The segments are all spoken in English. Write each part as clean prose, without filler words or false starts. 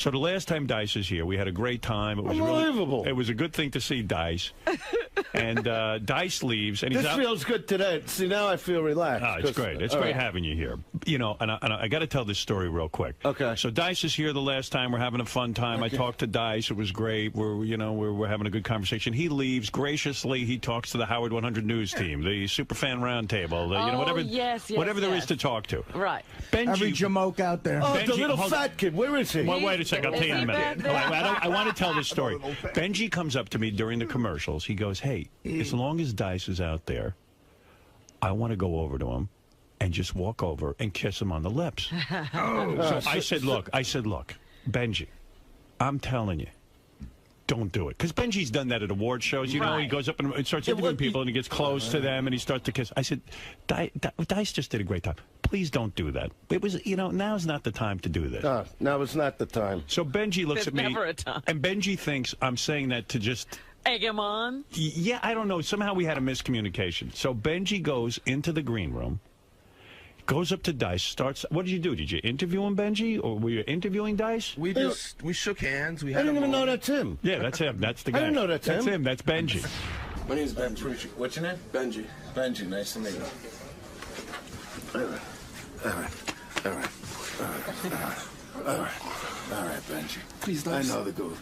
So the last time Dice is here, we had a great time. It was unbelievable. It was a good thing to see Dice. And Dice leaves, and he's this out. Feels good today. See, now I feel relaxed. Oh, it's great. It's great having you here. You know, and I got to tell this story real quick. Okay. So Dice is here the last time. We're having a fun time. Okay. I talked to Dice. It was great. We're having a good conversation. He leaves graciously. He talks to the Howard 100 News team, the Superfan Roundtable, whatever there is to talk to. Right. Benjy, every jamoke out there. Oh, Benjy, the little fat kid. Where is he? Well, wait a second. I'll tell you in a minute. I want to tell this story. Benjy comes up to me during the commercials. He goes, "Hey, as long as Dice is out there, I want to go over to him and just walk over and kiss him on the lips." So I said, look, Benjy, I'm telling you, don't do it. Because Benjy's done that at award shows. You know, he goes up and starts interviewing people, and he gets close to them, and he starts to kiss. I said, Dice just did a great time. Please don't do that. It was, now's not the time to do this. Now is not the time. So Benjy looks at me, never a time. And Benjy thinks I'm saying that to just... egg him on? Yeah, I don't know. Somehow we had a miscommunication. So Benjy goes into the green room, goes up to Dice, starts... What did you do? Did you interview him, Benjy? Or were you interviewing Dice? We shook hands. I didn't even know that's him. Yeah, that's him. That's the guy. I didn't know that's him. That's him. That's Benjy. My name is Benjy. What's your name? Benjy. Benjy, nice to meet you. All right, Benjy. Please don't. I know the goof.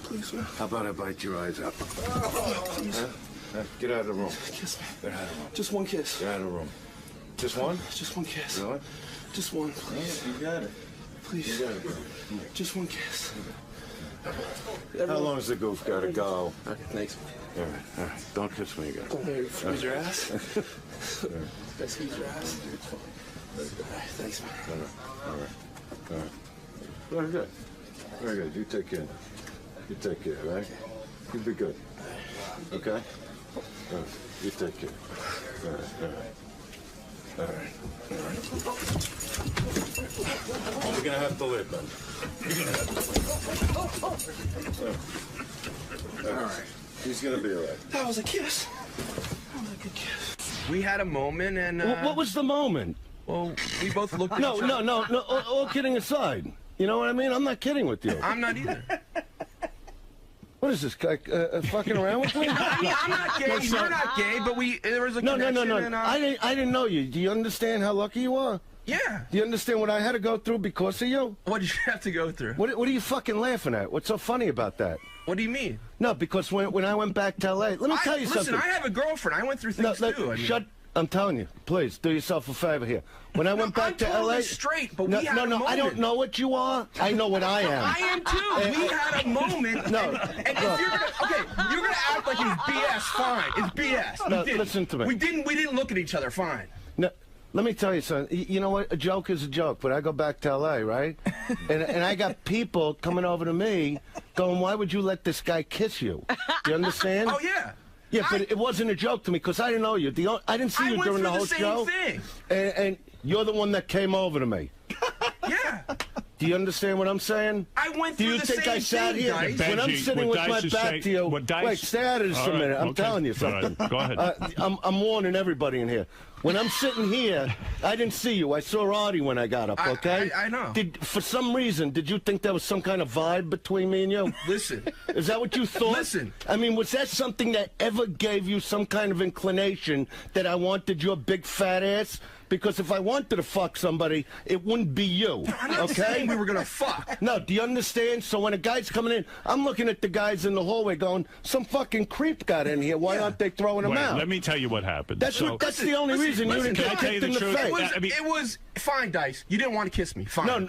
Please, sir. How about I bite your eyes out? Please. Get out of the room. Kiss me. Get out of the room. Just one kiss. Get out of the room. Just one? Just one kiss. Really? Just one, please. Yeah, you got it. Please. You got it. Just one kiss. How long has the goof got to go? Okay, thanks. All right. Don't kiss me again. Squeeze your ass. I squeeze your ass. All right, thanks, man. All right. Very good. Very good. You take care. All right? You be good. Okay? All right. You take care. All right. You're going to have to live, man. You're going to have to live. All right. He's going to be all right. That was a kiss. That was a good kiss. We had a moment, and... What was the moment? Well, we both looked at each other. No. All kidding aside. You know what I mean? I'm not kidding with you. I'm not either. What is this guy fucking around with me? I'm not gay. You're not gay, but there was a connection. No. And, I didn't know you. Do you understand how lucky you are? Yeah. Do you understand what I had to go through because of you? What did you have to go through? What are you fucking laughing at? What's so funny about that? What do you mean? No, because when I went back to L.A., let me tell you something. Listen, I have a girlfriend. I went through things too. I'm telling you, please, do yourself a favor here. When I went back to totally L.A. straight, but we had a moment. I don't know what you are. I know what I am. I am too. We had a moment. No. And if you're gonna act like it's BS, fine. It's BS. No, listen to me. We didn't look at each other, fine. No. Let me tell you something. You know what? A joke is a joke, but I go back to L.A., right? and I got people coming over to me going, why would you let this guy kiss you? You understand? Oh, yeah. Yeah, but it wasn't a joke to me because I didn't know you. I didn't see you during the whole show. Thing. And you're the one that came over to me. Yeah. Do you understand what I'm saying? I went through the same thing. Do you think I sat here? When I'm sitting with my back to you... Wait, stay out of this for a minute. I'm telling you something. Go ahead. I'm warning everybody in here. When I'm sitting here, I didn't see you. I saw Artie when I got up, okay? I know. For some reason, did you think there was some kind of vibe between me and you? Listen. Is that what you thought? Listen. I mean, was that something that ever gave you some kind of inclination that I wanted your big fat ass? Because if I wanted to fuck somebody, it wouldn't be you, I'm not saying we were going to fuck. No, do you understand? So when a guy's coming in, I'm looking at the guys in the hallway going, some fucking creep got in here. Why aren't they throwing him out? Let me tell you what happened. That's the only reason you didn't get kicked in the face. It was fine, Dice. You didn't want to kiss me. Fine. No,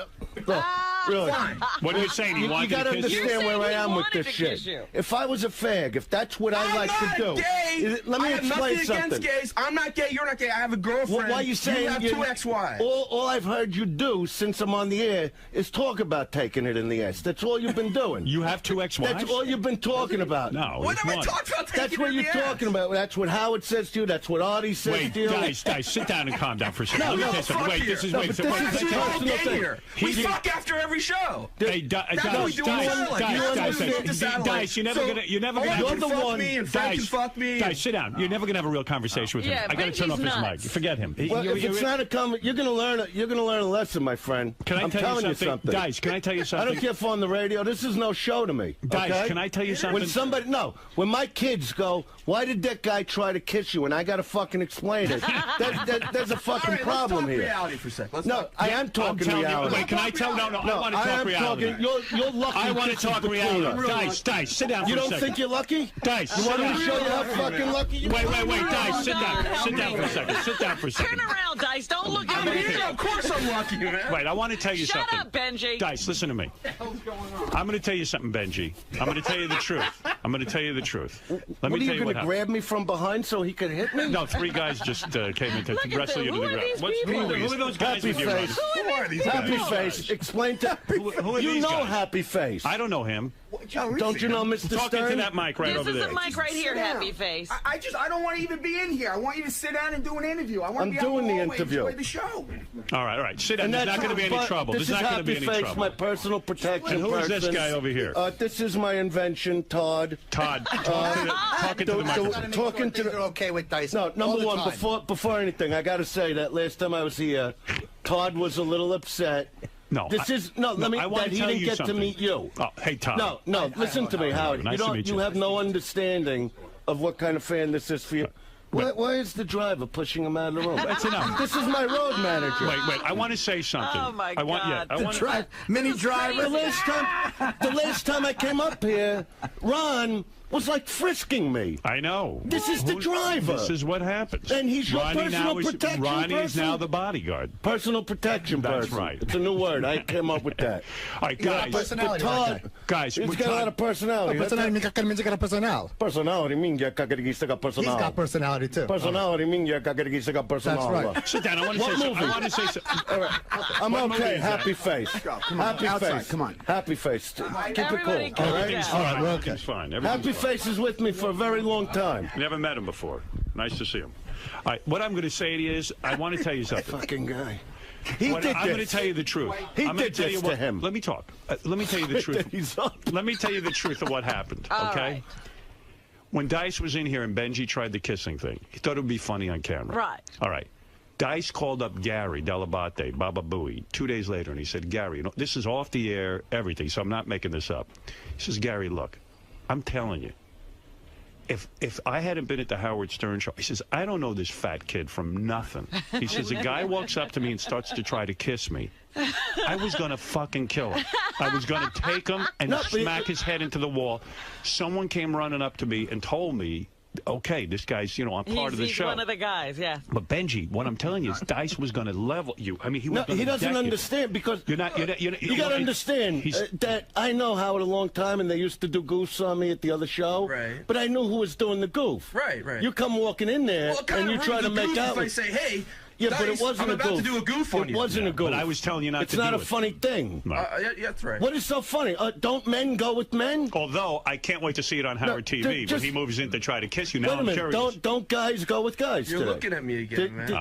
really. Fine. What are you saying? You got to understand where I am with this shit. If I was a fag, if that's what I like to do. Gay. Let me explain something. Against gays. I'm not gay. You're not gay. I have a girlfriend. Well, why are you saying you have two ex-wives? All I've heard you do since I'm on the air is talk about taking it in the ass. That's all you've been doing. You have two ex-wives? That's all you've been talking about. No, what am I talking about? That's what you're talking about. That's what Howard says to you. That's what Artie says to you. Dice, sit down and calm down for a second. No, Wait, this is we fuck after every every show. Hey, That's what we do on the show. Dice, you're never gonna You're the one. And Frank can fuck me. Dice, sit down. You're never gonna have a real conversation with him. I gotta turn off his mic. Forget him. Well, if it's not a comment, you're gonna learn a lesson, my friend. I'm telling you something? Dice, can I tell you something? I don't care if on the radio. This is no show to me. Dice, okay? can I tell you something? When my kids go, why did that guy try to kiss you? And I gotta fucking explain it. There's a fucking problem here. Reality for a second. No, I am talking reality. Wait, can I tell? No, I want to talk reality. You're lucky. I want to talk reality. Dice, sit down for a second. You don't think you're lucky? Dice, you want me to show you how fucking lucky you are? Wait, Dice, sit down for a second. Sit down for a second. Turn around, Dice. Don't look at me. Yeah, of course I'm lucky, man. Wait, I want to tell you something. Shut up, Benjy. Dice, listen to me. I'm going to tell you something, Benjy. I'm going to tell you the truth. I'm going to tell you the truth. Let me tell you what happened. What are you going to grab me from behind so he could hit me? No, 3 guys just came in to wrestle you to the ground. Who are those guys with you? Who are these guys? Happy Face. Explain to who are these guys? Happy Face. I don't know him. Don't you know Mr. Stern? Talking to that mic right over there. This is the mic right here, Happy Face. I don't want to even be in here. I want you to sit down and do an interview. I want I'm to be doing the interview. The show. All right. Sit down. There's not going to be any trouble. This is Happy Face, my personal protection. And who is this guy over here? This is my invention, Todd. Talking to the microphone. Talking to the okay with Dice. No, number one, before anything, I got to say that last time I was here, Todd was a little upset. No, that he didn't get to meet you. Oh, hey, Todd. No, listen to me, Howard. Nice to meet you. You have no understanding of what kind of fan this is for you. Why is the driver pushing him out of the room? That's enough. This is my road manager. Wait. I want to say something. Oh, my God. Mini driver. The last time I came up here, Ron was like frisking me. I know. This is the driver. This is what happens. And he's your personal protection Ronnie person. is now the bodyguard. Personal protection person. That's right. It's a new word. I came up with that. All right, guys. Personality. Guys, he's got a lot of personality. Personality means personal. Personality means personality. He's got personality too. Personality means personality. That's right. Sit down. I want to say something. All right. I'm okay. Happy Face. Happy Face. Come on. Happy Face. Keep it cool. All right, we're okay. Fine. Happy Face is with me for a very long time. Never met him before. Nice to see him. All right, what I'm going to say to you is, I want to tell you something. Fucking guy. I'm going to tell you the truth. He did this to him. Let me talk. Let me tell you the truth. Let me tell you the truth of what happened, okay? Right. When Dice was in here and Benjy tried the kissing thing, he thought it would be funny on camera. Right. All right. Dice called up Gary Delabate, Baba Booey, 2 days later, and he said, Gary, this is off the air, everything, so I'm not making this up. He says, Gary, look, I'm telling you, if I hadn't been at the Howard Stern show, he says, I don't know this fat kid from nothing. He says, a guy walks up to me and starts to try to kiss me. I was going to fucking kill him. I was going to take him and smack his head into the wall. Someone came running up to me and told me, okay, this guy's, I'm part of the show. He's one of the guys, yeah. But Benjy, what I'm telling you is Dice was going to level you. I mean, he doesn't understand because you got to understand that I know Howard a long time, and they used to do goofs on me at the other show. Right. But I knew who was doing the goof. Right. You come walking in there and you try to make out. If I say, hey. Yeah, Dice, but it wasn't I'm a goof. about to do a goof on you. It wasn't a goof. But I was telling you not to do it. It's not a funny thing. Yeah, that's right. What is so funny? Don't men go with men? Although, I can't wait to see it on Howard TV when he moves in to try to kiss you. Now wait a minute. I'm curious. Don't guys go with guys You're today? looking at me again, man. Do you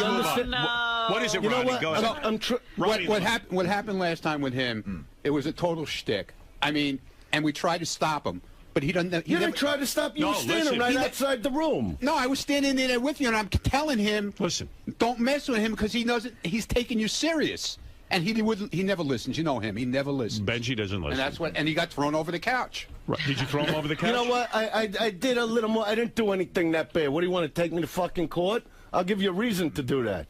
understand? No. What is it, Ronnie? Go ahead. What happened last time with him, it was a total shtick. I mean, and we tried to stop him. But he doesn't. You didn't try to stop. You were standing right outside the room. No, I was standing there with you, and I'm telling him, listen, don't mess with him because he knows he's taking you serious. And he never listens. You know him. He never listens. Benjy doesn't listen. And that's what. And he got thrown over the couch. Right. Did you throw him over the couch? You know what? I did a little more. I didn't do anything that bad. What do you want to take me to fucking court? I'll give you a reason to do that.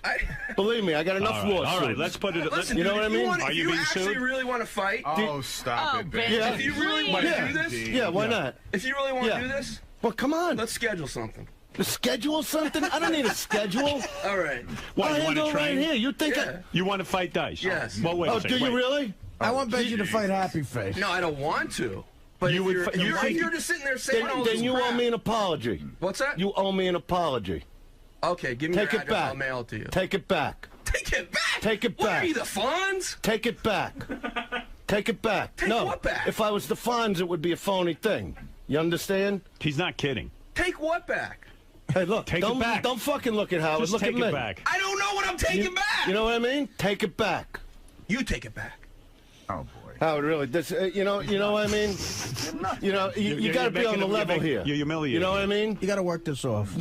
Believe me, I got enough lawsuits. All right, let's put it. Listen, you know what I mean? Are you being sued? If you actually really want to fight? Oh, stop it, Ben. Yeah. If you really want to do this? Yeah, why not? If you really want to do this? Well, come on. Let's schedule something. Schedule something? I don't need a schedule. All right. What, you want to train? Right here. You think you want to fight Dice? Yes. Well, wait a second. Do you really? I want Benjy to fight Happy Face. No, I don't want to. But you're just sitting there saying all this Then you owe me an apology. What's that? You owe me an apology. Okay, give me your address. I'll mail it to you. Take it back. Take it back? Take it back. What are you, the Fonz? Take it back. Take it back. Take what back? If I was the Fonz, it would be a phony thing. You understand? He's not kidding. Take what back? Hey, look. Take it back. Don't fucking look at Howard. Just look take at me. it back. I don't know what I'm taking back. You know what I mean? Take it back. You take it back. Oh, boy. Howard, really, this, you know what I mean? You know, you got to be on the level here. You're humiliating. You know what I mean? You got to work this off.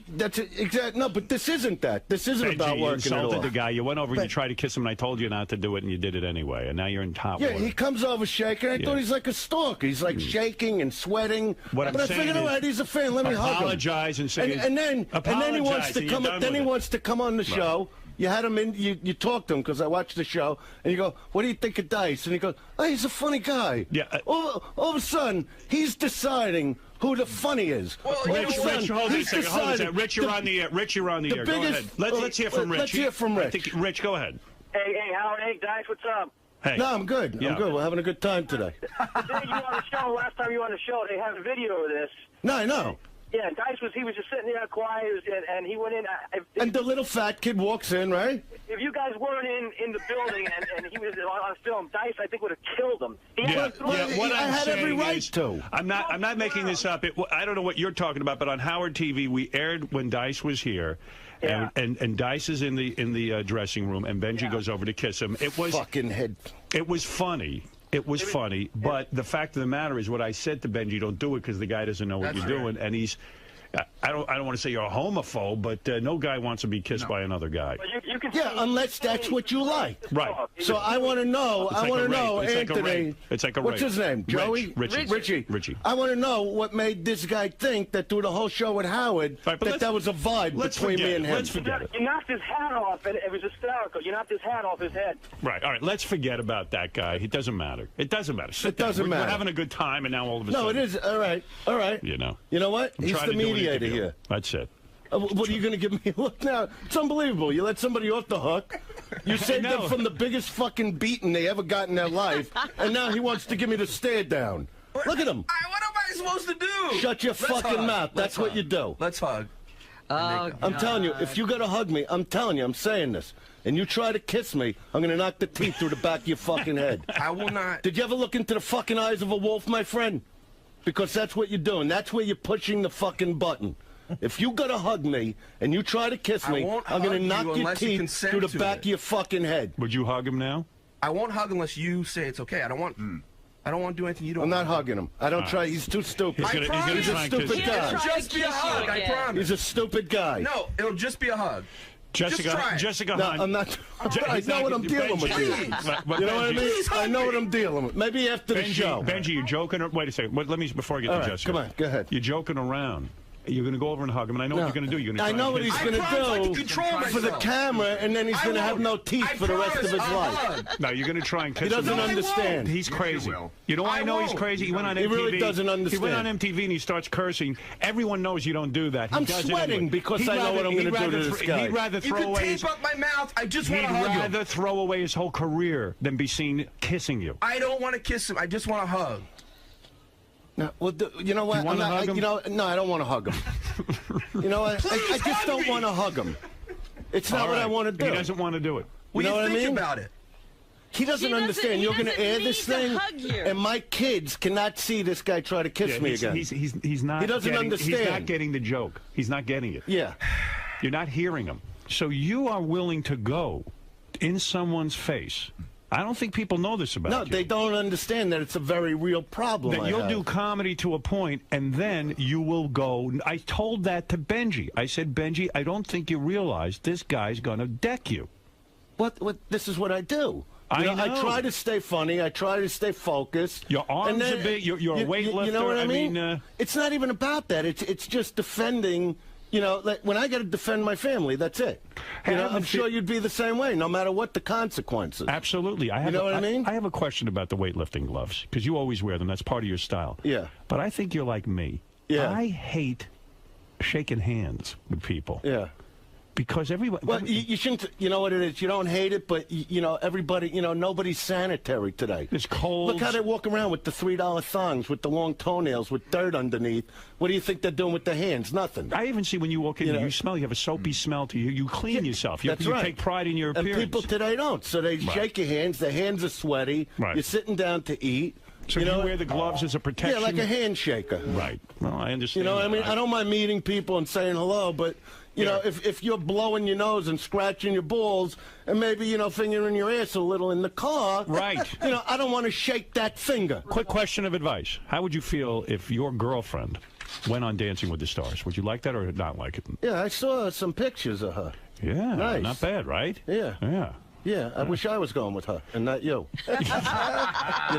That's exactly. No, but this isn't that. This isn't about You working it insulted off. the guy. You went over and you tried to kiss him, and I told you not to do it, and you did it anyway. And now you're in top Yeah, order. he comes over shaking. I thought he's like a stalker. He's like shaking and sweating. What I'm but I saying figured, all is, right, he's a fan. Let me hug him. apologize and say, and then he wants to come. Then he wants to come on the show. You had him in. You talked to him because I watched the show, and you go, "What do you think of Dice?" And he goes, "Oh, he's a funny guy." Yeah. All of a sudden, he's deciding who the funny is. Well, Rich, hold on a second. Rich, you're on the air. Rich, you're on the air. Go ahead. Let's hear from Rich. Let's hear from Rich. I think, Rich, go ahead. Hey, Howard. Hey, Dice, what's up? Hey. No, I'm good. Yeah. I'm good. We're having a good time today. The day you on the show, last time you were on the show, they had a video of this. No, I know. Yeah, Dice was just sitting there quiet, and he went in. And the little fat kid walks in, right? If you guys weren't in the building and he was on film, Dice, I think, would have killed him. What I I'm had every saying right is, to. I'm not making this up. I don't know what you're talking about, but on Howard TV, we aired when Dice was here. Yeah. And Dice is in the dressing room, and Benjy goes over to kiss him. It was fucking head. It was funny. It was funny, but the fact of the matter is, what I said to Benjy, don't do it because the guy doesn't know what you're doing, and he's. I don't want to say you're a homophobe, but no guy wants to be kissed by another guy. You can Unless that's what you like. Right. So I want to know. It's like a rape. Anthony. It's like a What's rape. his name? Joey? Richie. I want to know what made this guy think that through the whole show with Howard that was a vibe between me and him. Let's forget it. You knocked his hat off, and it was hysterical. You knocked his hat off his head. Right. All right. Let's forget about that guy. It doesn't matter. It doesn't matter. It doesn't matter. We're having a good time, and now all of a sudden. No, it is. All right. All right. You know. You know what? I'm He's trying the to do an mediator interview. here. That's it. What are you going to give me? Look now, it's unbelievable. You let somebody off the hook. You saved them from the biggest fucking beating they ever got in their life, and now he wants to give me the stare down. Look at him. What am I supposed to do? Shut your fucking mouth. That's what you do. Let's hug. I'm telling you, if you got to hug me, I'm telling you, I'm saying this, and you try to kiss me, I'm going to knock the teeth through the back of your fucking head. I will not. Did you ever look into the fucking eyes of a wolf, my friend? Because that's what you're doing. That's where you're pushing the fucking button. If you got to hug me and you try to kiss me, I'm going to knock your teeth through the back of your fucking head. Would you hug him now? I won't hug unless you say it's okay. I don't want to do anything you don't I'm want. not hugging him. I don't try. He's too stupid. He's a stupid guy. It'll just be a hug. I promise. He's a stupid guy. No, it'll just be a hug. Jessica No, Hunt. I'm not. I know what I'm dealing with here. You know what I mean? I know what I'm dealing with. Maybe after the show. Benjy, you're joking. Wait a second. Let me, before I get to Jessica. Come on, go ahead. You're joking around. You're going to go over and hug him, and I know what you're going to do. You're going to I know what he's going to do for the camera, and then he's going to have no teeth for the rest of his life. No, you're going to try and kiss He him. doesn't understand. He's crazy. You know why I know he's crazy? He went on MTV. He really doesn't understand. He went on MTV and he starts cursing. Everyone knows you don't do that. He I'm does sweating it anyway. because I know what I'm going to do to this guy. He'd rather You throw can away tape up my mouth. I just want to hug He'd him. rather throw away his whole career than be seen kissing you. I don't want to kiss him. I just want to hug. No, well, you know what? You wanna hug him? No, I don't want to hug him. You know what? I just don't want to hug him. It's not what I want to do. He doesn't want to do it. What do know you what I think mean? about it? He doesn't understand. You're going to air this thing, and my kids cannot see this guy try to kiss me again. He's not. He doesn't understand. He's not getting the joke. He's not getting it. Yeah. You're not hearing him. So you are willing to go in someone's face. I don't think people know this about you. No, they don't understand that it's a very real problem. That you'll do comedy to a point, and then you will go. I told that to Benjy. I said, Benjy, I don't think you realize this guy's going to deck you. What? This is what I do. I know. I try to stay funny. I try to stay focused. Your arms are big. You're a weightlifter. You know what I mean? mean it's not even about that. It's just defending. You know, like when I got to defend my family, that's it. I'm sure you'd be the same way, no matter what the consequences. Absolutely. You know what I mean? I have a question about the weightlifting gloves, because you always wear them. That's part of your style. Yeah. But I think you're like me. Yeah. I hate shaking hands with people. Yeah. Because everybody... Well, you shouldn't... You know what it is? You don't hate it, but, everybody... nobody's sanitary today. It's cold. Look how they walk around with the $3 thongs, with the long toenails, with dirt underneath. What do you think they're doing with their hands? Nothing. I even see when you walk in, you smell, you have a soapy smell to you. You clean yourself. You take pride in your appearance. And people today don't. So they shake your hands. Their hands are sweaty. Right. You're sitting down to eat. So you wear the gloves as a protection? Yeah, like a handshaker. Right. Well, I understand. You know what I mean? I don't mind meeting people and saying hello, but... You know, if you're blowing your nose and scratching your balls and maybe, you know, fingering your ass a little in the car. Right. You know, I don't want to shake that finger. Quick question of advice. How would you feel if your girlfriend went on Dancing with the Stars? Would you like that or not like it? Yeah, I saw some pictures of her. Yeah. Nice. Not bad, right? Yeah. Yeah. Yeah, I wish I was going with her and not you. You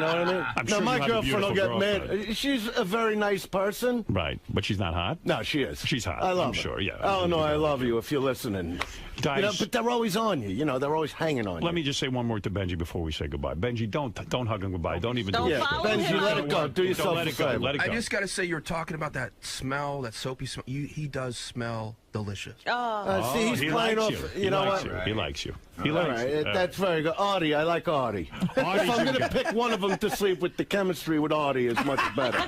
know what I mean? I'm sure my you have a girlfriend will get beautiful mad. She's a very nice person. Right, but she's not hot? No, she is. She's hot. I love I'm her. sure, yeah. Oh, no, I love you if you're listening. Dice. You know, but they're always on you. You know, they're always hanging on you. Let me just say one more to Benji before we say goodbye. Benji, don't hug him goodbye. Don't even Don't do it. follow Benji, him. let it go. Do yourself Don't let a it go. favor. Let it go. I just got to say, you're talking about that smell, that soapy smell. He does smell delicious. See, he's he playing likes off. you. You know likes what? You. He likes you. He All likes right, you. that's very good. Artie, I like Artie. If I'm going to pick one of them to sleep with, the chemistry with Artie is much better.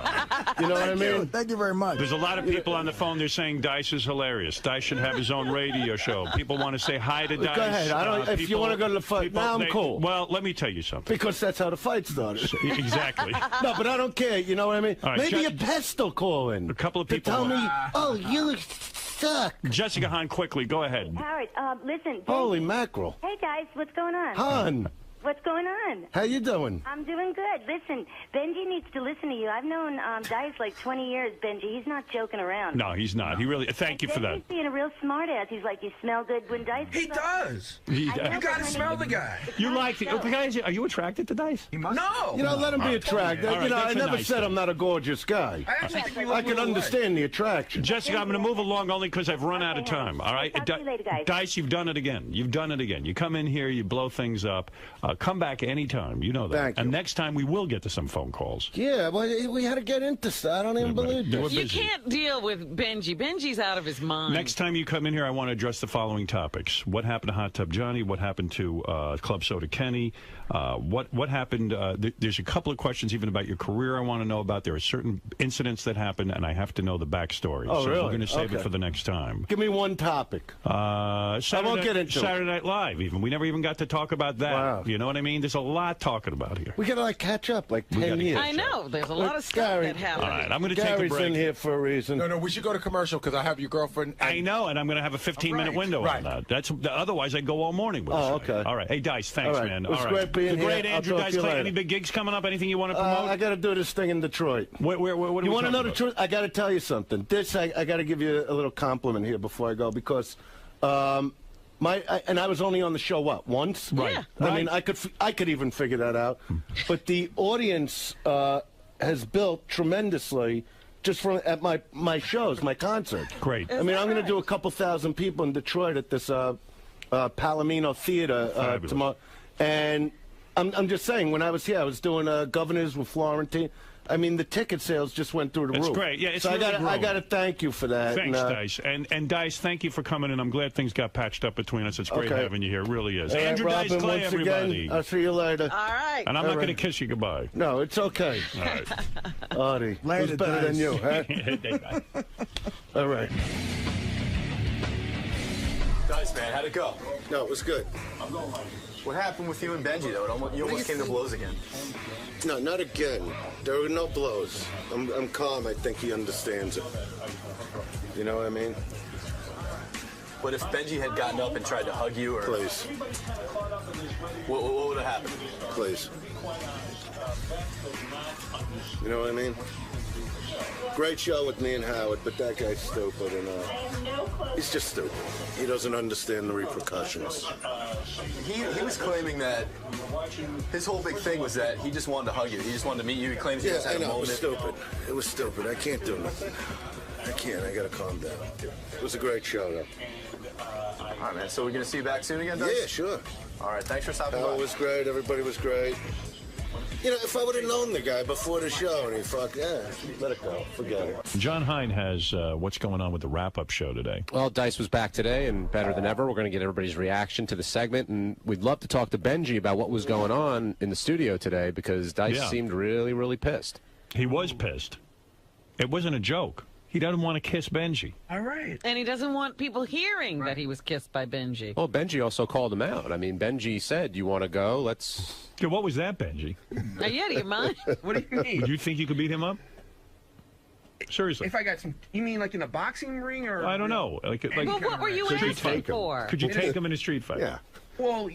You know what I mean? Thank you very much. There's a lot of people on the phone. They're saying Dice is hilarious. Dice should have his own radio show. People want to say hi to Dice. Go ahead. I don't, if you want to go to the fight, now I'm cool. Well, let me tell you something. Because that's how the fight started. Exactly. No, but I don't care. You know what I mean? All right, Maybe a pest will call in. A couple of to people tell want- me, oh, you suck. Jessica Hahn, quickly, go ahead. Howard, listen. Holy mackerel. Hey, guys, what's going on? Han, What's going on? how you doing? I'm doing good. Listen, Benji needs to listen to you. I've known Dice like 20 years, Benji. He's not joking around. No, he's not. He really. Thank you for that. Benji's being a real smartass. He's like, you smell good when Dice. He does. He- You got to honey, smell the guy. You like the guys? Are you attracted to Dice? No. You know, let him be attracted. All right, You know, I that's a never nice said thing. I'm not a gorgeous guy. I actually think we look I can a little understand the attraction. Jessica, I'm going to move along only because I've run out of Okay, time. All right, I'll talk to you later, guys. Dice, you've done it again. You've done it again. You come in here, you blow things up. Come back anytime. You know that. Thank you. And next time we will get to some phone calls. Yeah, well, we had to get into stuff. I don't even believe We're this. You busy. can't deal with Benji. Benji's out of his mind. Next time you come in here, I want to address the following topics: what happened to Hot Tub Johnny? What happened to Club Soda Kenny? What happened? There's a couple of questions even about your career I want to know about. There are certain incidents that happened, and I have to know the backstory. Oh, so really? we're going to save it Okay. for the next time. Give me one topic. Saturday, get into it. Saturday Night Live. Even we never even got to talk about that. Wow. You know what I mean? There's a lot talking about here. We got to like catch up like 10 gotta years. I know. There's a lot of stuff Gary. that happened. All right, I'm going to take a Gary's break. in here for a reason. No, we should go to commercial because I have your girlfriend. I know, and I'm going to have a 15-minute window right. on that. That's otherwise I'd go all morning with Oh, this. okay. All right. Hey, Dice, thanks, All right. man. It was all great right. being The great here. I'll Andrew talk to Dice you Clay. later. Any big gigs coming up? Anything you want to promote? I got to do this thing in Detroit. What are You we want to know the talking truth? I got to tell you something. This, I got to give you a little compliment here before I go because and I was only on the show once. Right. Yeah. I mean, I could even figure that out. But the audience has built tremendously just from at my shows, my concert. Great. I mean, I'm going to do a couple thousand people in Detroit at this Palomino Theater Fabulous. tomorrow, and I'm just saying, when I was here, I was doing Governors with Florentine. I mean, the ticket sales just went through the It's roof. great. Yeah, it's so really I grown. got to thank you for that. Thanks, and, Dice. And Dice, thank you for coming in. I'm glad things got patched up between us. It's great Okay. having you here. It really is. All right, Andrew Dice Robin, Clay, once everybody. again, I'll see you later. All right. And I'm not All going to right. kiss you goodbye. No, it's okay. All right. Artie, Later, who's better than Dice. you, huh? All right. Dice, man, how'd it go? No, it was good. What happened with you and Benji, though? You almost came to blows again. No, not again. There were no blows. I'm calm. I think he understands it. You know what I mean? But if Benji had gotten up and tried to hug you, or Please, what would have happened? please. You know what I mean? Great show with me and Howard, but that guy's stupid, and he's just stupid. He doesn't understand the repercussions. He was claiming that his whole big thing was that he just wanted to hug you. He just wanted to meet you. He claims he Yeah, just I had a know. It moment. was stupid. It was stupid. I can't do nothing. I can't. I gotta calm down. It was a great show, though. All right, man. So we're gonna see you back soon again, Dice? Yeah, sure. All right. Thanks for stopping Howard by. was great. Everybody was great. You know, if I would have known the guy before the show and he let it go. Forget it. John Hine has what's going on with the wrap-up show today. Well, Dice was back today and better than ever. We're going to get everybody's reaction to the segment, and we'd love to talk to Benji about what was going on in the studio today because Dice seemed really, really pissed. He was pissed. It wasn't a joke. He doesn't want to kiss Benji. All right. And he doesn't want people hearing that he was kissed by Benji. Well, Benji also called him out. I mean, Benji said, "You want to go? Let's." Yeah, what was that, Benji? Yeah, do you mind? What do you mean? Do you think you could beat him up? Seriously. If I got some, you mean like in a boxing ring or? I don't know. Like, well, what were you asking for? Could you take him in a street fight? Yeah. Well,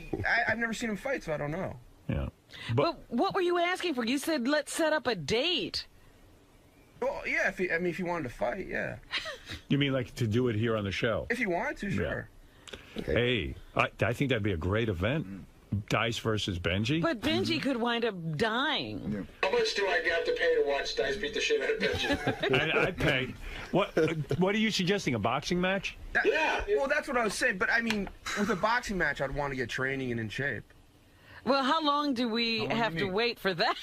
I've never seen him fight, so I don't know. Yeah. But what were you asking for? You said let's set up a date. Well, yeah. If he wanted to fight, yeah. You mean like to do it here on the show? If he wanted to, sure. Yeah. Okay. Hey, I think that'd be a great event. Dice versus Benjy. But Benjy could wind up dying. Yeah. How much do I have to pay to watch Dice beat the shit out of Benjy? I'd pay. What are you suggesting? A boxing match? Yeah. Well, that's what I was saying. But I mean, with a boxing match, I'd want to get training and in shape. Well, how long do we have to wait for that?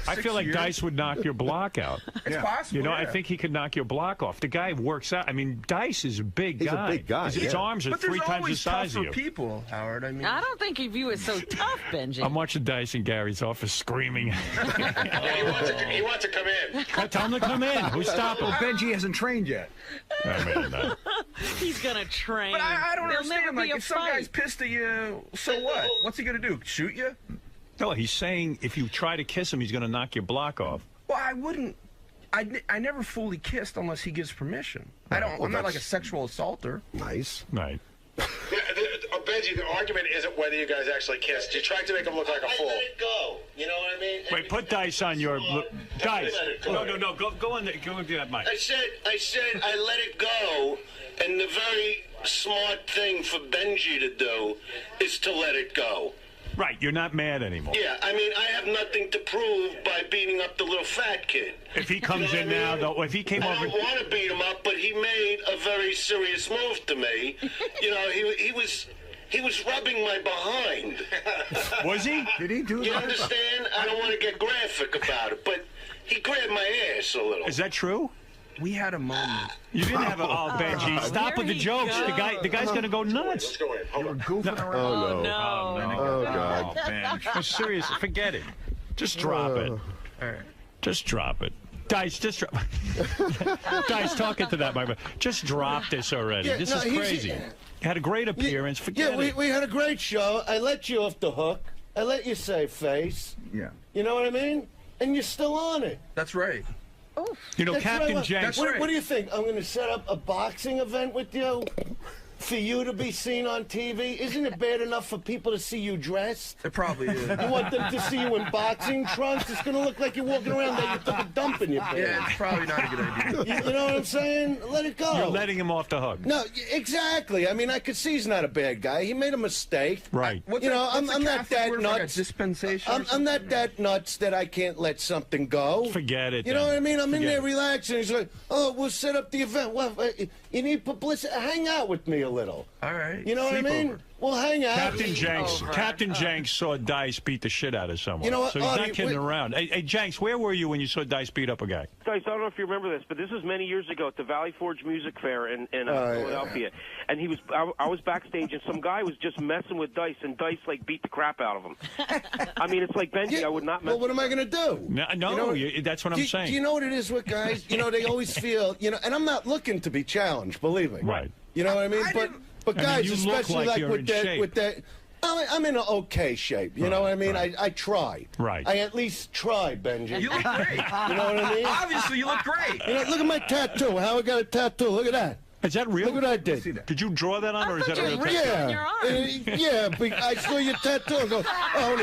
I feel like Dice would knock your block out. It's possible. You know, I think he could knock your block off. The guy works out. I mean, Dice is a big guy. He's a big guy. His arms are 3 times the size of you. People, Howard. I mean, I don't think of you as so tough, Benjy. I'm watching Dice in Gary's office screaming. He wants to come in. Tell him to come in. Who's stopping? Well, Benjy hasn't trained yet. He's gonna train. But I don't There'll understand. never be Like, a if some fight. guy's pissed at you, so what? What's he gonna do? Shoot you? No, he's saying if you try to kiss him, he's going to knock your block off. Well, I wouldn't. I never fully kissed unless he gives permission. I don't. Well, I'm not like a sexual assaulter. Nice. Right. Benjy, the argument isn't whether you guys actually kissed. You tried to make him look like a fool. I let it go. You know what I mean? Wait, put Dice on your... Dice. No. Go on do that mic. I said I let it go, and the very smart thing for Benjy to do is to let it go. Right, you're not mad anymore. Yeah, I mean, I have nothing to prove by beating up the little fat kid. If he comes in now, though, if he came over... I don't want to beat him up, but he made a very serious move to me. You know, he was rubbing my behind. Was he? Did he do that? You understand? I don't want to get graphic about it, but he grabbed my ass a little. Is that true? We had a moment. You didn't have a... Oh, Benjy, stop with the jokes. The guy's going to go nuts. Let's go in. You were goofing around. Oh, no. Oh, God. Oh, man. Seriously, forget it. Just drop it. All right. Just drop it. Dice, just drop Dice, talk into that microphone. Just drop this already. Yeah, this is crazy. You had a great appearance. Forget it. We had a great show. I let you off the hook. I let you say face. Yeah. You know what I mean? And you're still on it. That's right. You know, That's Captain right. Jenks. What do you think? I'm going to set up a boxing event with you for you to be seen on TV? Isn't it bad enough for people to see you dressed? It probably is. You want them to see you in boxing trunks? It's going to look like you're walking around that you took a dump in your pants. Yeah, it's probably not a good idea. You know what I'm saying? Let it go. You're letting him off the hook. No, exactly. I mean, I could see he's not a bad guy. He made a mistake. Right. I'm not that nuts. Like a dispensation. I'm not that nuts that I can't let something go. Forget it. You know what I mean? I'm in Forget there it. relaxing. He's like, "Oh, we'll set up the event. Well, you need publicity. Hang out with me a little." All right. You know what I mean? We'll hang out. Captain Jenks saw Dice beat the shit out of someone. You know what? So he's not Artie, kidding around. Hey, Jenks, where were you when you saw Dice beat up a guy? Dice, I don't know if you remember this, but this was many years ago at the Valley Forge Music Fair in Philadelphia. And I was backstage, and some guy was just messing with Dice, and Dice, like, beat the crap out of him. I mean, it's like Benjy, I would not mess Well, what am I going to do? No, that's what I'm saying. Do you know what it is with guys? You know, they always feel, and I'm not looking to be challenged, believe me. Right. You know what I mean? But guys, you look especially like you're with in that, shape. with that, I'm in an okay shape. You know what I mean? Right. I try. Right. I at least try, Benjy. You look great. You know what I mean? Obviously, you look great. You know, look at my tattoo. How I got a tattoo. Look at that. Is that real? Look what I did. Did you draw that on, or is that a real tattoo? Yeah. Yeah, but I saw your tattoo and go, oh,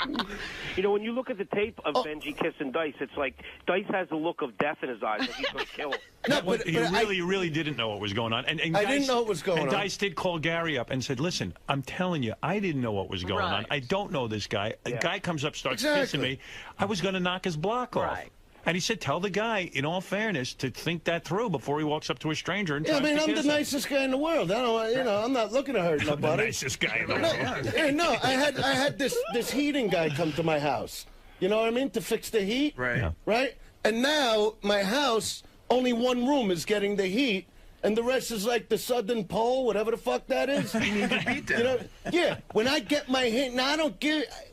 he's You know, when you look at the tape of Benjy kissing Dice, it's like Dice has the look of death in his eyes, like he's going to kill him. No, he really didn't know what was going on. And I didn't know what was going on. And Dice did call Gary up and said, listen, I'm telling you, I didn't know what was going on. I don't know this guy. A guy comes up, starts kissing me. I was going to knock his block off. And he said, tell the guy, in all fairness, to think that through before he walks up to a stranger and tries to kiss I'm the him. nicest guy in the world. I don't, I'm not looking to hurt nobody. The nicest guy in the world. No, I had this heating guy come to my house. You know what I mean? To fix the heat. Right. Yeah. Right? And now my house, only one room is getting the heat, and the rest is like the Southern Pole, whatever the fuck that is. You need to beat them. You know? Yeah. When I get my hand,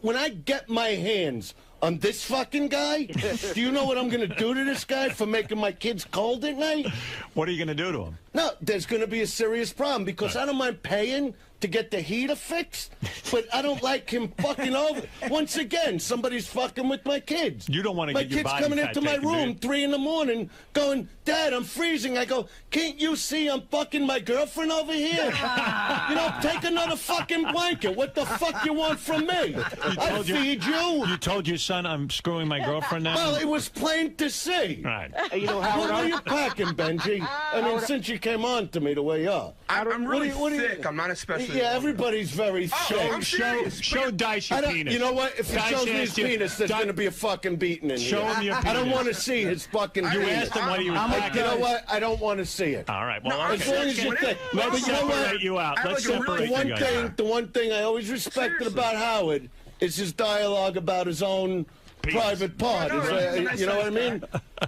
when I get my hands on this fucking guy, do you know what I'm going to do to this guy for making my kids cold at night? What are you going to do to him? No, there's going to be a serious problem because I don't mind paying to get the heater fixed, but I don't like him fucking over. Once again, somebody's fucking with my kids. You don't want to get your body My kid's coming fat into my taken, room 3 in the morning going, Dad, I'm freezing. I go, can't you see I'm fucking my girlfriend over here? You know, take another fucking blanket. What the fuck you want from me? I feed you. You told your son I'm screwing my girlfriend now? Well, it was plain to see. Right. You know, Howard, What are you packing, Benji? I mean, since you came on to me the way you are. I'm really thick. I'm not especially. Yeah, everybody's very thick. Show Dice your penis. You know what? If he Dice shows me his asked you- penis, there's going to be a fucking beating in here. Show him your I don't penis. want to see his fucking You penis. asked him what he was packing. You know what? I don't want to see it. All right. Well, As long as you think. Let's You know what? separate you out. Let's separate you guys out. The one thing I always respected about Howard is his dialogue about his own private part. You know what I mean?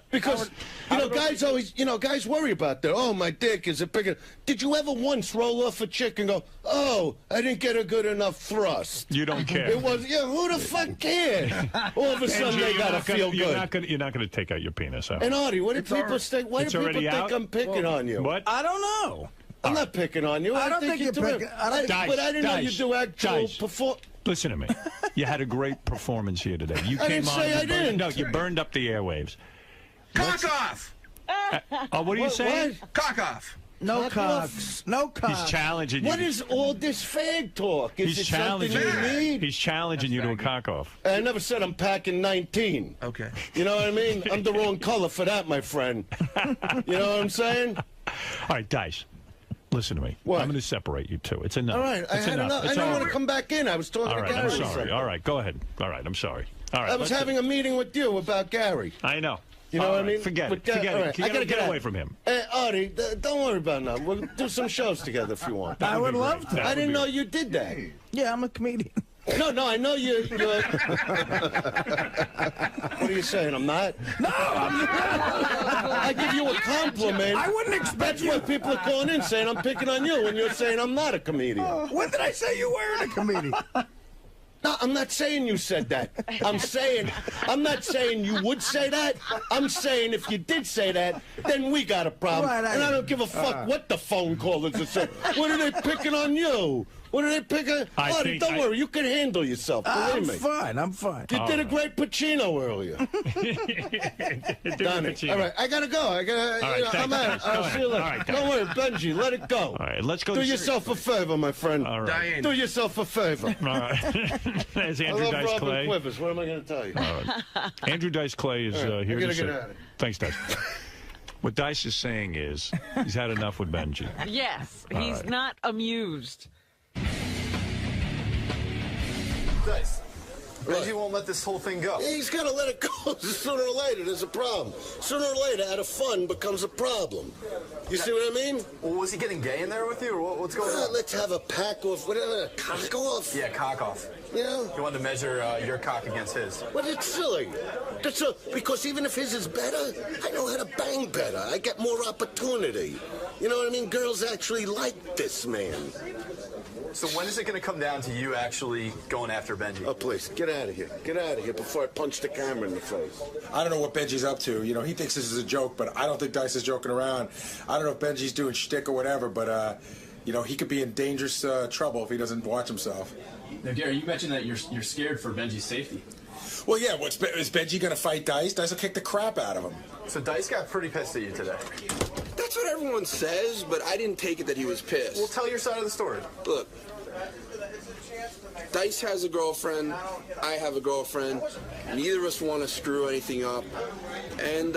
Because, you know, guys always, guys worry about that. Oh, my dick, is it bigger? Did you ever once roll off a chick and go, oh, I didn't get a good enough thrust? You don't care. It was, who the fuck cares? All of a sudden, they got to feel good. You're not going to take out your penis out. And Artie, what do people think? Why do people think I'm picking on you? What? I don't know. I'm not picking on you. I don't think you're picking. But I didn't know you do actual perform. Listen to me. You had a great performance here today. You I came didn't on. say I didn't. No, you burned up the airwaves. Cock off! What are you saying? Cock off! No cocks. No cocks. He's challenging you. What is all this fag talk? Is it something challenging you need? He's challenging you to a cock off. I never said I'm packing 19. Okay. You know what I mean? I'm the wrong color for that, my friend. You know what I'm saying? All right, Dice. Listen to me. What? I'm going to separate you two. It's enough. All right. It's enough. I don't want to come back in. I was talking All to right, Gary. I'm sorry. All right, go ahead. All right, I'm sorry. All right. I was having a meeting with you about Gary. I know. You know what I mean? Forget it. All Forget it. right, You I gotta get out. away from him. Artie, don't worry about that. We'll do some shows together if you want. I would love to. I didn't know you did that. Yeah, I'm a comedian. No, I know you're what are you saying? I'm not? No, I'm I give you a compliment. I wouldn't expect That's why people are calling in saying I'm picking on you when you're saying I'm not a comedian. When did I say you weren't a comedian? No, I'm not saying you said that. I'm not saying you would say that. I'm saying if you did say that, then we got a problem. Right, and I don't give a fuck what the phone callers are saying. What are they picking on you? What are they picking? Artie, don't worry. You can handle yourself. Believe me. I'm fine. You did a great Pacino earlier. Done it. All right, I gotta go. I'm out. I'll see you later. All right, don't worry, Benji. Let it go. All right, let's go. Do yourself a favor, my friend. All right. Do yourself a favor. All right. There's Andrew I love Dice Robin Clay. Quivers. What am I going to tell you? All right. Andrew Dice Clay is All right, here I to gotta say. get out of here. Thanks, Dice. What Dice is saying is he's had enough with Benji. Yes, All he's right. not amused. Dice. Benji won't let this whole thing go. He's got to let it go. Sooner or later, there's a problem. Sooner or later, out of fun becomes a problem. You see what I mean? Well, was he getting gay in there with you, or what's going on? Let's have a pack off, whatever, a cock off. Yeah, cock off. You know? You wanted to measure your cock against his. But it's silly. Because even if his is better, I know how to bang better. I get more opportunity. You know what I mean? Girls actually like this man. So when is it going to come down to you actually going after Benji? Oh, please, get out of here. Get out of here before I punch the camera in the face. I don't know what Benji's up to. You know, he thinks this is a joke, but I don't think Dice is joking around. I don't know if Benji's doing shtick or whatever, but, you know, he could be in dangerous trouble if he doesn't watch himself. Now, Gary, you mentioned that you're scared for Benji's safety. Well, yeah, is Benji going to fight Dice? Dice will kick the crap out of him. So Dice got pretty pissed at you today. That's what everyone says, but I didn't take it that he was pissed. Well, tell your side of the story. Look, Dice has a girlfriend, I have a girlfriend, neither of us want to screw anything up, and,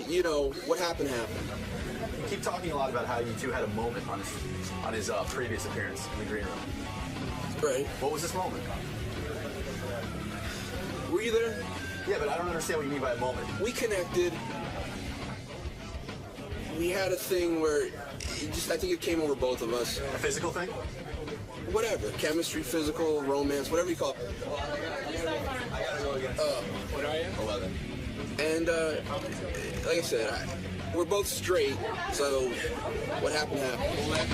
you know, what happened happened. You keep talking a lot about how you two had a moment on his previous appearance in the green room. Right. What was this moment? Were you there? Yeah, but I don't understand what you mean by a moment. We connected. We had a thing where, I think it came over both of us. A physical thing? Whatever. Chemistry, physical, romance, whatever you call it. What are you? 11. And, like I said, we're both straight, so what happened happened.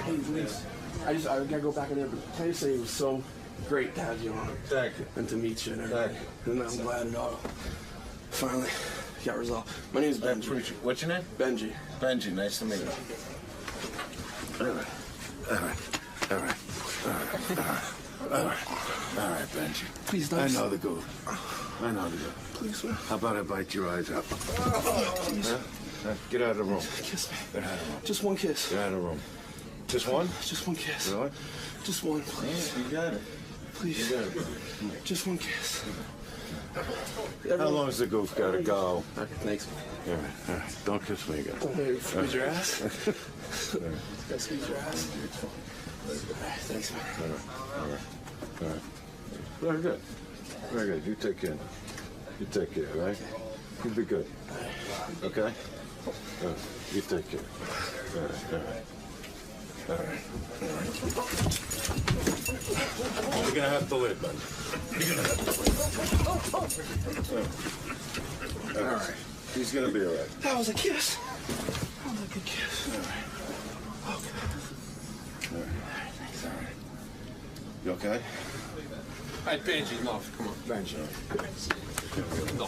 Hey, Luis, I gotta go back in there, but can I just say it was so great to have you on. Thank you. And to meet you and everything. And I'm glad it all finally got resolved. My name is Benjy. What's your name? Benjy. Benjy, nice to meet you. All right, Benjy. Please don't. I know the goof. Please, sir. How about I bite your eyes out? Please. Get out of the room. Kiss me. Get out of the room. Just one kiss. Get out of the room. Just one? Just one kiss. Really? Just one, please. You got it. Please. You got it. Just one kiss. How long's the goof got to go? Thanks. All right. Don't kiss me again. Squeeze your ass. Gotta squeeze your ass. Thanks, man. All right. Very good. Very good. You take care. You take care, all right? You'll be good. Okay? You take care. All right. You're gonna have to live, man. You're gonna have to live. All right. He's gonna be all right. That was a kiss. That was a good kiss. All right. Okay. All right. Thanks. All right. You okay? Hey, Benjy, no, come on, Benjy. No.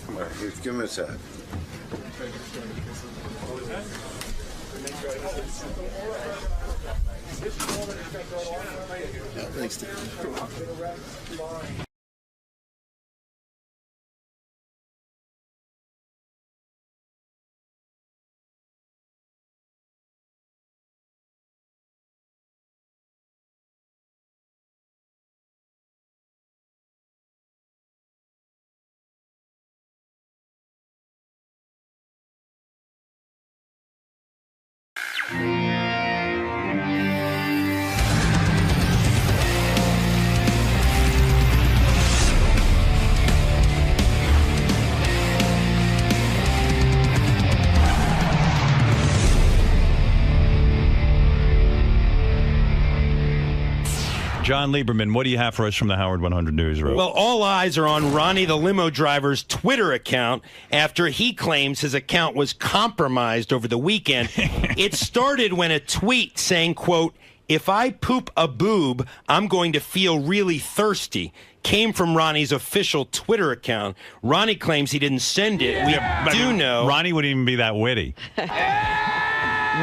Come on, give him his hat. Thanks, Dad. John Lieberman, what do you have for us from the Howard 100 Newsroom? Well, all eyes are on Ronnie the limo driver's Twitter account after he claims his account was compromised over the weekend. It started when a tweet saying, quote, "If I poop a boob, I'm going to feel really thirsty," came from Ronnie's official Twitter account. Ronnie claims he didn't send it. We do know. Ronnie wouldn't even be that witty.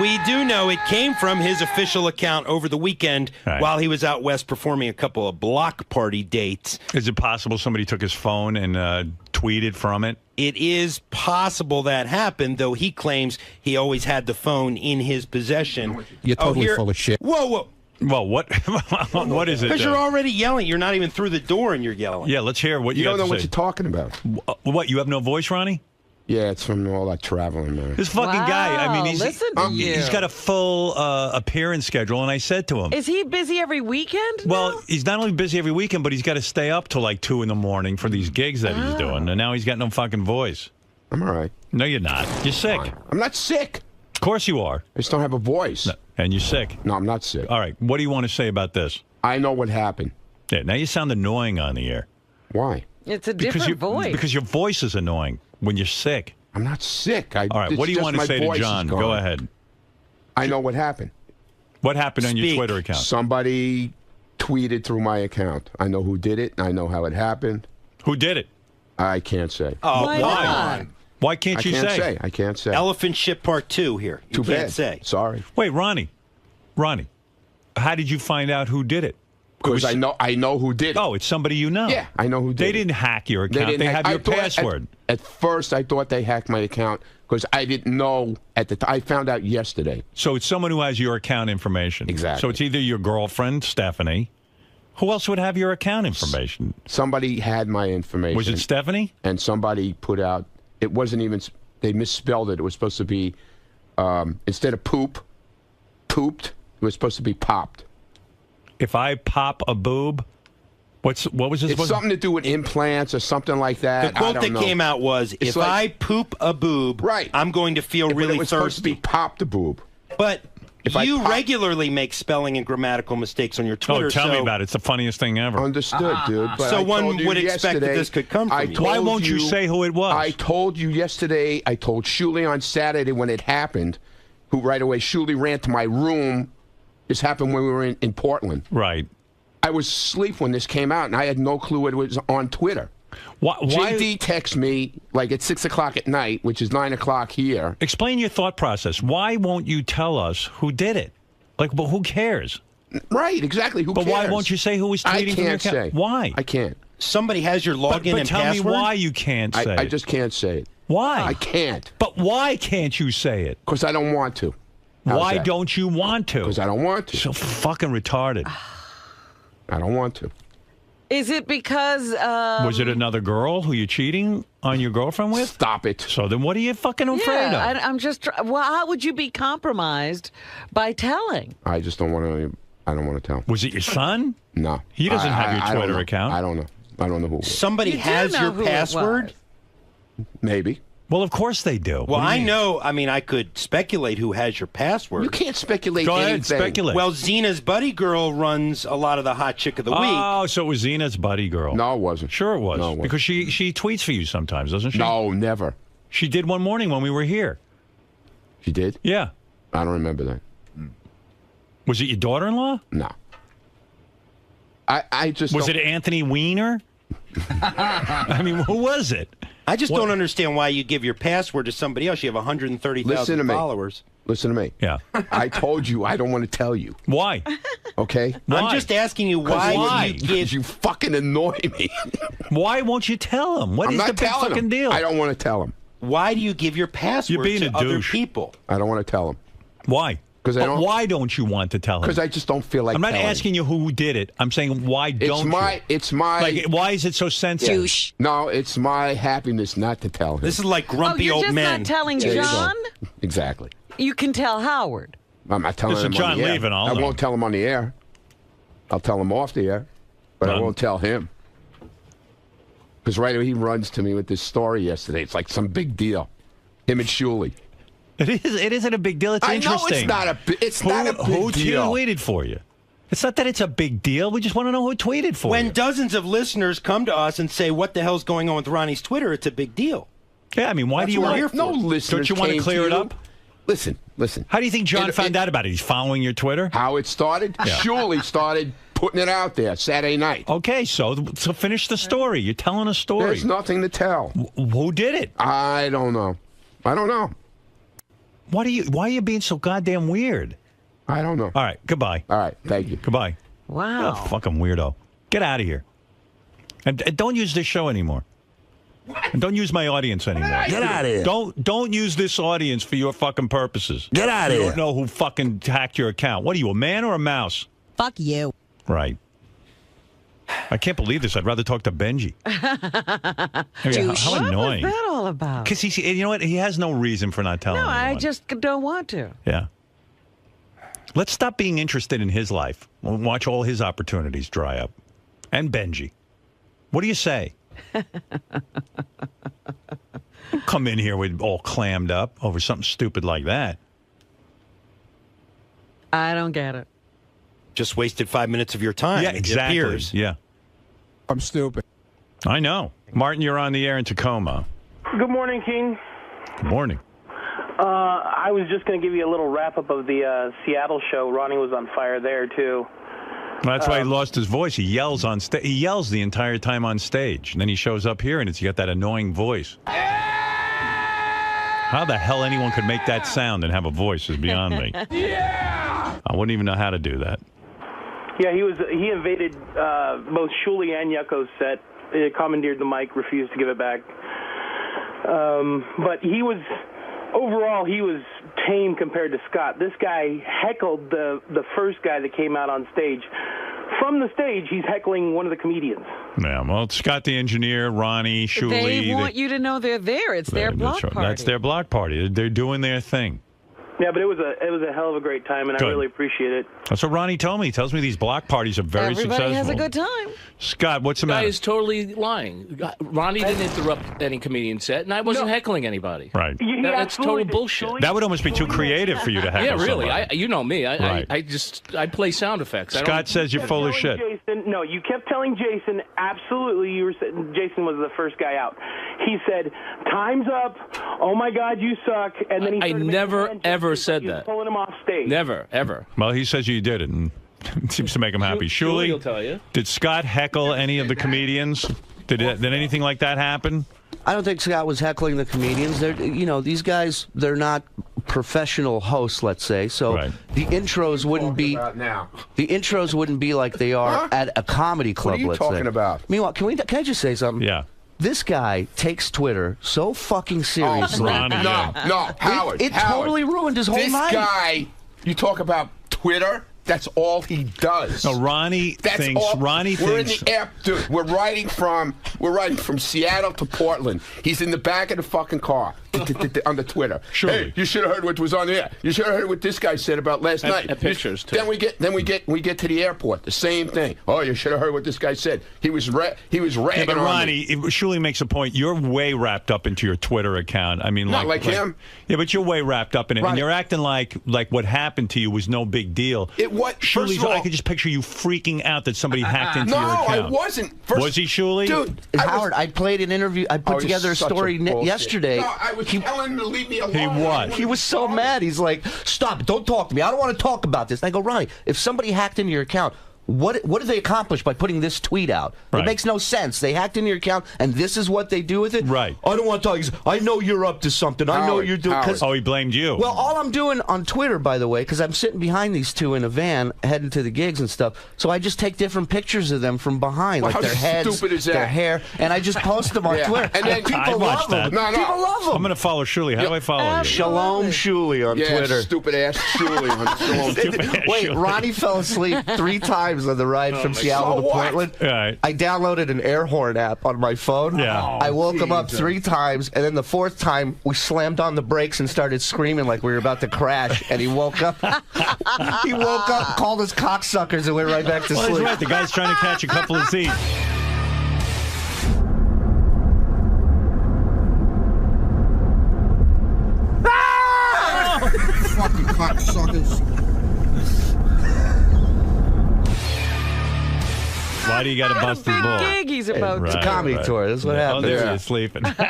We do know it came from his official account over the weekend while he was out west performing a couple of block party dates. Is it possible somebody took his phone and tweeted from it? It is possible that happened, though he claims he always had the phone in his possession. You're totally full of shit. Whoa, whoa. Well, what what is it? Because you're already yelling. You're not even through the door and you're yelling. Yeah, let's hear what you don't got know to what say. you're talking about. What, you have no voice, Ronnie? Yeah, it's from all that traveling, man. This fucking guy, I mean, he's got a full appearance schedule, and I said to him, Is he busy every weekend? well, he's not only busy every weekend, but he's got to stay up till like 2 in the morning for these gigs that he's doing, and now he's got no fucking voice. I'm all right. No, you're not. You're sick. I'm not sick. Of course you are. I just don't have a voice. No, and you're sick. No, I'm not sick. All right, what do you want to say about this? I know what happened. Yeah, now you sound annoying on the air. Why? It's a different voice. Because your voice is annoying when you're sick. I'm not sick. All right, what do you want to say to John? Go ahead. I know what happened. What happened on your Twitter account? Somebody tweeted through my account. I know who did it. I know how it happened. Who did it? I can't say. Oh, why? Why can't you say? I can't say. Elephant shit part 2 here. You Too can't bad. say. Sorry. Wait, Ronnie, how did you find out who did it? Because I know who did it. Oh, it's somebody you know. Yeah, I know who did it. They didn't hack your account. They have your password. At first, I thought they hacked my account because I didn't know at the time. I found out yesterday. So it's someone who has your account information. Exactly. So it's either your girlfriend, Stephanie. Who else would have your account information? Somebody had my information. Was it Stephanie? And somebody put out, it wasn't even, they misspelled it. It was supposed to be, instead of pooped, it was supposed to be popped. If I pop a boob, what was this? It's something to do with implants or something like that. The quote that came out was, It's if I poop a boob, I'm going to feel But really it was thirsty. supposed to be pop the boob. But If I you pop- regularly make spelling and grammatical mistakes on your Twitter. Oh, tell me so- about it. It's the funniest thing ever. Understood, dude. But So I one told you would expect that yesterday- this could come from I you. told Why won't you say who it was? I told you yesterday. I told Shuli on Saturday when it happened, who right away, Shuli ran to my room. This happened when we were in Portland. Right. I was asleep when this came out, and I had no clue it was on Twitter. Why? JD texts me like at 6 o'clock at night, which is 9 o'clock here. Explain your thought process. Why won't you tell us who did it? Like, but who cares? Right, exactly. Who cares? But why won't you say who was tweeting? I from your can't account? say. Why? I can't. Somebody has your login but and tell password? me why you can't say it. I just can't say it. Why? I can't. But why can't you say it? Because I don't want to. Why don't you want to? Because I don't want to. So fucking retarded. I don't want to. Is it because... Was it another girl who you're cheating on your girlfriend with? Stop it. So then what are you fucking afraid of? I'm just... Well, how would you be compromised by telling? I just don't want to... I don't want to tell. Was it your son? No. He doesn't have your I don't Twitter know. account. I don't know. I don't know who it was. Somebody has your password? Maybe. Well, of course they do. Well, I know. I mean, I could speculate who has your password. You can't speculate Go anything. ahead, speculate. Well, Zena's buddy girl runs a lot of the hot chick of the week. Oh, so it was Zena's buddy girl. No, it wasn't. Sure it was. No, it wasn't. Because she tweets for you sometimes, doesn't she? No, never. She did one morning when we were here. She did? Yeah. I don't remember that. Was it your daughter-in-law? No. I just Was don't- it Anthony Weiner? I mean, who was it? I just don't understand why you give your password to somebody else. You have Listen to 130,000 me. followers. Listen to me. Yeah. I told you I don't want to tell you. Why? Okay? I'm just asking you why you Because you fucking annoy me. Why won't you tell him? What I'm is not the big telling fucking him. deal? I don't want to tell him. Why do you give your password You're being to a other douche. people? I don't want to tell him. Why? Because I But don't. why don't you want to tell him? Because I just don't feel like. I'm not telling. asking you who did it. I'm saying why don't you? It's my. Like, why is it so sensitive? Douche. No, it's my happiness not to tell him. This is like grumpy you're old just men. not telling There you go. John? Exactly. You can tell Howard. I'm not telling Listen, him John on the air. leaving, I'll I know. won't tell him on the air. I'll tell him off the air, but I won't tell him. Because right away he runs to me with this story yesterday. It's like some big deal. Him and Shuley. It isn't a big deal. It's I know interesting. it's not a. It's not a big Who deal. tweeted for you? It's not that it's a big deal. We just want to know who tweeted for When you. dozens of listeners come to us and say, what the hell's going on with Ronnie's Twitter, it's a big deal. Yeah, I mean, why That's do you what want? we're here for. No listeners. Don't you want to came clear it you. up? Listen. How do you think John found out about it? He's following your Twitter? How it started? Yeah. Shuley started putting it out there Saturday night. Okay, so finish the story. You're telling a story. There's nothing to tell. Who did it? I don't know. Why are you being so goddamn weird? I don't know. All right, goodbye. All right, thank you. Goodbye. Wow. Oh, fucking weirdo. Get out of here. And don't use this show anymore. And don't use my audience anymore. Get out of here. Don't use this audience for your fucking purposes. Get out of You here. don't know who fucking hacked your account. What are you, a man or a mouse? Fuck you. Right. I can't believe this. I'd rather talk to Benjy. I mean, how annoying. What was that all about? Because you know what? He has no reason for not telling No, I anyone. just don't want to. Yeah. Let's stop being interested in his life. We'll watch all his opportunities dry up. And Benjy. What do you say? Come in here with all clammed up over something stupid like that. I don't get it. Just wasted 5 minutes of your time. Yeah, it exactly. appears. Yeah. I'm stupid. I know. Martin, you're on the air in Tacoma. Good morning, King. Good morning. I was just going to give you a little wrap-up of the Seattle show. Ronnie was on fire there, too. That's why he lost his voice. He yells on stage. He yells the entire time on stage. And then he shows up here, and he's got that annoying voice. How the hell anyone could make that sound and have a voice is beyond me. Yeah! I wouldn't even know how to do that. Yeah, he invaded both Shuley and Yucko's set. He commandeered the mic, refused to give it back. But overall, he was tame compared to Scott. This guy heckled the first guy that came out on stage. From the stage, he's heckling one of the comedians. Yeah, well, Scott the engineer, Ronnie, Shuley. They want you to know they're there. It's their block party. That's their block party. They're doing their thing. Yeah, but it was a hell of a great time, and Good. I really appreciate it. That's what Ronnie told me. He tells me these block parties are very Everybody successful. has a good time. Scott, what's the Guy matter? is totally lying. Ronnie didn't interrupt any comedian set, and I wasn't heckling anybody. Right. That's total bullshit. That would almost be too creative for you to heckle Yeah, really. somebody. You know me. Right. I play sound effects. Scott says you're full of shit. Jason, no, you kept telling Jason, absolutely, Jason was the first guy out. He said, time's up, oh my God, you suck, and then he I started never, making ever said that. pulling him off stage. Never, ever. Well, he says you did it, and it seems to make him happy. Shuley Shuley, will tell you. did Scott heckle any of the comedians? Did anything like that happen? I don't think Scott was heckling the comedians. These guys, they're not professional hosts, let's say. So the intros wouldn't be the intros wouldn't be like they are at a comedy club. What are you let's talking say. about? Meanwhile, can I just say something? Yeah. This guy takes Twitter so fucking seriously. No, Howard. It totally ruined his whole night. This guy, you talk about Twitter. That's all he does. No, Ronnie thinks. We're in the air, dude. We're riding from Seattle to Portland. He's in the back of the fucking car on the Twitter. Sure. Hey, you should have heard what was on there. You should have heard what this guy said about last night. Pictures too. Then we get to the airport. The same thing. Oh, you should have heard what this guy said. He was ragging but on Ronnie, it surely makes a point. You're way wrapped up into your Twitter account. I mean, not like him. Yeah, but you're way wrapped up in it, and you're acting like what happened to you was no big deal. First of all, I could just picture you freaking out that somebody hacked into your account. No, I wasn't. Was he, Shuley? Dude, Howard, I played an interview. I put together a story yesterday. No, I was telling him to leave me alone. He was. He was so mad. He's like, "Stop! Don't talk to me. I don't want to talk about this." And I go, Ronnie, if somebody hacked into your account, what did they accomplish by putting this tweet out? It makes no sense. They hacked into your account, and this is what they do with it? Right. I don't want to talk. I know you're up to something. I know you're doing... Oh, he blamed you. Well, all I'm doing on Twitter, by the way, because I'm sitting behind these two in a van heading to the gigs and stuff, so I just take different pictures of them from behind, like their heads, their hair, and I just post them on Twitter. And then people love them. No. People love them. I'm going to follow Shuley. How do I follow you? Shalom Shuley on Twitter. Stupid-ass Shuley on Twitter. Wait, Ronnie fell asleep 3 times on the ride from Seattle to Portland. Right. I downloaded an air horn app on my phone. Yeah. I woke him up 3 times, and then the 4th time we slammed on the brakes and started screaming like we were about to crash. And he woke up. He woke up, called us cocksuckers, and went right back to Well, sleep. he's right. The guy's trying to catch a couple of seats. Fucking cocksuckers. Why do you got to bust his ball? Gig he's about It's a comedy tour. That's what happened. Oh, there he is sleeping. Look at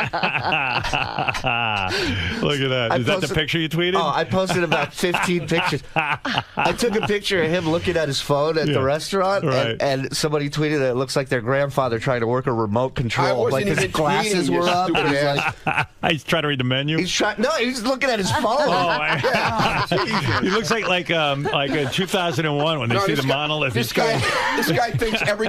that. Is that the picture you tweeted? Oh, I posted about 15 pictures. I took a picture of him looking at his phone at the restaurant, and somebody tweeted that it looks like their grandfather trying to work a remote control. Like his glasses were up. And he's like, he's trying to read the menu. He's looking at his phone. Oh, he looks like a 2001 when they see the monolith. This guy thinks every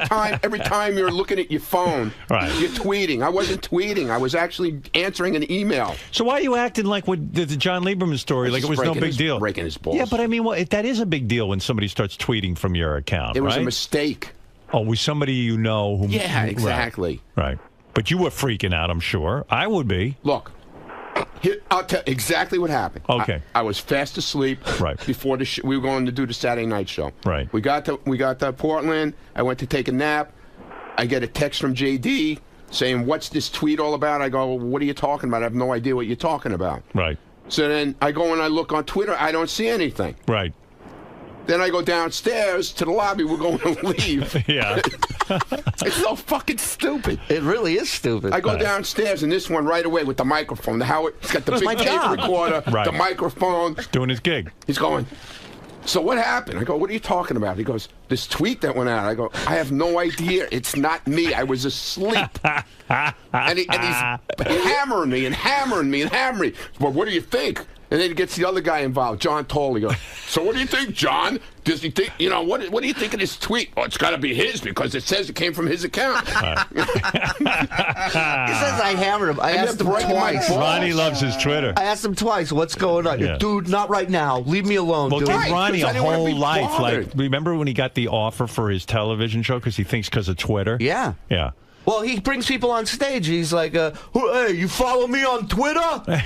time you're looking at your phone, you're tweeting. I wasn't tweeting. I was actually answering an email. So why are you acting like with the John Lieberman story, like it was no big deal? Breaking his balls. Yeah, but I mean, that is a big deal when somebody starts tweeting from your account. It was a mistake. Oh, with somebody you know. Yeah, exactly. Right. But you were freaking out, I'm sure. I would be. Look. I'll tell you exactly what happened. Okay. I was fast asleep before we were going to do the Saturday night show. Right. We got to Portland. I went to take a nap. I get a text from JD saying, "What's this tweet all about?" I go, "What are you talking about? I have no idea what you're talking about." Right. So then I go and I look on Twitter. I don't see anything. Right. Then I go downstairs to the lobby. We're going to leave. Yeah. It's so fucking stupid. It really is stupid. I go downstairs, and this one right away with the microphone. He's got the big tape recorder, the microphone. Doing his gig. He's going, "So what happened?" I go, "What are you talking about?" He goes, "This tweet that went out." I go, "I have no idea. It's not me. I was asleep." and he's hammering me and hammering me and hammering me. "Well, what do you think?" And then he gets the other guy involved, John Toll. He goes, "So what do you think, John? Does he think, what do you think of this tweet?" "Oh, it's got to be his because it says it came from his account." He says I hammered him. I asked him twice. Ronnie loves his Twitter. I asked him twice, "What's going on?" Yeah. "Dude, not right now. Leave me alone." Well, dude. give Ronnie a whole life. bothered. Like, remember when he got the offer for his television show because he thinks because of Twitter? Yeah. Yeah. Well, he brings people on stage. He's like, "Hey, you follow me on Twitter?"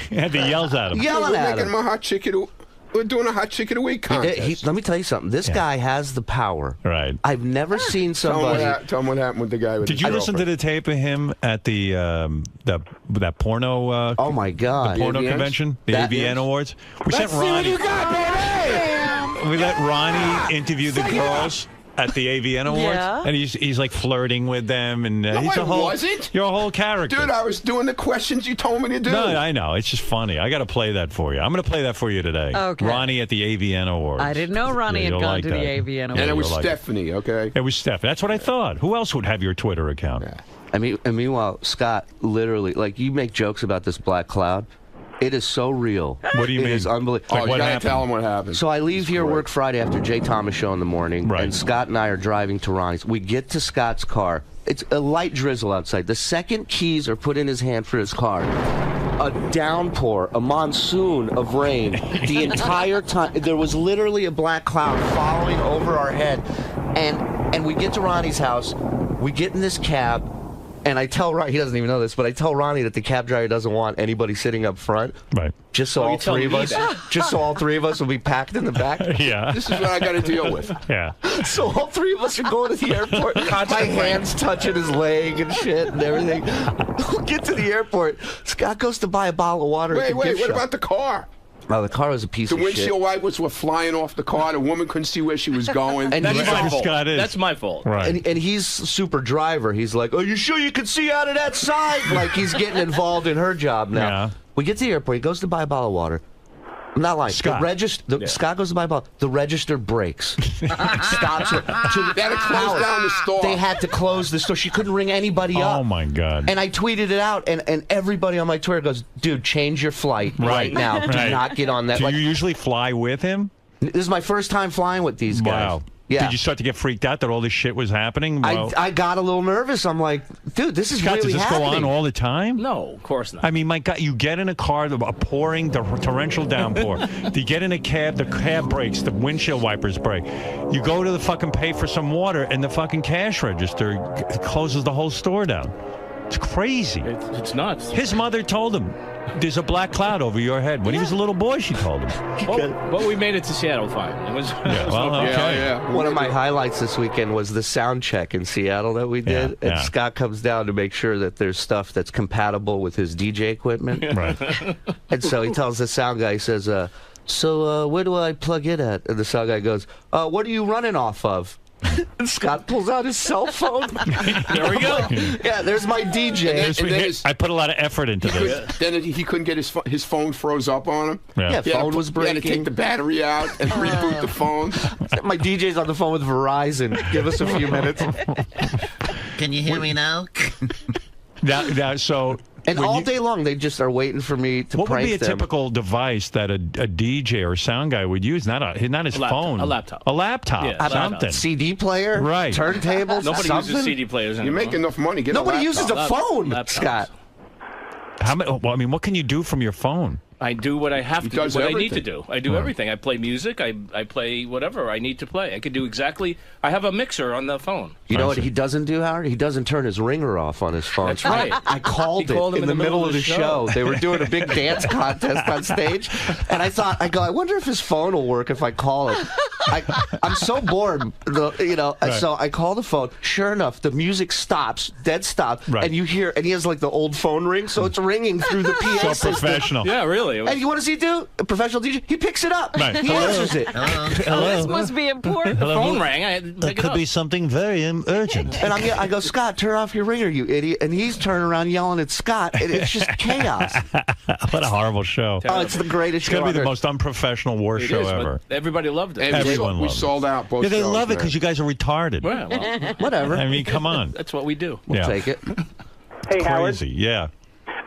And he yells at him. Yelling at him. We're doing a hot chicken of the week contest. Let me tell you something. This guy has the power. Right. I've never seen somebody. Tell him what happened with the guy. Did you listen to the tape of him at that porno? Oh my God! The porno convention, the AVN Awards. We sent Ronnie. We let Ronnie interview the girls at the AVN Awards? Yeah. And he's like flirting with them, and No, he's I a whole. wasn't. You're a whole character, Dude, I was doing the questions you told me to do. No, I know. It's just funny. I got to play that for you. I'm going to play that for you today. Okay. Ronnie at the AVN Awards. I didn't know Ronnie had you'll gone like to that. the AVN Awards. And it was you'll like Stephanie, okay? It was Stephanie. That's what I thought. Who else would have your Twitter account? And meanwhile, Scott, literally, like, you make jokes about this black cloud. It is so real. What do you mean? It is unbelievable. Oh, you gotta tell him what happened. So I leave here, work Friday after Jay Thomas show in the morning, and Scott and I are driving to Ronnie's. We get to Scott's car. It's a light drizzle outside. The second keys are put in his hand for his car, a downpour, a monsoon of rain. The entire time, there was literally a black cloud following over our head. And we get to Ronnie's house. We get in this cab. And I tell Ronnie, he doesn't even know this, but I tell Ronnie that the cab driver doesn't want anybody sitting up front. Right. Just so all three of us, will be packed in the back. Yeah. This is what I got to deal with. Yeah. So all three of us are going to the airport. My hand's touching his leg and shit and everything. We get to the airport. Scott goes to buy a bottle of water. Wait, what about the car? Oh, the car was a piece of shit. The windshield wipers were flying off the car. The woman couldn't see where she was going. And That's he's my like, fault. Scott is. That's my fault. Right. And he's super driver. He's like, "Are you sure you can see out of that side?" Like he's getting involved in her job now. Yeah. We get to the airport. He goes to buy a bottle of water. I'm not lying. Scott. Scott goes to buy a bottle. The register breaks. Stops it. They had to close down the store. They had to close the store. She couldn't ring anybody up. Oh my God. And I tweeted it out, and everybody on my Twitter goes, "Dude, change your flight right now. Do not get on that." Do you usually fly with him? This is my first time flying with these guys. Wow. Yeah. Did you start to get freaked out that all this shit was happening? I got a little nervous. I'm like, dude, this is Scott, really does this happening. go on all the time? No, of course not. I mean, my God, you get in a car, a pouring, the torrential downpour. You get in a cab, the cab breaks, the windshield wipers break. You go to the fucking pay for some water, and the fucking cash register closes the whole store down. It's crazy. It's nuts. His mother told him, "There's a black cloud over your head." When he was a little boy, she told him. Well, we made it to Seattle fine. It was. Yeah, well, okay. One of my highlights this weekend was the sound check in Seattle that we did. And Scott comes down to make sure that there's stuff that's compatible with his DJ equipment. Right. And so he tells the sound guy, he says, so where do I plug it at? And the sound guy goes, what are you running off of? And Scott pulls out his cell phone. There we go. Yeah, there's my DJ. I put a lot of effort into this. Then he couldn't get his phone froze up on him. Yeah, phone was breaking. He had to take the battery out and reboot the phone. My DJ's on the phone with Verizon. Give us a few minutes. Can you hear me now? And all day long, they just are waiting for me to What would prank be a them. typical device that a DJ or sound guy would use? Not his phone. A laptop. A laptop. Yeah, something. CD player? Right. Turntables? Nobody something? uses CD players You anymore. make enough money. Get Nobody a uses a phone, Laptops. Scott. Well, I mean, what can you do from your phone? I do what I have to do, does what I need to everything. do. I do everything. I play music. I play whatever I need to play. I could do exactly. I have a mixer on the phone. You know what he doesn't do, Howard? He doesn't turn his ringer off on his phone. That's right. I called He called it him in the middle of the show. They were doing a big dance contest on stage, and I wonder if his phone will work if I call it. I'm so bored, so I call the phone. Sure enough, the music stops, dead stop, and you hear, and he has like the old phone ring, so it's ringing through the PA So system. professional. Yeah, really. And you want to see do? A professional DJ? He picks it up. Right. He answers it. Oh, this must be important. The phone rang. I had to That pick it could up. be something very urgent. And I go, Scott, turn off your ringer, you idiot. And he's turning around yelling at Scott. And it's just chaos. What a horrible show. Oh, it's the greatest It's going show to be the ever. most unprofessional worst It show is, but ever. everybody loved it. Everyone we loves sold out both Yeah, they shows, love it man. because you guys are retarded. Well, well, Whatever. I mean, come on. that's what we do. We'll take it. Hey, Howard. Crazy, yeah.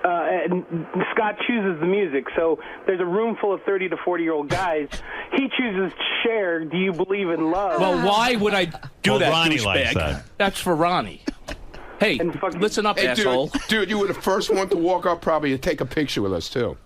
And Scott chooses the music, so there's a room full of 30 to 40-year-old guys. He chooses Cher, Do You Believe in Love? Well, why would I do Well, that, Ronnie douchebag? likes that. That's for Ronnie. Hey, listen up, Hey, asshole. dude, you were the first one to walk up probably and take a picture with us, too.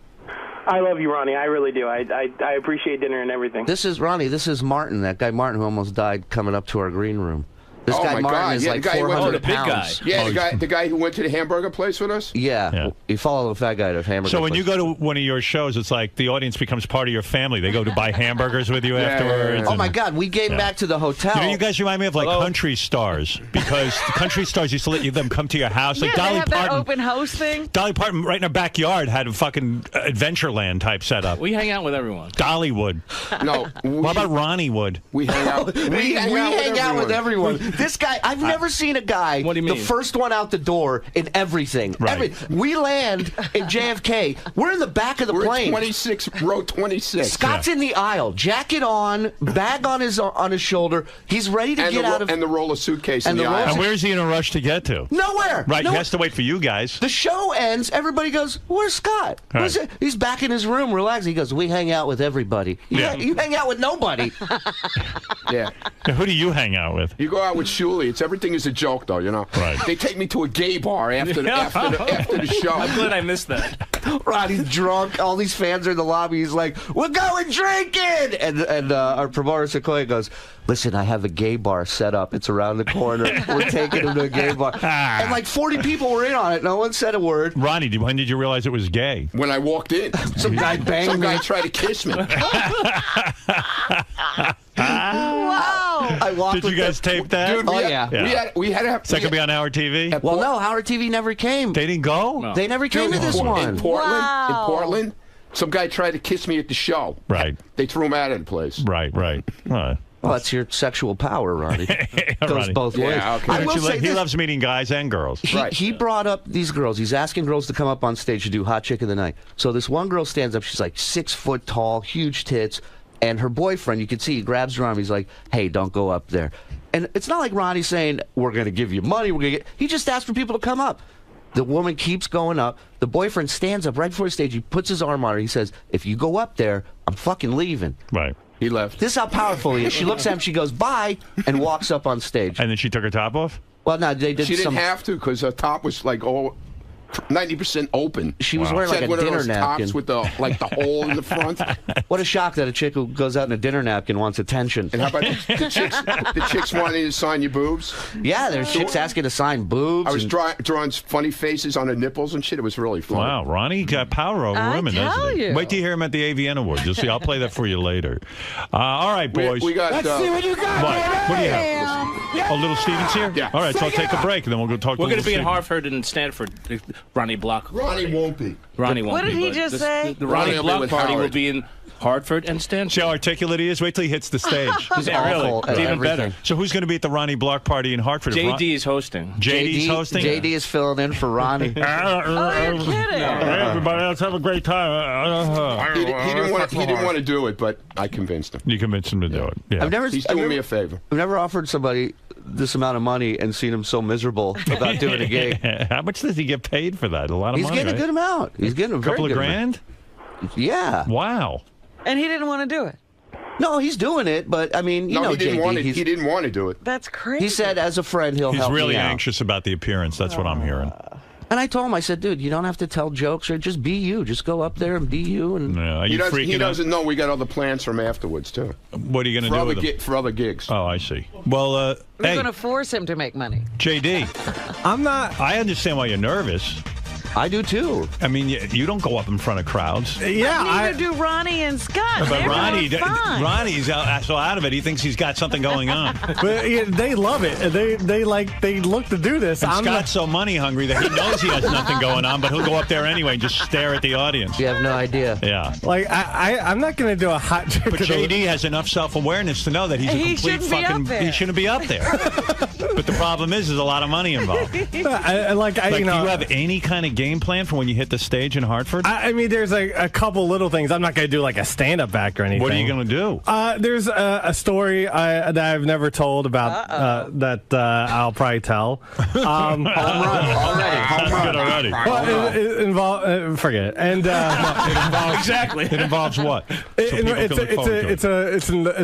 I love you, Ronnie. I really do. I appreciate dinner and everything. This is Ronnie. This is Martin, that guy Martin who almost died coming up to our green room. This Oh, guy my Martin God. is Yeah, like the guy who went to 400 the big pounds. Yeah, the guy who went to the hamburger place with us? Yeah. You follow the fat guy to hamburger So when place. you go to one of your shows, it's like the audience becomes part of your family. They go to buy hamburgers with you afterwards. Oh, my God. We came back to the hotel. You know, you guys remind me of like country stars because the country stars used to let them come to your house. Like Yeah, they Dolly have that Parton. open house thing. Dolly Parton, right in her backyard, had a fucking Adventureland type setup. We hang out with everyone. Dolly would. No. What about Ronnie would? We hang out. We hang out with everyone. This guy, I've never seen a guy, What do you mean? the first one out the door in everything. Right. We land in JFK. We're in the back of the We're plane. 26, row 26. Scott's in the aisle, jacket on, bag on his shoulder. He's ready to get out of. And the roller suitcase in And the the roller- aisle. And where's he in a rush to get to? Nowhere. Right, No- he has to wait for you guys. The show ends. Everybody goes, "Where's Scott?" Right. Where's it? He's back in his room, relaxing. He goes, "We hang out with everybody." You hang out with nobody. Yeah. Now, who do you hang out with? You go out with Shuley. Everything is a joke, though, you know. Right. They take me to a gay bar after the show. I'm glad I missed that. Ronnie's drunk. All these fans are in the lobby. He's like, "We're going drinking," and our promoter Sequoia goes, "Listen, I have a gay bar set up. It's around the corner. We're taking him to a gay bar." And like 40 people were in on it. No one said a word. Ronnie, when did you realize it was gay? When I walked in. Some guy banged Some me. guy tried to kiss me. Wow. I walked Did you with guys tape that? Dude, we had to have... Is that going to be on Howard TV? Well, no, Howard TV never came. They didn't go? No. They never came to this one. In Portland, Wow. some guy tried to kiss me at the show. Right. They threw him out of the place. Right. All right. Well, that's your sexual power, Ronnie. Goes Ronnie. both ways. Yeah, okay. I will say He this. loves meeting guys and girls. He brought up these girls. He's asking girls to come up on stage to do Hot Chick of the Night. So this one girl stands up. She's like 6 foot tall, huge tits. And her boyfriend, you can see, he grabs her arm. He's like, "Hey, don't go up there." And it's not like Ronnie's saying, "We're going to give you money." He just asked for people to come up. The woman keeps going up. The boyfriend stands up right before the stage. He puts his arm on her. He says, "If you go up there, I'm fucking leaving." Right. He left. This is how powerful he is. She looks at him. She goes, "Bye," and walks up on stage. And then she took her top off? Well, no, they did She some... didn't have to because her top was like 90% open. She was wearing like Said a one of dinner those napkin. tops with the hole in the front. What a shock that a chick who goes out in a dinner napkin wants attention. And how about the chicks wanting to sign your boobs? Yeah, there's chicks asking to sign boobs. I was drawing funny faces on her nipples and shit. It was really fun. Wow, Ronnie got power over women, doesn't he? you. Wait till you hear him at the AVN Awards. You'll see. I'll play that for you later. All right, boys. We got. Let's see what you got. What do you have? Oh, Little Steven's here? Yeah. All right, so I'll take a break, and then we'll go talk to We're going to be in Little Hartford and Stanford. Ronnie Block. Ronnie won't be. Ronnie won't What did be, he but just say? The Ronnie Ronnie will be Block with party will Howard. be in Hartford and Stanford. See how articulate he is? Wait till he hits the stage. Yeah, really. awful It's at even everything. better. So who's going to be at the Ronnie Block party in Hartford? JD is hosting. JD's hosting? JD is filling in for Ronnie. Oh, you're kidding. Everybody else have a great time. He didn't want to do it, but I convinced him. You convinced him to do it. Yeah. He's doing me a favor. I've never offered somebody this amount of money and seen him so miserable about doing a gig. How much does he get paid for that? A lot of He's money. getting a right? good amount. He's getting a couple very of good grand? amount. Yeah. Wow. And he didn't want to do it. No, he's doing it, but I mean, you know, he didn't JD, want it. he's- He didn't want to do it. That's crazy. He said, as a friend, he'll He's help really me out. anxious about the appearance. That's what I'm hearing. And I told him, I said, dude, you don't have to tell jokes or just be you. Just go up there and be you. And Yeah. Are He you freaking out? doesn't know we got other plans from afterwards too. What are you going to do with him? For other gigs. Oh, I see. Well, We're hey, going to force him to make money. JD. I'm not. I understand why you're nervous. I do too. I mean, you don't go up in front of crowds. Yeah, Neither do Ronnie and Scott. But They're fine. Ronnie's so out of it. He thinks he's got something going on. But yeah, they love it. They look to do this. And I'm Scott's so money hungry that he knows he has nothing going on, but he'll go up there anyway and just stare at the audience. You have no idea. Yeah. like I'm not gonna do a hot chick. But JD has enough self-awareness to know that he's a He complete shouldn't be fucking. up there. He shouldn't be up there. But the problem is, there's a lot of money involved. I Do you have any kind of game plan for when you hit the stage in Hartford? I mean, there's a couple little things. I'm not going to do like a stand-up act or anything. What are you going to do? There's a story that I've never told about that I'll probably tell. Home run already. Well, it involves forget it. And it involves exactly. It involves what? It's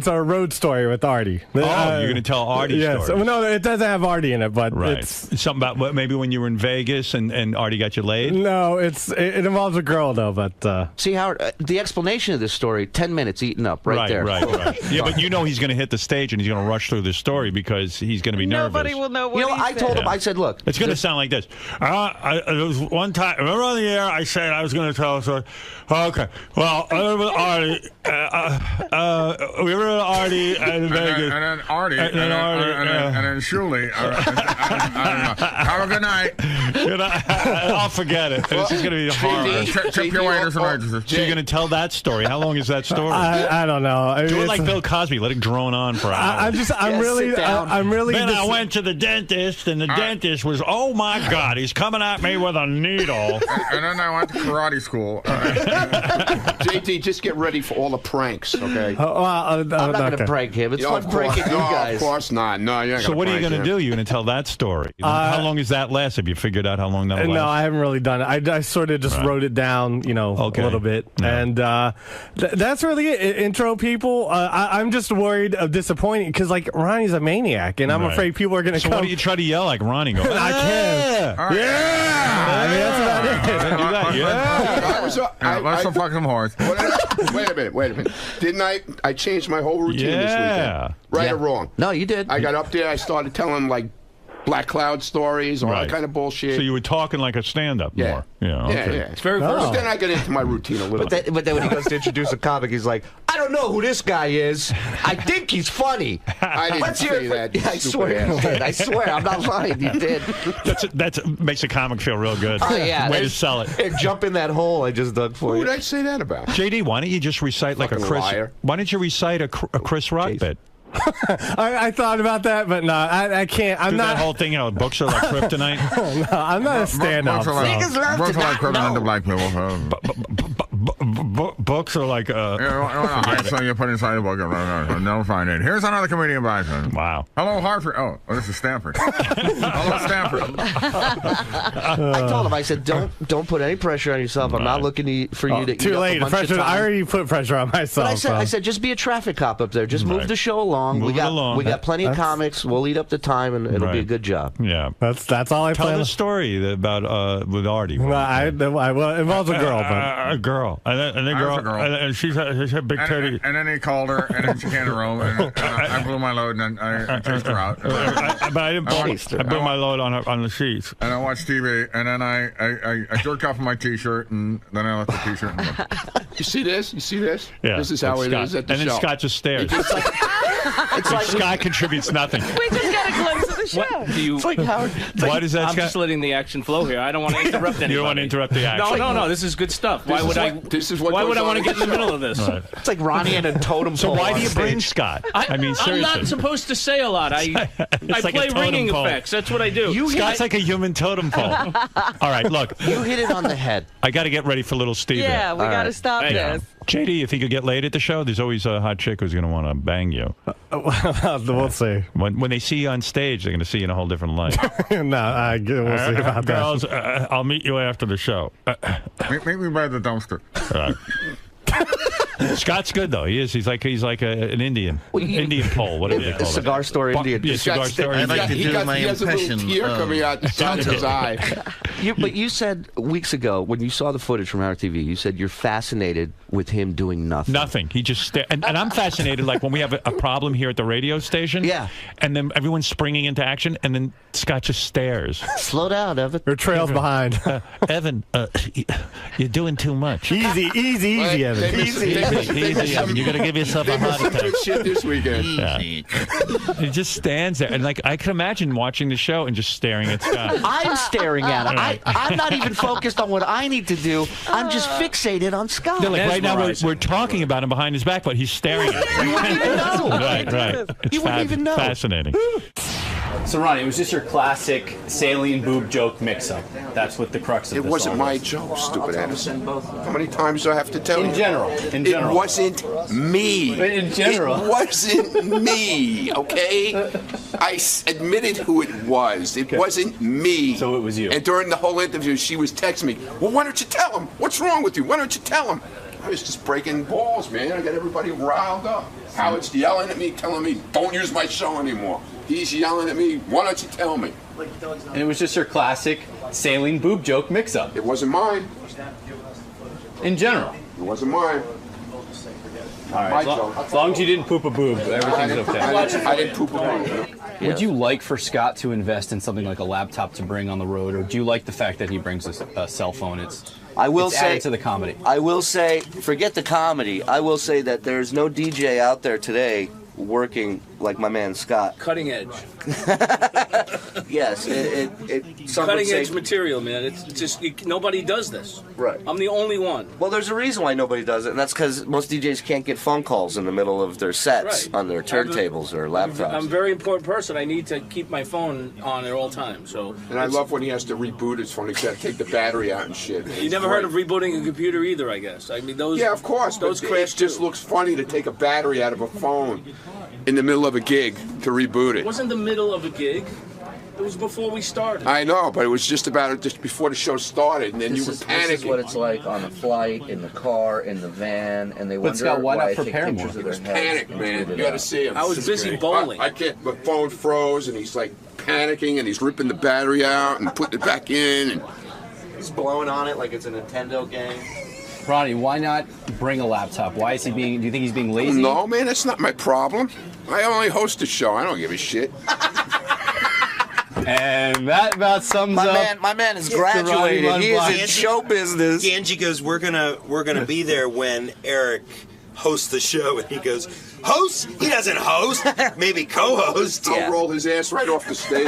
a road story with Artie. You're going to tell Artie's yes. story. No, it doesn't doesn't have Artie in it, but Right. it's Something about maybe when you were in Vegas and Artie got you laid? no, it involves a girl though. But See, Howard, the explanation of this story, 10 minutes eaten up right there. Right. Yeah, but you know he's going to hit the stage and he's going to rush through this story because he's going to be nervous. Nobody will know what You know, I told him, I said, look. It's going to sound like this. There was one time, remember on the air, I said I was going to tell a story. Okay. Well, I was with Artie. We were with Artie in Vegas. And then Artie. And then Artie. And then Shuley. Have a good night. I'll forget it. It's just going to be horrible. Tip your waiters and waitresses. So you're going to tell that story. How long is that story? I don't know. I mean, Do it like Bill Cosby. Let it drone on for hours. I'm really. Then I went to the dentist, and the dentist was, oh my God, he's coming at me with a needle. And then I went to karate school. JT, just get ready for all the pranks, okay? I'm not going to prank him. It's fun pranking you guys. Of course not. No, you're not So what are you going to do? You're going to tell that story. How long does that last? Have you figured out how long that lasts? No, I haven't really done it. I sort of just wrote it down, a little bit. Yeah. And that's really it. Intro people. I'm just worried of disappointing because, like, Ronnie's a maniac, and I'm afraid people are going to come. So why do you try to yell like Ronnie? Go, I can. Yeah. I mean, that's about it. Do that. Yeah. Let's some fucking horse. Wait a minute. Didn't I changed my whole routine this weekend. Right or wrong? No, you did. I got up there, I started telling, like, Black Cloud stories, all that kind of bullshit. So you were talking like a stand-up more. Yeah, okay. It's very versatile. But then I get into my routine a little bit. But then when he goes to introduce a comic, he's like, I don't know who this guy is. I think he's funny. I didn't say that. I swear you did. I swear. I'm not lying. You did. That makes a comic feel real good. Oh, yeah. Way to sell it. And jump in that hole I just dug for you. Who did I say that about? JD, why don't you just recite like a Chris... liar. Why don't you recite a Chris Rock bit? I thought about that, but no, I can't. I'm not. That whole thing, books are like kryptonite. No, I'm not a stand-up. Books are like kryptonite to black people. Books are like so you put inside a book and they'll find it. Here's another comedian by him. Wow. Hello, Hartford. Oh, this is Stanford. Hello, Stanford. I told him, I said, don't put any pressure on yourself. I'm not looking for you to too late. Pressure. I already put pressure on myself. But I said, just be a traffic cop up there. Just move the show along. We got plenty of comics. We'll eat up the time, and it'll be a good job. Yeah, that's all I tell plan. the story about with Artie. It involves a girl, but a girl, and the girl, and she had big titty. And then he called her, and then she came to the room, and I blew my load, and I chased her out. But I didn't. I blew my load on the sheets. And I watched TV, and then I jerked off my T-shirt, and then I left the T-shirt. You see this? Yeah. This is how it is at the show. And then Scott just stares. It's like Scott contributes nothing. We just got a glimpse of the show. It's like Howard. Why does that? I'm just letting the action flow here. I don't want to interrupt anybody. You don't want to interrupt the action. No. This is good stuff. Why would I want to get in the middle of this? Right. It's like Ronnie and a totem pole. So why do you bring Scott? I mean, seriously. I'm not supposed to say a lot. I play ringing effects. That's what I do. Scott's like a human totem pole. All right, look. You hit it on the head. I got to get ready for little Steve. Yeah, we got to stop this. JD, if you could get laid at the show, there's always a hot chick who's going to want to bang you. We'll see. When they see you on stage, they're going to see you in a whole different light. We'll see about girls, that. I'll meet you after the show. Meet me by the dumpster. Scott's good though. He is. He's like an Indian, Indian pole. Whatever they call it. Cigar store Indian. Yeah, cigar store. I'd like to do my he has impression. A little tear coming out the side of his eye. But you said weeks ago when you saw the footage from our TV, you said you're fascinated with him doing nothing. Nothing. He just and I'm fascinated. Like when we have a problem here at the radio station. Yeah. And then everyone's springing into action, and then Scott just stares. Slow down, Evan. Or trails behind. Evan, you're doing too much. Easy, Evan. Easy, Evan. You're gonna give yourself a heart attack. Good shit this weekend. Yeah. He just stands there, and like I can imagine watching the show and just staring at Scott. I'm staring at him. I'm not even focused on what I need to do. I'm just fixated on Scott. No, like right now we're talking about him behind his back, but he's staring at him. You wouldn't even know. Right. It's You wouldn't even know. Fascinating. So, Ronnie, it was just your classic saline boob joke mix-up. That's what the crux of it this wasn't all my was. joe, stupid Anderson. How many times do I have to tell you? In general. It wasn't me. In general. It wasn't me, okay? I admitted who it was. It wasn't me. So it was you. And during the whole interview, she was texting me, well, why don't you tell him? What's wrong with you? Why don't you tell him? I was just breaking balls, man. I got everybody riled up. Howard's yelling at me, telling me, don't use my show anymore. He's yelling at me. Why don't you tell me? And it was just your classic saline boob joke mix-up. It wasn't mine. In general. It wasn't mine. All right. As long as you didn't poop a boob, everything's okay. I didn't poop a boob. Would you like for Scott to invest in something like a laptop to bring on the road, or do you like the fact that he brings a cell phone? It's added to the comedy. I will say, forget the comedy. I will say that there's no DJ out there today working like my man Scott. Cutting edge. Yes, some Cutting would say, edge material, man. It's just nobody does this. Right. I'm the only one. Well, there's a reason why nobody does it, and that's because most DJs can't get phone calls in the middle of their sets on their turntables or laptops. I'm a very important person. I need to keep my phone on at all times. So. And I love when he has to reboot his phone. He's got to take the battery out and shit. You never heard of rebooting a computer either, I guess. I mean, those. Yeah, of course. Those it just looks funny to take a battery out of a phone in the middle of a gig to reboot It it. wasn't the middle of a gig. It was before we started. I know, but it was just before the show started, and then you were panicking. This is what it's like on a flight, in the car, in the van, and they wonder Scott, why not I take prepare more? pictures of their Panic, heads. man. You got to see him. I was busy bowling. I can't. My phone froze, and he's like panicking, and he's ripping the battery out and putting it back in. And He's blowing on it like it's a Nintendo game. Ronnie, why not bring a laptop? Why is he being? Do you think he's being lazy? No, man, that's not my problem. I only host a show. I don't give a shit. And that about sums up. My man is graduated. He is in show business. Angie goes, we're gonna be there when Eric hosts the show, and he goes, host? He doesn't host. Maybe co-host. I'll roll his ass right off the stage.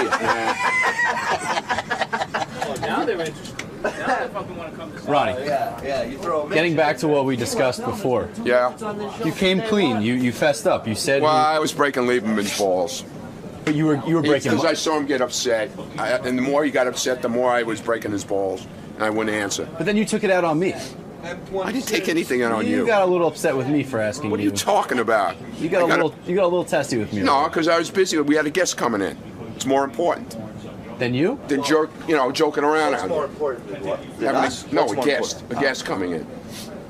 Now they're interested. Now they fucking want to come to Ronnie. Yeah, you throw him Getting back to what we discussed before. Yeah. You came clean. You fessed up. You said. Well, I was breaking Lieberman's balls. But you were breaking. Because I saw him get upset, and the more he got upset, the more I was breaking his balls, and I wouldn't answer. But then you took it out on me. I didn't take anything out on you. You got a little upset with me for asking. What are you talking about? You got a little testy with me. No, because I was busy. We had a guest coming in. It's more important. Than you? Than joking around. What's more important than what? A guest coming in.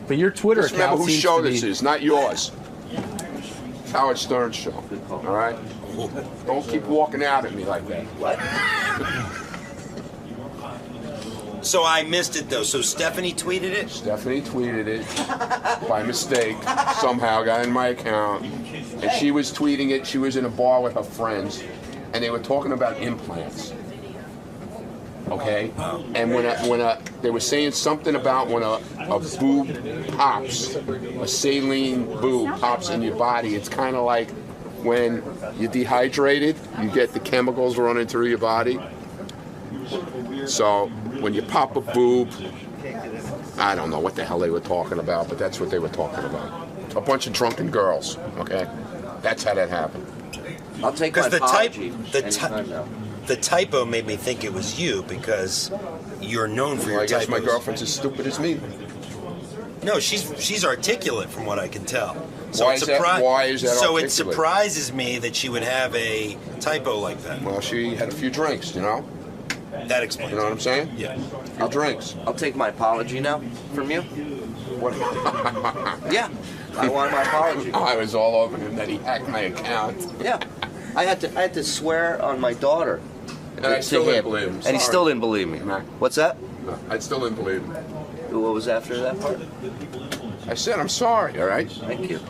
But your Twitter Just account remember whose seems show to this is, not yours. It's Howard Stern's show. All right? Don't keep walking out at me like that. What? So I missed it though. So Stephanie tweeted it? Stephanie tweeted it by mistake. Somehow got in my account. And she was tweeting it. She was in a bar with her friends. And they were talking about implants. Okay? And when they were saying something about when a boob pops, a saline boob pops in your body, it's kind of like when you're dehydrated, you get the chemicals running through your body. So when you pop a boob, I don't know what the hell they were talking about, but that's what they were talking about. A bunch of drunken girls, okay? That's how that happened. I'll take my apology. The typo made me think it was you because you're known for your I guess typos. my girlfriend's as stupid as me. No, she's articulate from what I can tell. Why is that So it articulate? surprises me that she would have a typo like that. Well, she had a few drinks, you know? That explains. You know what I'm saying? Yeah. A few drinks. I'll take my apology now from you. What? Yeah. I want my apology. I was all over him that he hacked my account. Yeah. I had to swear on my daughter. And I still didn't believe him. And he still didn't believe me. What's that? No, I still didn't believe him. What was after that part? I said I'm sorry, all right? Thank you.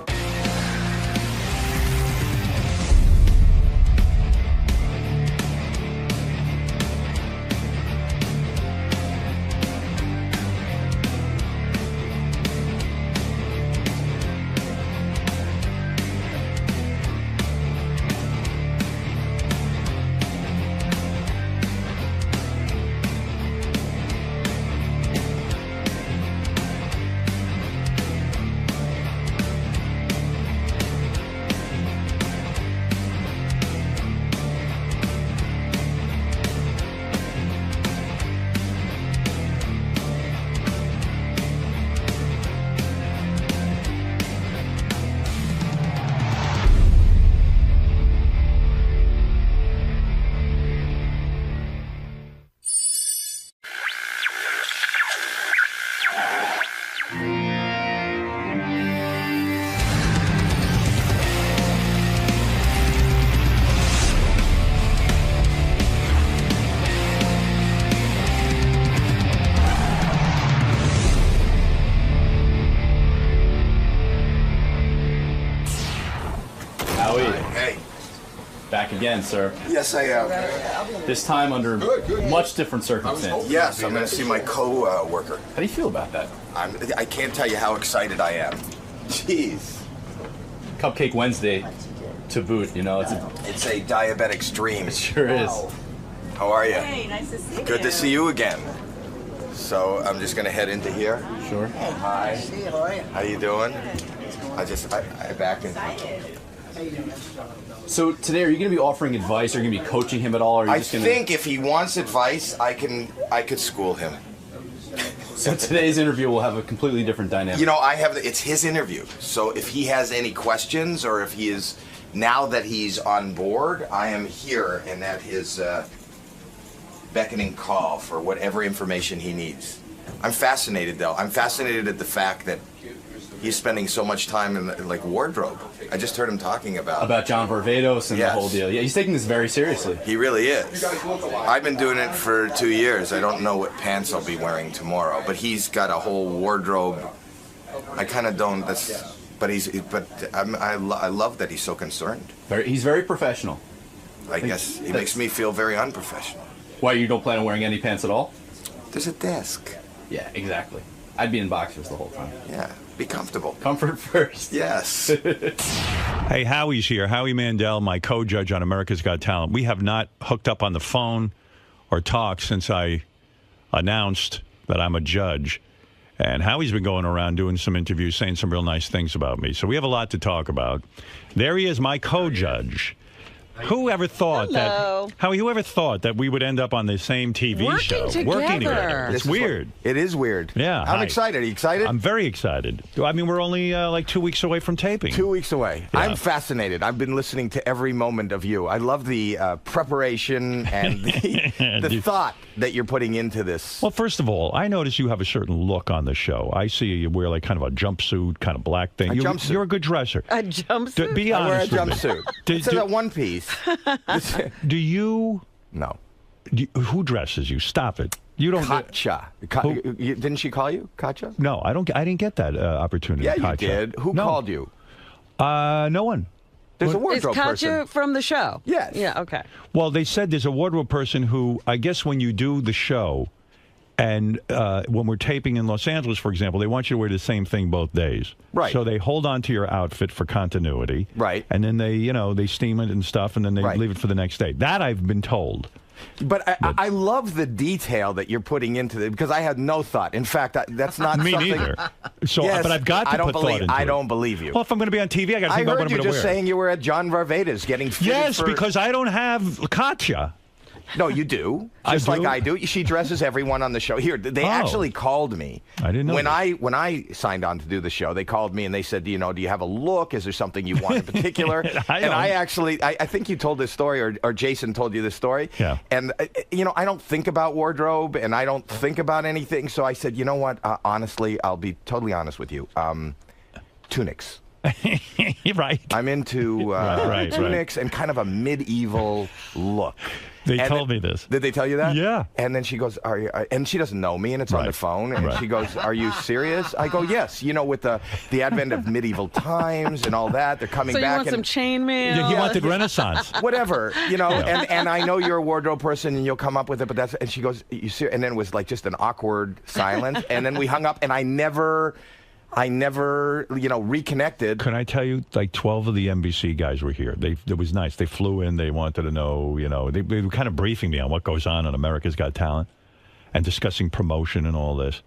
again, sir. Yes, I am. This time under much different circumstances. Yes, I'm going to see my co-worker. How do you feel about that? I can't tell you how excited I am. Jeez. Cupcake Wednesday to boot, you know. It's a diabetic's dream. It sure is. How are you? Hey, nice to see you. Good to see you again. So I'm just going to head into here. Sure. Hi. How you doing? I back in. So today, are you going to be offering advice? Are you going to be coaching him at all? Or are you just think if he wants advice, I could school him. So today's interview will have a completely different dynamic. You know, it's his interview. So if he has any questions, or if he is, now that he's on board, I am here and at his beckoning call for whatever information he needs. I'm fascinated, though. I'm fascinated at the fact that he's spending so much time in like wardrobe. I just heard him talking about John Varvatos and the whole deal. Yeah, he's taking this very seriously. He really is. I've been doing it for 2 years. I don't know what pants I'll be wearing tomorrow, but he's got a whole wardrobe. I kind of don't. I love that he's so concerned. He's very professional. I guess he makes me feel very unprofessional. Why, you don't plan on wearing any pants at all? There's a desk. Yeah, exactly. I'd be in boxers the whole time. Yeah, be comfortable. Comfort first. Yes. Hey, Howie's here. Howie Mandel, my co-judge on America's Got Talent. We have not hooked up on the phone or talked since I announced that I'm a judge. And Howie's been going around doing some interviews, saying some real nice things about me. So we have a lot to talk about. There he is, my co-judge. Who ever thought that? Howie, who ever thought that we would end up on the same TV show? Working together. It's weird. It is weird. Yeah. I'm excited. Are you excited? I'm very excited. I mean, we're only like 2 weeks away from taping. 2 weeks away. Yeah. I'm fascinated. I've been listening to every moment of you. I love the preparation and the thought that you're putting into this. Well, first of all, I notice you have a certain look on the show. I see you wear like kind of a jumpsuit, kind of black thing. Jumpsuit. You're a good dresser. A jumpsuit? Be honest. I wear a jumpsuit. It's a one piece. Do you? No. Who dresses you? Stop it. You don't. Katja. Didn't she call you Katja? No, I don't. I didn't get that opportunity. Yeah, Katja. you did. Who called you? No one. There's a wardrobe person. person. Is Katja from the show? Yes. Yeah. Okay. Well, they said there's a wardrobe person who, I guess, when you do the show, and when we're taping in Los Angeles, for example, they want you to wear the same thing both days. Right. So they hold on to your outfit for continuity. Right. And then they steam it and stuff, and then they leave it for the next day. That I've been told. But I love the detail that you're putting into it, because I had no thought. In fact, that's not me something... neither. So, yes, but I've got to put thought into it. I don't believe you. Well, if I'm going to be on TV, I got to think about what I'm going to wear. I heard you just saying you were at John Varvatos getting fitted Yes, because I don't have Katja. No, you do. Just like I do. She dresses everyone on the show. Here, they actually called me. I didn't know. When I signed on to do the show, they called me and they said, do you have a look? Is there something you want in particular? I think you told this story, or Jason told you this story. Yeah. And, I don't think about wardrobe and I don't think about anything. So I said, you know what? Honestly, I'll be totally honest with you. Tunics. Right. I'm into tunics and kind of a medieval look. They told me this. Did they tell you that? Yeah. And then she goes, and she doesn't know me, and it's on the phone, and she goes, are you serious? I go, yes. With the advent of medieval times and all that, they're coming back. So you want some chainmail? Yeah, you wanted Renaissance. Whatever, and I know you're a wardrobe person, and you'll come up with it, but and she goes, you serious? And then it was like just an awkward silence, and then we hung up, and I never, reconnected. Can I tell you, like 12 of the NBC guys were here. It was nice. They flew in. They wanted to know, they were kind of briefing me on what goes on America's Got Talent and discussing promotion and all this.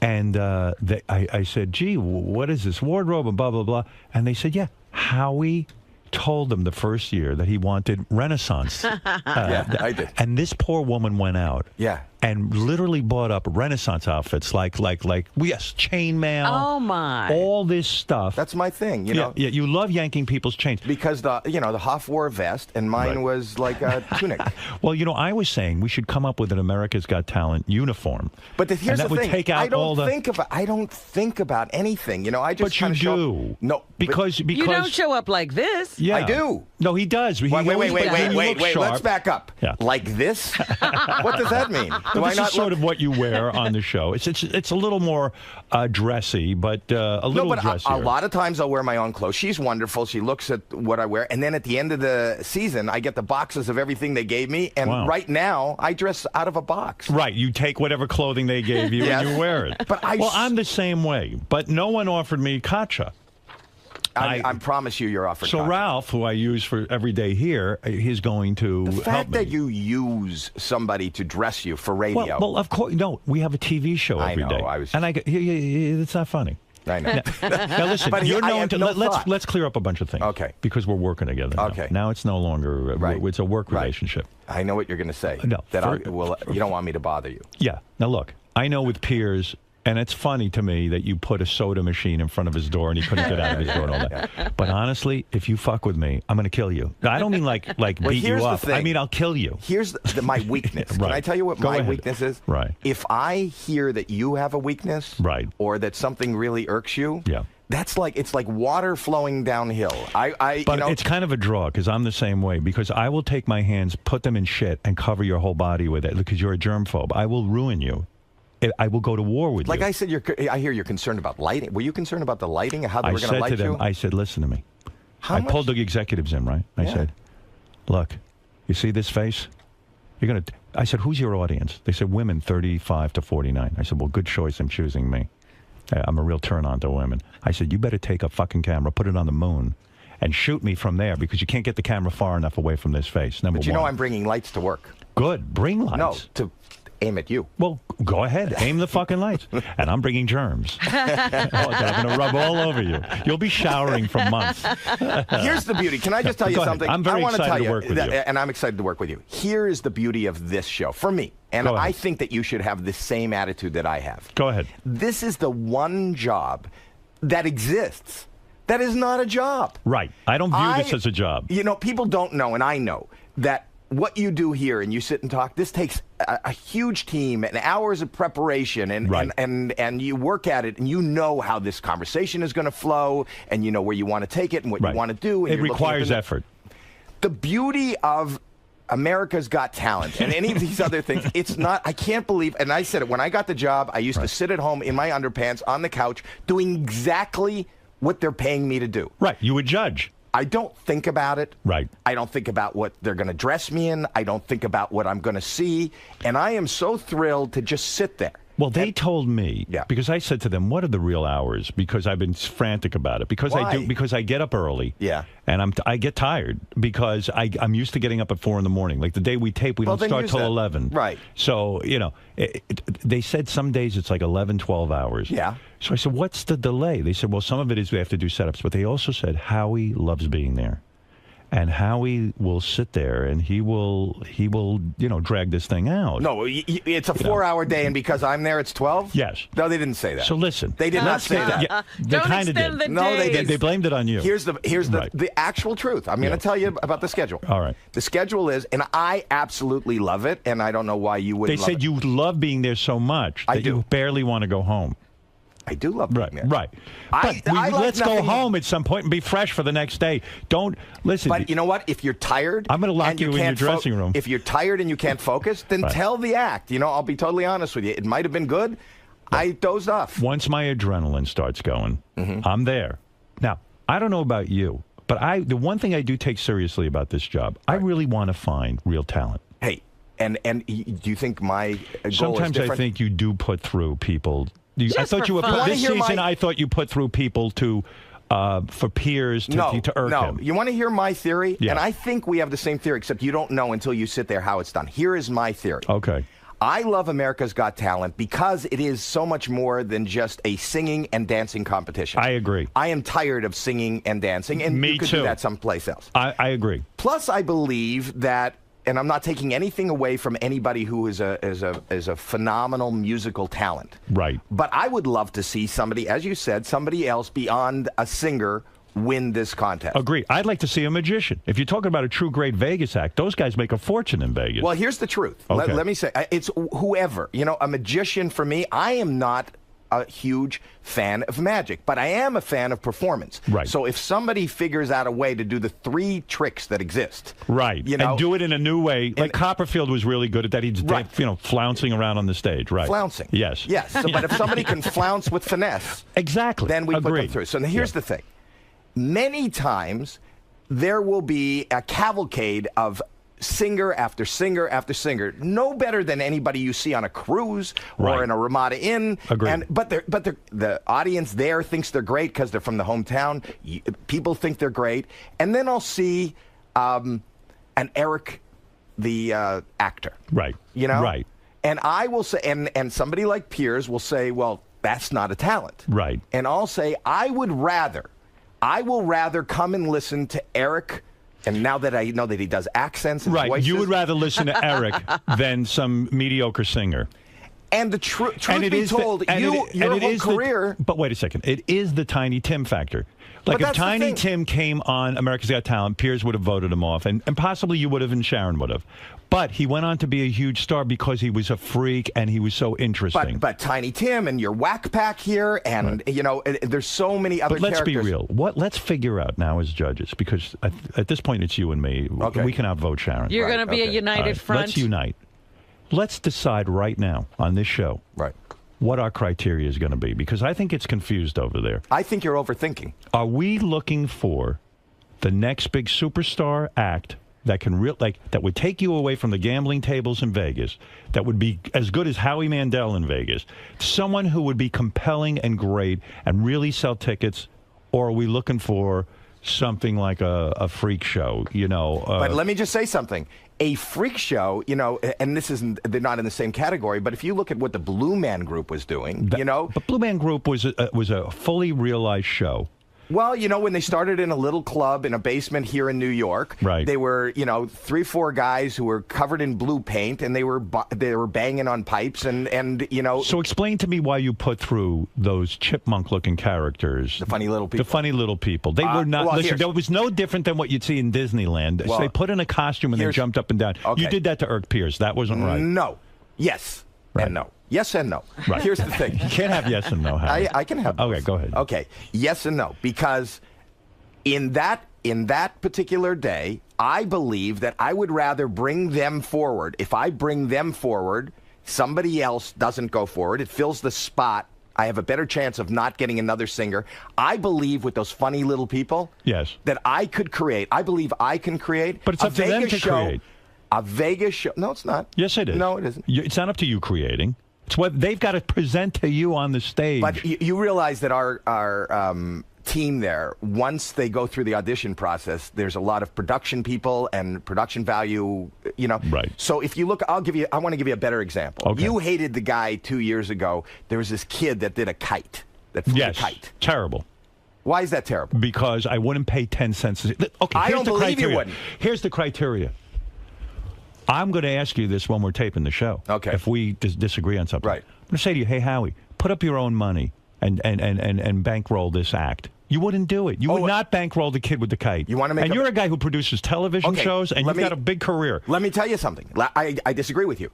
And I said, gee, what is this wardrobe and blah, blah, blah. And they said, yeah, Howie told them the first year that he wanted Renaissance. Yeah, I did. And this poor woman went out. Yeah. And literally bought up Renaissance outfits like yes, chainmail. Oh my! All this stuff. That's my thing, Yeah, you love yanking people's chains because the Hoff wore a vest and mine was like a tunic. Well, I was saying we should come up with an America's Got Talent uniform. But here's the thing: would take out I don't think about anything. I just. But you do. No, because you don't show up like this. Yeah. I do. No, he does. He Wait. always- you look Let's sharp. back up. Yeah. Like this? What does that mean? But this is sort of what you wear on the show. It's a little more dressy, but a little dressier. A lot of times I'll wear my own clothes. She's wonderful. She looks at what I wear, and then at the end of the season, I get the boxes of everything they gave me. And right now, I dress out of a box. Right, you take whatever clothing they gave you and you wear it. But I'm the same way. But no one offered me Katcha. I promise you're offered. So Katcha. Ralph, who I use for every day here, he's going to The help fact me. that you use somebody to dress you for radio. Well, of course, no. We have a TV show every day. And I go, it's not funny. I know. Now listen, But you're I known have to, no let's thought. let's clear up a bunch of things. Okay. Because we're working together. Now. Okay. Now it's no longer it's a work relationship. I know what you're going to say. No, that you don't want me to bother you. Yeah. Now look, I know with Piers. And it's funny to me that you put a soda machine in front of his door and he couldn't get out of his door and all that. But honestly, if you fuck with me, I'm going to kill you. I don't mean like Well, beat here's you the up. thing. I mean, I'll kill you. Here's my weakness. Can I tell you what Go my ahead. weakness is? Right. If I hear that you have a weakness, or that something really irks you, it's like water flowing downhill. But it's kind of a draw because I'm the same way. Because I will take my hands, put them in shit, and cover your whole body with it because you're a germphobe. I will ruin you. I will go to war with you. Like I said, I hear you're concerned about lighting. Were you concerned about the lighting and how they were going to light I said to them, you? I said, listen to me. I pulled the executives in, right? I said, look, you see this face? I said, who's your audience? They said, women 35 to 49. I said, well, good choice in choosing me. I'm a real turn-on to women. I said, you better take a fucking camera, put it on the moon, and shoot me from there because you can't get the camera far enough away from this face, number But one. you know I'm bringing lights to work. Good. Bring lights. No, to aim at you. Well, go ahead. Aim the fucking lights. And I'm bringing germs. I'm going to rub all over you. You'll be showering for months. Here's the beauty. Can I just tell you Go ahead. something? I'm very I want to excited tell to work with you. And I'm excited to work with you. Here is the beauty of this show for me. And Go ahead. I think that you should have the same attitude that I have. Go ahead. This is the one job that exists that is not a job. Right. I don't view this as a job. You know, people don't know, and I know, that what you do here and you sit and talk, this takes a huge team and hours of preparation and you work at it and you know how this conversation is going to flow and you know where you want to take it and what you want to do. And It you're looking requires at effort. The beauty of America's Got Talent and any of these other things, it's not, I can't believe, and I said it, when I got the job, I used to sit at home in my underpants on the couch doing exactly what they're paying me to do. Right. You would judge. I don't think about it. Right. I don't think about what they're going to dress me in. I don't think about what I'm going to see. And I am so thrilled to just sit there. Well, they told me, because I said to them, what are the real hours? Because I've been frantic about it. Because I get up early. Yeah. And I get tired because I'm used to getting up at 4 in the morning. Like the day we tape, we don't start till 11. Right. So, you know, they said some days it's like 11, 12 hours. Yeah. So I said, what's the delay? They said, well, some of it is we have to do setups. But they also said Howie loves being there. And Howie will sit there and he will, you know, drag this thing out. No, it's a 4-hour day, and because I'm there, it's 12? Yes. No, they didn't say that. So listen. They did not say that. Yeah, they kind of did. No, they didn't. They blamed it on you. Here's the actual truth. I'm going to tell you about the schedule. All right. The schedule is, and I absolutely love it, and I don't know why you wouldn't They love said it. you love being there so much that you barely want to go home. I do love being there. Right. But let's go home at some point and be fresh for the next day. Don't listen. But you know what? If you're tired, I'm going to lock and you in your can't dressing room. If you're tired and you can't focus, then tell the act. You know, I'll be totally honest with you. It might have been good. I dozed off. Once my adrenaline starts going, I'm there. Now, I don't know about you, but the one thing I do take seriously about this job, I really want to find real talent. Hey, and do you think my goal Sometimes is different? I think you do put through people. I thought you were this season. I thought you put through people for peers to irk him. You want to hear my theory? Yeah. And I think we have the same theory, except you don't know until you sit there how it's done. Here is my theory. Okay. I love America's Got Talent because it is so much more than just a singing and dancing competition. I agree. I am tired of singing and dancing, and Me you could too. do that someplace else. I agree. Plus, I believe that, and I'm not taking anything away from anybody who is a phenomenal musical talent. Right. But I would love to see somebody, as you said, somebody else beyond a singer win this contest. Agree. I'd like to see a magician. If you're talking about a true great Vegas act, those guys make a fortune in Vegas. Well, here's the truth. Okay. Let me say, it's whoever. You know, a magician for me, I am not a huge fan of magic, but I am a fan of performance. Right. So if somebody figures out a way to do the 3 tricks that exist, right, you know, and do it in a new way, like Copperfield was really good at that. He's flouncing around on the stage, right? Flouncing. Yes. Yes. So, but if somebody can flounce with finesse, exactly, then we put them Agreed. through. So now here's the thing. Many times there will be a cavalcade of singer after singer after singer, no better than anybody you see on a cruise or in a Ramada Inn. Agreed. But the audience there thinks they're great because they're from the hometown. People think they're great. And then I'll see an Eric, the actor. Right. You know? Right. And I will say, and somebody like Piers will say, well, that's not a talent. Right. And I'll say, I will rather come and listen to Eric. And now that I know that he does accents and voices. You would rather listen to Eric than some mediocre singer. And the truth be told, your whole career. But wait a second. It is the Tiny Tim factor. Like if Tiny Tim came on America's Got Talent, Piers would have voted him off. And possibly you would have and Sharon would have. But he went on to be a huge star because he was a freak and he was so interesting. But Tiny Tim and your Whack Pack here, and you know, there's so many other Let's characters. be real. Let's figure out now as judges, because at this point it's you and me. Okay. We can outvote Sharon. You're going to be a united front. Let's unite. Let's decide right now on this show. Right. What our criteria is going to be, because I think it's confused over there. I think you're overthinking. Are we looking for the next big superstar act that can that would take you away from the gambling tables in Vegas, that would be as good as Howie Mandel in Vegas, someone who would be compelling and great and really sell tickets, or are we looking for something like a freak show, you know? But let me just say something. A freak show, you know, and they're not in the same category, but if you look at what the Blue Man Group was doing, you know. But Blue Man Group was a fully realized show. Well, you know, when they started in a little club in a basement here in New York, right. They were, you know, 3-4 guys who were covered in blue paint, and they were banging on pipes, and you know. So explain to me why you put through those chipmunk-looking characters, the funny little people. The funny little people. They were not. Well, listen, that was no different than what you'd see in Disneyland. Well, so they put in a costume and they jumped up and down. Okay. You did that to Irk Pierce. That wasn't right. No. Yes. Right. And no. Yes and no. Right. Here's the thing. You can't have yes and no. Howard. I can have both. Okay, go ahead. Okay. Yes and no, because in that particular day, I believe that I would rather bring them forward. If I bring them forward, somebody else doesn't go forward. It fills the spot. I have a better chance of not getting another singer. I believe with those funny little people, yes, that I could create. I believe I can create. But it's up to them to create. A Vegas show. No, it's not. Yes, it is. No, it isn't. It's not up to you creating. It's what they've got to present to you on the stage. But you realize that our team there, once they go through the audition process, there's a lot of production people and production value, you know. Right. So if you look, I want to give you a better example. Okay. You hated the guy 2 years ago. There was this kid that did a kite. That flew a kite. Terrible. Why is that terrible? Because I wouldn't pay 10 cents. Okay, I here's don't the believe criteria. you wouldn't. Here's the criteria. I'm going to ask you this when we're taping the show. Okay. If we disagree on something. Right. I'm going to say to you, hey, Howie, put up your own money and bankroll this act. You wouldn't do it. You would not bankroll the kid with the kite. You want to make? And you're a guy who produces television shows, and you've got a big career. Let me tell you something. I disagree with you.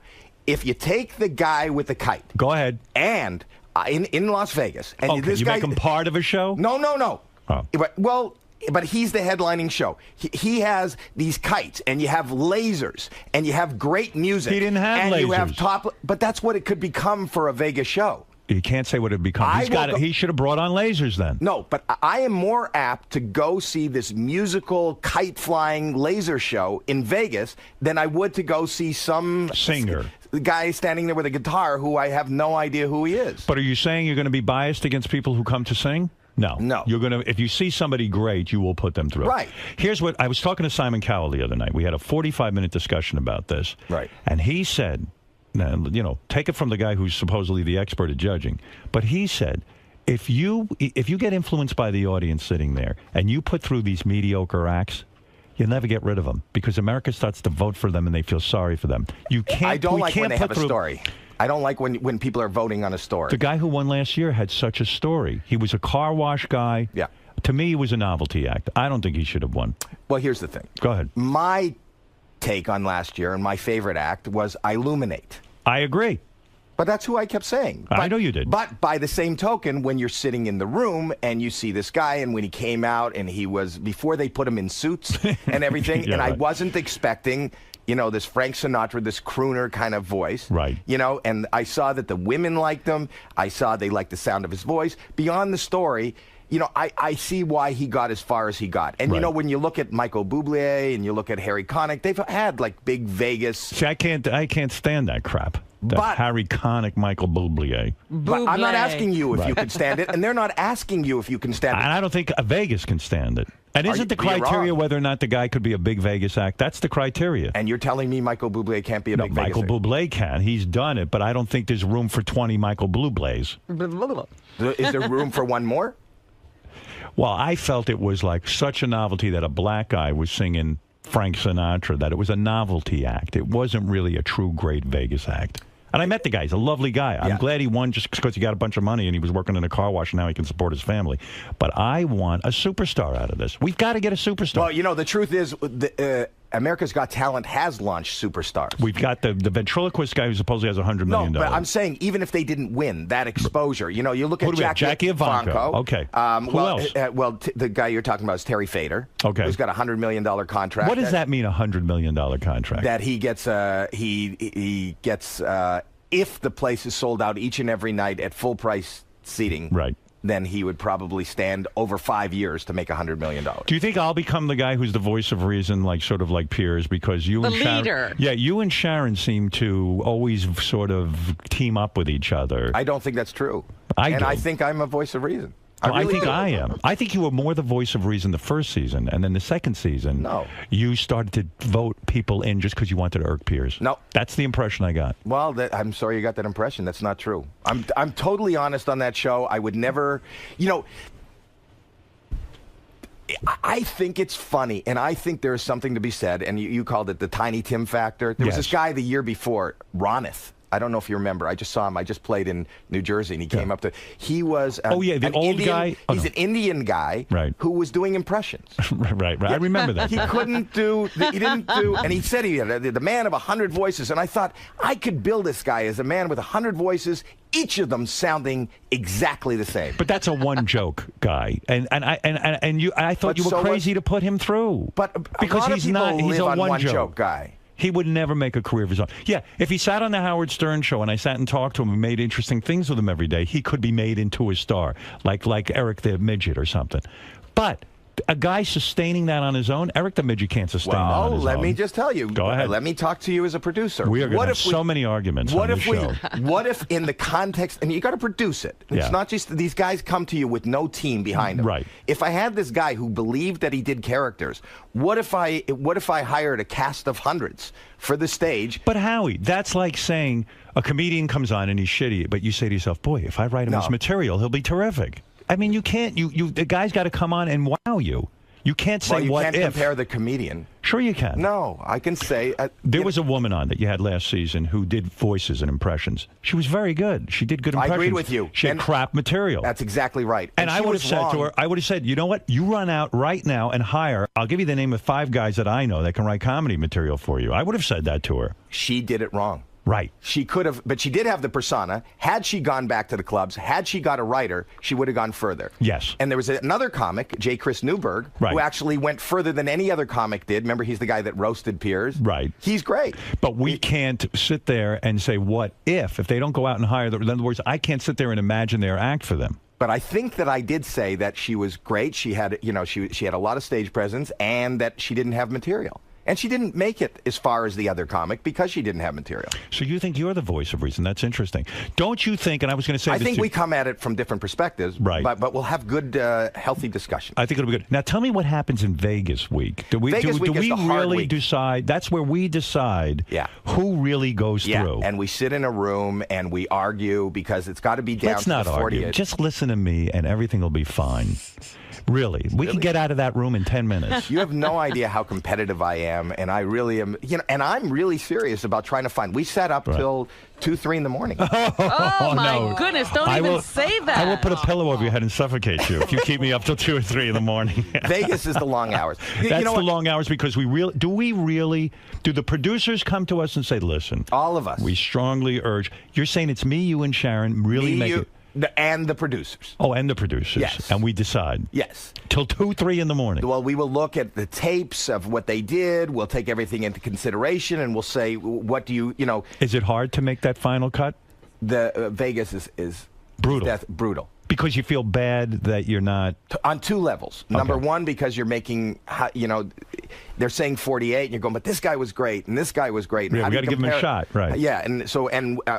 If you take the guy with the kite, go ahead, and in Las Vegas, and this guy make him part of a show. No. Oh. But he's the headlining show. He has these kites, and you have lasers, and you have great music. He didn't have and lasers. You have but that's what it could become for a Vegas show. You can't say what it becomes. He should have brought on lasers then. No, but I am more apt to go see this musical kite-flying laser show in Vegas than I would to go see some singer guy standing there with a guitar who I have no idea who he is. But are you saying you're going to be biased against people who come to sing? No. You're going to, if you see somebody great, you will put them through. Right. Here's what I was talking to Simon Cowell the other night. We had a 45-minute discussion about this. Right. And he said, you know, take it from the guy who's supposedly the expert at judging, but he said, if you get influenced by the audience sitting there and you put through these mediocre acts, you'll never get rid of them because America starts to vote for them and they feel sorry for them. You can't. I don't like when they have a story. I don't like when people are voting on a story. The guy who won last year had such a story. He was a car wash guy. Yeah. To me, he was a novelty act. I don't think he should have won. Well, here's the thing. Go ahead. My take on last year and my favorite act was Illuminate. I agree. But that's who I kept saying. I know you did. But by the same token, when you're sitting in the room and you see this guy, and when he came out and he was, before they put him in suits and everything, Yeah, and I right. wasn't expecting, you know, this Frank Sinatra, this crooner kind of voice. Right. You know, and I saw that the women liked him. I saw they liked the sound of his voice. Beyond the story, you know, I see why he got as far as he got. And, you know, when you look at Michael Bublé and you look at Harry Connick, they've had, like, big Vegas. See, I can't stand that crap. That Harry Connick, Michael Bublé. But I'm not asking you if you can stand it, and they're not asking you if you can stand it. And I don't think Vegas can stand it. And isn't the You're criteria wrong. whether or not the guy could be a big Vegas act? That's the criteria. And you're telling me Michael Bublé can't be a big Vegas Michael act? Bublé can. He's done it, but I don't think there's room for 20 Michael Bublés. Is there room for one more? Well, I felt it was like such a novelty that a black guy was singing Frank Sinatra, that it was a novelty act. It wasn't really a true great Vegas act. And I met the guy. He's a lovely guy. I'm glad he won just because he got a bunch of money and he was working in a car wash and now he can support his family. But I want a superstar out of this. We've got to get a superstar. Well, you know, the truth is, America's Got Talent has launched superstars. We've got the ventriloquist guy who supposedly has $100 million. No, but I'm saying even if they didn't win, that exposure, you know, you look Who at do we have? Jackie Ivanko. Okay. Who else? The guy you're talking about is Terry Fader. Okay. Who's got a $100 million contract. What does that mean, a $100 million contract? That he gets, he gets, if the place is sold out each and every night at full price seating. Right. Then he would probably stand over 5 years to make $100 million. Do you think I'll become the guy who's the voice of reason, like sort of like Piers, because you The and Sharon, leader. Yeah, you and Sharon seem to always sort of team up with each other. I don't think that's true. I do. I think I'm a voice of reason. Well, I really think do. I am. I think you were more the voice of reason the first season, and then the second season, you started to vote people in just because you wanted to irk Piers. No. That's the impression I got. Well, I'm sorry you got that impression. That's not true. I'm totally honest on that show. I would never, you know, I think it's funny, and I think there is something to be said, and you called it the Tiny Tim factor. There was this guy the year before, Ronith. I don't know if you remember. I just saw him. I just played in New Jersey, and he came up to. He was. The old Indian guy. He's an Indian guy, who was doing impressions. right. I remember that. He couldn't do. He didn't do. And he said he had the man of 100 voices. And I thought I could build this guy as a man with 100 voices, each of them sounding exactly the same. But that's a one joke guy, and I thought But you were so crazy to put him through. But because a lot he's of people not. He's live a on one joke guy. He would never make a career of his own. Yeah, if he sat on the Howard Stern show and I sat and talked to him and made interesting things with him every day, he could be made into a star, like Eric the Midget or something. But a guy sustaining that on his own, Eric the Midget can't sustain that on his own. Let me just tell you. Go ahead. Let me talk to you as a producer. We are going to have so many arguments on this show. What if in the context, and you got to produce it. It's not just these guys come to you with no team behind them. Right. If I had this guy who believed that he did characters, what if I hired a cast of hundreds for the stage? But Howie, that's like saying a comedian comes on and he's shitty, but you say to yourself, boy, if I write him this material, he'll be terrific. I mean, you can't. The guy's got to come on and wow you. You can't say you what can't if. compare the comedian. Sure you can. No, I can say. There was a woman on that you had last season who did voices and impressions. She was very good. She did good impressions. I agreed with you. She had crap material. That's exactly right. And I would have said to her, I would have said, you know what? You run out right now and hire. I'll give you the name of 5 guys that I know that can write comedy material for you. I would have said that to her. She did it wrong. Right. She could have, but she did have the persona. Had she gone back to the clubs, had she got a writer, she would have gone further. Yes. And there was another comic, J. Chris Newberg, who actually went further than any other comic did. Remember, he's the guy that roasted Piers. Right. He's great. But we can't sit there and say, what if they don't go out and hire them? In other words, I can't sit there and imagine their act for them. But I think that I did say that she was great. She had, she had a lot of stage presence, and that she didn't have material. And she didn't make it as far as the other comic because she didn't have material. So you think you're the voice of reason? That's interesting. Don't you think, and I was going to say I think we come at it from different perspectives, right? But we'll have good, healthy discussion. I think it'll be good. Now tell me what happens in Vegas week. Do we really decide? That's where we decide who really goes through. And we sit in a room and we argue because it's got to be down Let's to not the 48. argue. Just listen to me and everything will be fine. Really. We can get out of that room in 10 minutes. You have no idea how competitive I am. am, and I really am. And I'm really serious about trying to find. We sat up till 2, 3 in the morning. Oh my goodness! Don't even say that. I will put a pillow over your head and suffocate you if you keep me up till 2 or 3 in the morning. Vegas is the long hours. That's the long hours because do the producers come to us and say, listen, all of us, we strongly urge. You're saying it's me, you, and Sharon really make it. And the producers. Oh, and the producers. Yes. And we decide. Yes. Till 2, 3 in the morning. Well, we will look at the tapes of what they did. We'll take everything into consideration, and we'll say, what do you know? Is it hard to make that final cut? The Vegas is brutal. Brutal. Because you feel bad that you're not... On 2 levels. Okay. Number 1, because you're making, they're saying 48, and you're going, but this guy was great, and this guy was great. And we got to give him a shot, right? Yeah, and so,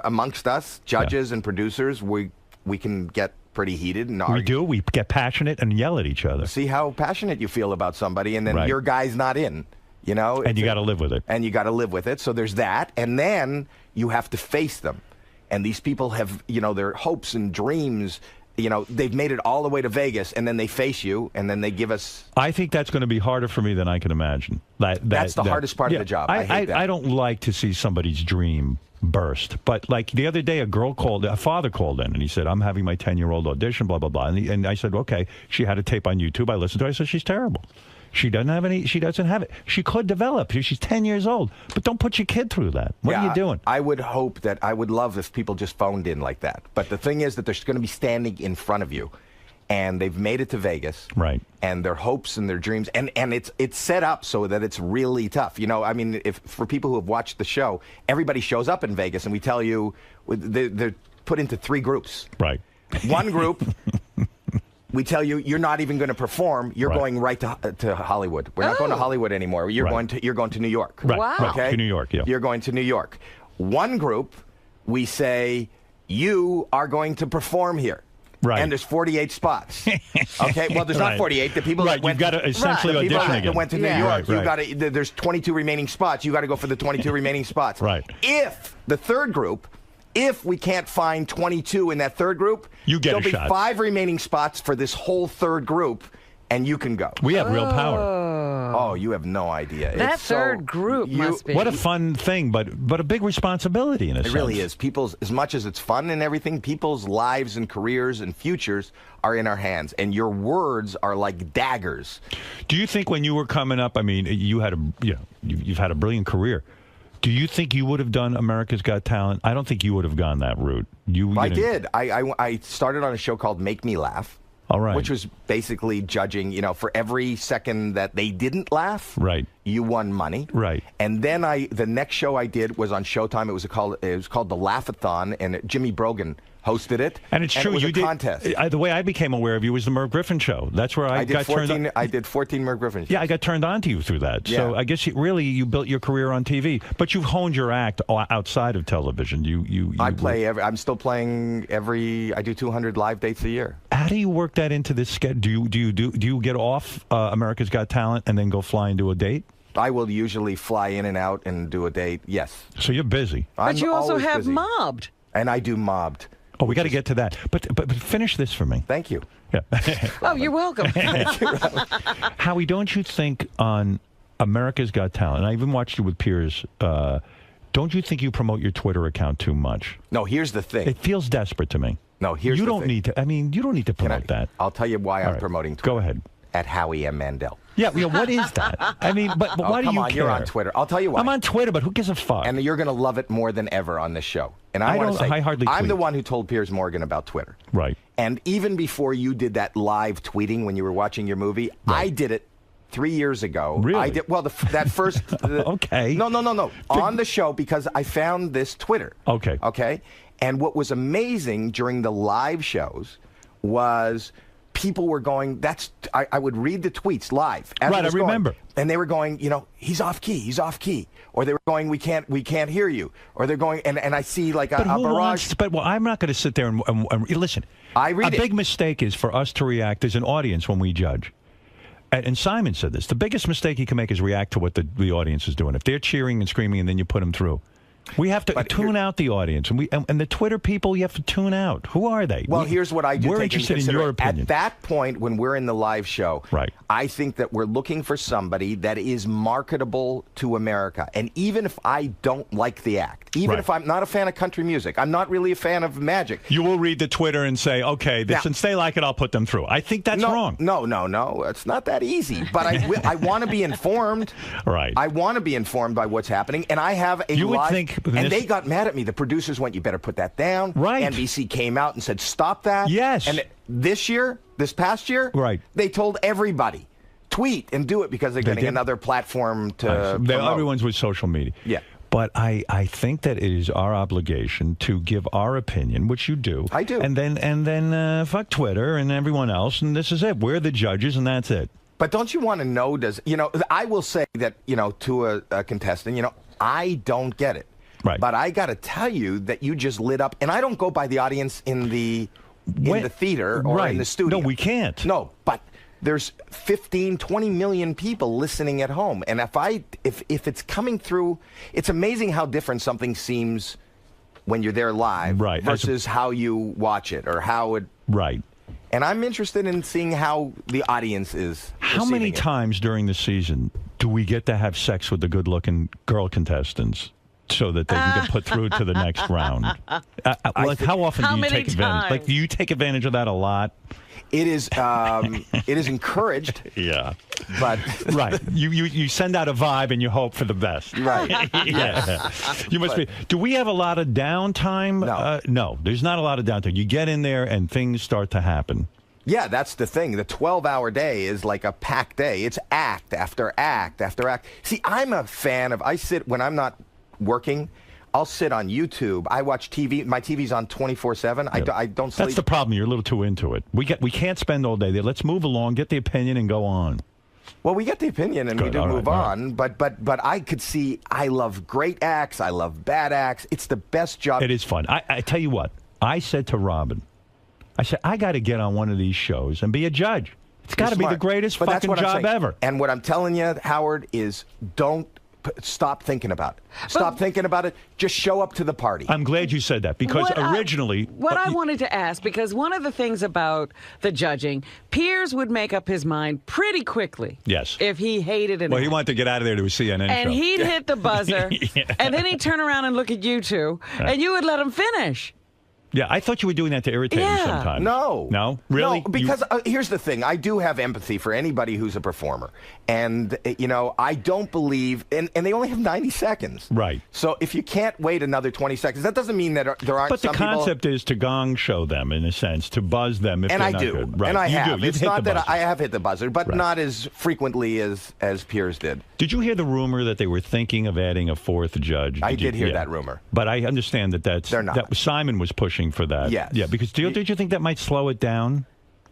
amongst us, judges and producers, we can get pretty heated and argue. We do. We get passionate and yell at each other. See how passionate you feel about somebody, and then your guy's not in, And you got to live with it. And you got to live with it. So there's that, and then you have to face them. And these people have, their hopes and dreams. They've made it all the way to Vegas, and then they face you, and then they give us... I think that's going to be harder for me than I can imagine. That's the hardest part of the job. I hate that. I don't like to see somebody's dream burst. But like the other day, a father called in, and he said, I'm having my 10-year-old audition, blah, blah, blah. And I said, okay. She had a tape on YouTube. I listened to it. I said, she's terrible. She doesn't have it. She could develop. She's 10 years old. But don't put your kid through that. What are you doing? I would love if people just phoned in like that. But the thing is that they're going to be standing in front of you. And they've made it to Vegas. Right. And their hopes and their dreams. And it's set up so that it's really tough. If for people who have watched the show, everybody shows up in Vegas, and we tell you they're put into 3 groups. Right. One group... We tell you you're not even going to perform. You're going right to Hollywood. We're not going to Hollywood anymore. You're going to New York. Right. Wow. Okay. To New York. Yeah. You're going to New York. One group, we say you are going to perform here. Right. And there's 48 spots. Okay. Well, there's not 48. The people that went you've got to essentially audition again. That went to New York. You got to. There's 22 remaining spots. You got to go for the 22 remaining spots. Right. If the third group. If we can't find 22 in that third group, there'll be 5 remaining spots for this whole third group, and you can go. We have real power. Oh, you have no idea. That third group must be. What a fun thing, but a big responsibility in a sense. It really is. As much as it's fun and everything, people's lives and careers and futures are in our hands, and your words are like daggers. Do you think when you were coming up, you've had a brilliant career. Do you think you would have done America's Got Talent? I don't think you would have gone that route. I did. I started on a show called Make Me Laugh. All right. Which was basically judging, for every second that they didn't laugh, right, you won money. Right. And then the next show I did was on Showtime. It was called the Laugh-a-thon, and Jimmy Brogan hosted it. And it's true. It was a contest. The way I became aware of you was the Merv Griffin show. That's where I got turned on. I did 14 Merv Griffin shows. Yeah, I got turned on to you through that. Yeah. So I guess you built your career on TV, but you've honed your act outside of television. I'm still playing I do 200 live dates a year. How do you work that into this schedule? Do you get off America's Got Talent and then go fly and do a date? I will usually fly in and out and do a date. Yes. So you're busy. But you also have Mobbed. And I do Mobbed. Oh, we got to get to that. But finish this for me. Thank you. Yeah. Oh, you're welcome. Howie, don't you think on America's Got Talent, and I even watched it with Piers, don't you think you promote your Twitter account too much? No, here's the thing. It feels desperate to me. No, here's the thing. You don't need to promote that. I'll tell you why I'm promoting Twitter. Go ahead. At Howie M. Mandel. Yeah, what is that? But why do you care? You're on Twitter. I'll tell you why. I'm on Twitter, but who gives a fuck? And you're going to love it more than ever on this show. And I want to say, I'm the one who told Piers Morgan about Twitter. Right. And even before you did that live tweeting when you were watching your movie, right. I did it 3 years ago. Really? I did. Well, that first. Okay. No. On the show, because I found this Twitter. Okay. Okay. And what was amazing during the live shows was people were going, I would read the tweets live. Right, I remember. And they were going, he's off key. Or they were going, we can't hear you. Or they're going, and I see like a barrage. I'm not going to sit there and listen. I read big mistake is for us to react as an audience when we judge. And Simon said this. The biggest mistake you can make is react to what the audience is doing. If they're cheering and screaming and then you put them through, We have to tune out the audience, and the Twitter people. You have to tune out. Who are they? Well, here's what I do. We're take interested into in your opinion. At that point, when we're in the live show, right? I think that we're looking for somebody that is marketable to America. And even if I don't like the act, even if I'm not a fan of country music, I'm not really a fan of Magic. You will read the Twitter and say, okay, since they like it, I'll put them through. I think that's wrong. No. It's not that easy. But I want to be informed. Right. I want to be informed by what's happening. And I have a and they got mad at me. The producers went, you better put that down. Right. NBC came out and said, stop that. Yes. And this past year, they told everybody, tweet and do it because they're getting another platform to promote. Everyone's with social media. Yeah. But I think that it is our obligation to give our opinion, which you do. I do. And then fuck Twitter and everyone else, and this is it. We're the judges, and that's it. But don't you want to know, I will say that, to a contestant, I don't get it. Right. But I got to tell you that you just lit up, and I don't go by the audience in the theater or in the studio. No, we can't. No, but there's 15, 20 million people listening at home. And if it's coming through, it's amazing how different something seems when you're there live versus how you watch it or how it... Right. And I'm interested in seeing how the audience is. How many times during the season do we get to have sex with the good-looking girl contestants so that they can get put through to the next round? How often do you take advantage? Like, do you take advantage of that a lot? It is encouraged. Yeah. But you send out a vibe and you hope for the best. Right. Yeah. You must be. Do we have a lot of downtime? No. No, there's not a lot of downtime. You get in there and things start to happen. Yeah, that's the thing. The 12-hour day is like a packed day. It's act after act after act. See, I'm a fan of, when I'm not working, I'll sit on YouTube. I watch TV. My TV's on 24/7. I don't sleep. That's the problem. You're a little too into it. We can't spend all day there. Let's move along, get the opinion, and go on. Well, we get the opinion, and we do move on. But I could see. I love great acts. I love bad acts. It's the best job. It is fun. I tell you what. I said to Robin, I said, I got to get on one of these shows and be a judge. It's got to be the greatest fucking job ever. And what I'm telling you, Howard, is don't stop thinking about it. Stop thinking about it. Just show up to the party. I'm glad you said that because originally... What I wanted to ask, because one of the things about the judging, Piers would make up his mind pretty quickly. Yes. If he hated it. Well, he wanted to get out of there to a CNN show. And he'd hit the buzzer, and then he'd turn around and look at you two, and you would let him finish. Yeah, I thought you were doing that to irritate him sometimes. No? Really? No, because here's the thing. I do have empathy for anybody who's a performer. And, I don't believe... And they only have 90 seconds. Right. So if you can't wait another 20 seconds, that doesn't mean that there aren't some people... But the concept is to gong show them, in a sense, to buzz them if they're not good. Right. And I have. It's not that I have hit the buzzer, but not as frequently as Piers did. Did you hear the rumor that they were thinking of adding a fourth judge? I did hear that rumor. But I understand They're not. Simon was pushing for that. Yes. Yeah, because did you think that might slow it down?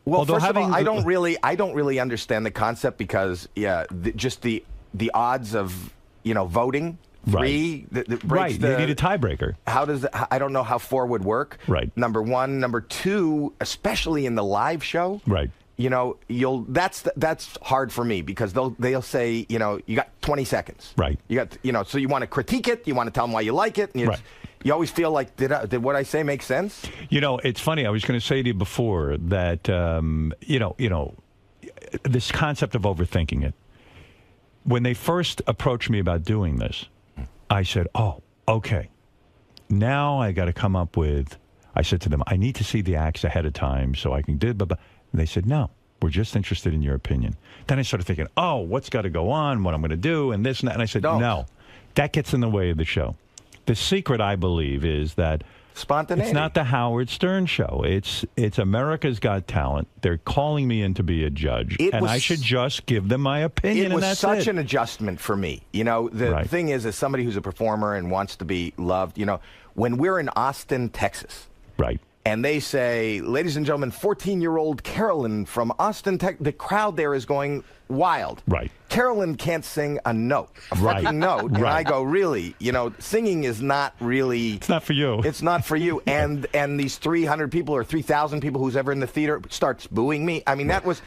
Well, first of all, I don't really understand the concept because just the odds of voting three right. They need a tiebreaker. How does I don't know how 4 would work. Right. Number one, number two, especially in the live show. Right. That's hard for me because they'll say you got 20 seconds. Right. You got so you want to critique it, you want to tell them why you like it, and you always feel like did what I say make sense? It's funny. I was going to say to you before that this concept of overthinking it. When they first approached me about doing this, I said, "Oh, okay. Now I got to come up with." I said to them, "I need to see the acts ahead of time so I can do." And they said, "No, we're just interested in your opinion." Then I started thinking, "Oh, what's got to go on? What I'm going to do, and this and that." And I said, "No, that gets in the way of the show." The secret, I believe, is that spontaneity. It's not the Howard Stern show. It's America's Got Talent. They're calling me in to be a judge, I should just give them my opinion. It was such an adjustment for me. The thing is, as somebody who's a performer and wants to be loved, when we're in Austin, Texas, right, and they say, "Ladies and gentlemen, 14-year-old Carolyn from Austin, Texas," the crowd there is going wild. Right. Carolyn can't sing a note, a fucking note. And I go, really? You know, singing is not really... It's not for you. It's not for you. And these 300 people or 3,000 people who's ever in the theater starts booing me. I mean, that was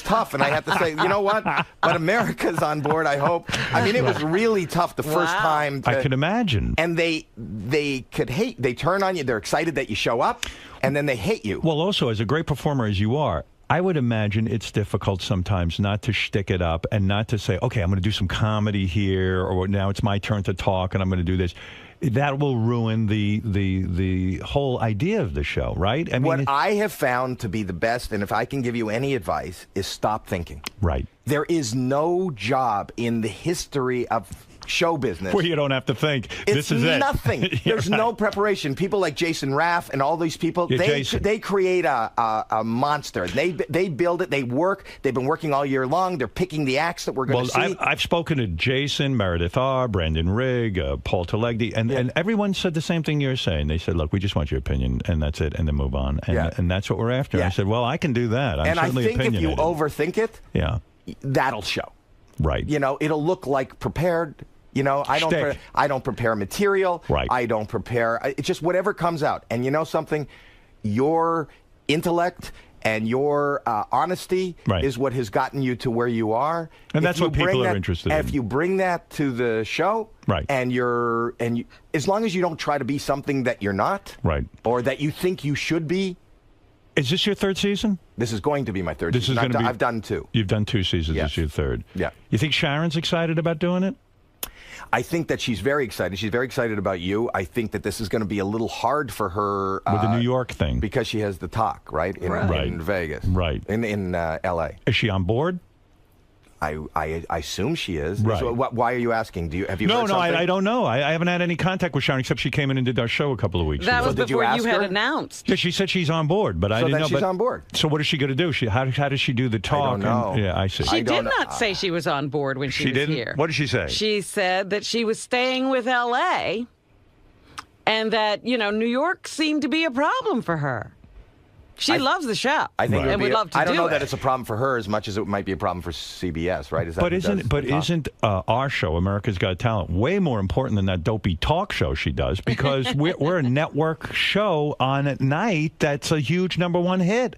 tough. And I have to say, you know what? But America's on board, I hope. I mean, it was really tough the first time. I could imagine. And they could hate. They turn on you. They're excited that you show up. And then they hate you. Well, also, as a great performer as you are, I would imagine it's difficult sometimes not to shtick it up and not to say, okay, I'm going to do some comedy here, or now it's my turn to talk and I'm going to do this. That will ruin the whole idea of the show, right? I mean, what I have found to be the best, and if I can give you any advice, is stop thinking. Right. There is no job in the history of show business where you don't have to think. This is nothing. it. There's no preparation. People like Jason Raff and all these people, they create a monster. They build it. They work. They've been working all year long. They're picking the acts that we're going to see. I've spoken to Jason, Meredith R., Brandon Rigg, Paul Talegdi, and everyone said the same thing you're saying. They said, look, we just want your opinion, and that's it, and then move on. And that's what we're after. Yeah. I said, well, I can do that. I'm certainly I think if you overthink it, that'll show. Right. You know, it'll look like prepared. You know, I don't prepare material. Right. I don't prepare. It's just whatever comes out. And you know something? Your intellect and your honesty is what has gotten you to where you are. And that's what people are interested in. If you bring that to the show, and as long as you don't try to be something that you're not, or that you think you should be. Is this your third season? This is going to be my third season. I've done 2. You've done 2 seasons. This is your third. Yeah. You think Sharon's excited about doing it? I think that she's very excited. She's very excited about you. I think that this is going to be a little hard for her with the New York thing because she has the talk in Vegas, in L.A. Is she on board? I assume she is. Right. So why are you asking? Have you? No, heard something? I don't know. I haven't had any contact with Sharon except she came in and did our show a couple of weeks ago. That was before you had announced. Yeah, she said she's on board, but I didn't know. She's on board. So what is she going to do? How does she do the talk? I don't know. Yeah, I see. She did not say she was on board when she was didn't? here. What did she say? She said that she was staying with L.A. and that, New York seemed to be a problem for her. She loves the show. I think and would love to do it. I don't know that it's a problem for her as much as it might be a problem for CBS, right? Isn't our show, America's Got Talent, way more important than that dopey talk show she does? Because we're a network show on at night that's a huge #1 hit.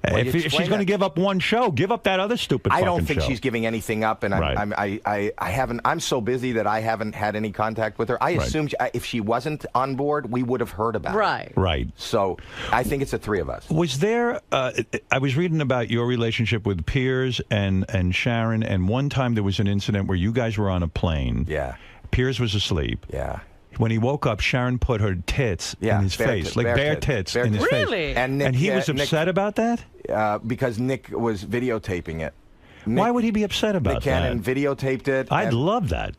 If she's going to give up one show, give up that other stupid fucking show. I don't think she's giving anything up, and I haven't. I'm so busy that I haven't had any contact with her. I assume if she wasn't on board, we would have heard about it. Right. So I think it's the 3 of us. Was there? I was reading about your relationship with Piers and Sharon, and one time there was an incident where you guys were on a plane. Yeah. Piers was asleep. Yeah. When he woke up, Sharon put her tits in his face, bare tits in his face. And he was upset about that? Because Nick was videotaping it. Why would he be upset about Nick Cannon videotaped it. I'd love that.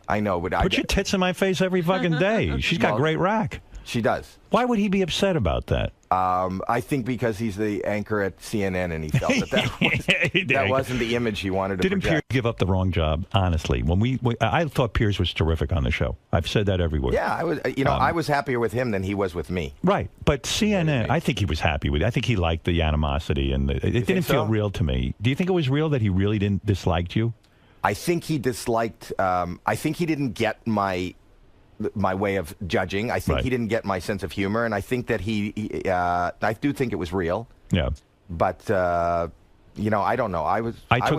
I know, but put your tits in my face every fucking day. She's got great rack. She does. Why would he be upset about that? I think because he's the anchor at CNN and he felt that wasn't the image he wanted to project. Didn't Piers give up the wrong job, honestly? When I thought Piers was terrific on the show. I've said that everywhere. Yeah, I was. I was happier with him than he was with me. Right, but CNN, I think he was happy with it. I think he liked the animosity, and it didn't feel real to me. Do you think it was real that he really didn't dislike you? I think he disliked. I think he didn't get my way of judging. I think he didn't get my sense of humor, and I think that I do think it was real. Yeah. But I don't know. I was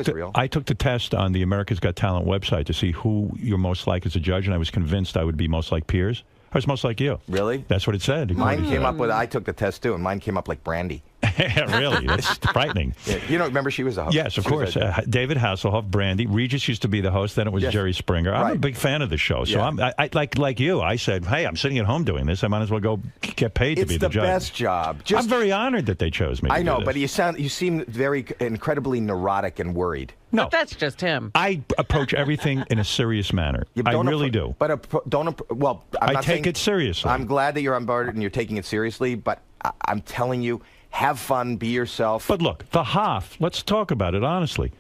real. I took the test on the America's Got Talent website to see who you're most like as a judge, and I was convinced I would be most like Piers. I was most like you. Really? That's what it said. Mine came up with. I took the test too, and mine came up like Brandy. Really? It's frightening. Yeah. You know, remember she was a host. Yes, of course. David Hasselhoff, Brandy. Regis used to be the host. Then it was Jerry Springer. I'm a big fan of the show. So I like you. I said, hey, I'm sitting at home doing this. I might as well go get paid to be the judge. It's the best job. I'm very honored that they chose me. I know, but you seem very incredibly neurotic and worried. No, but that's just him. I approach everything in a serious manner. I really do. But I take it seriously. I'm glad that you're on board and you're taking it seriously. But I'm telling you, have fun, be yourself. But look, the Hoff. Let's talk about it honestly.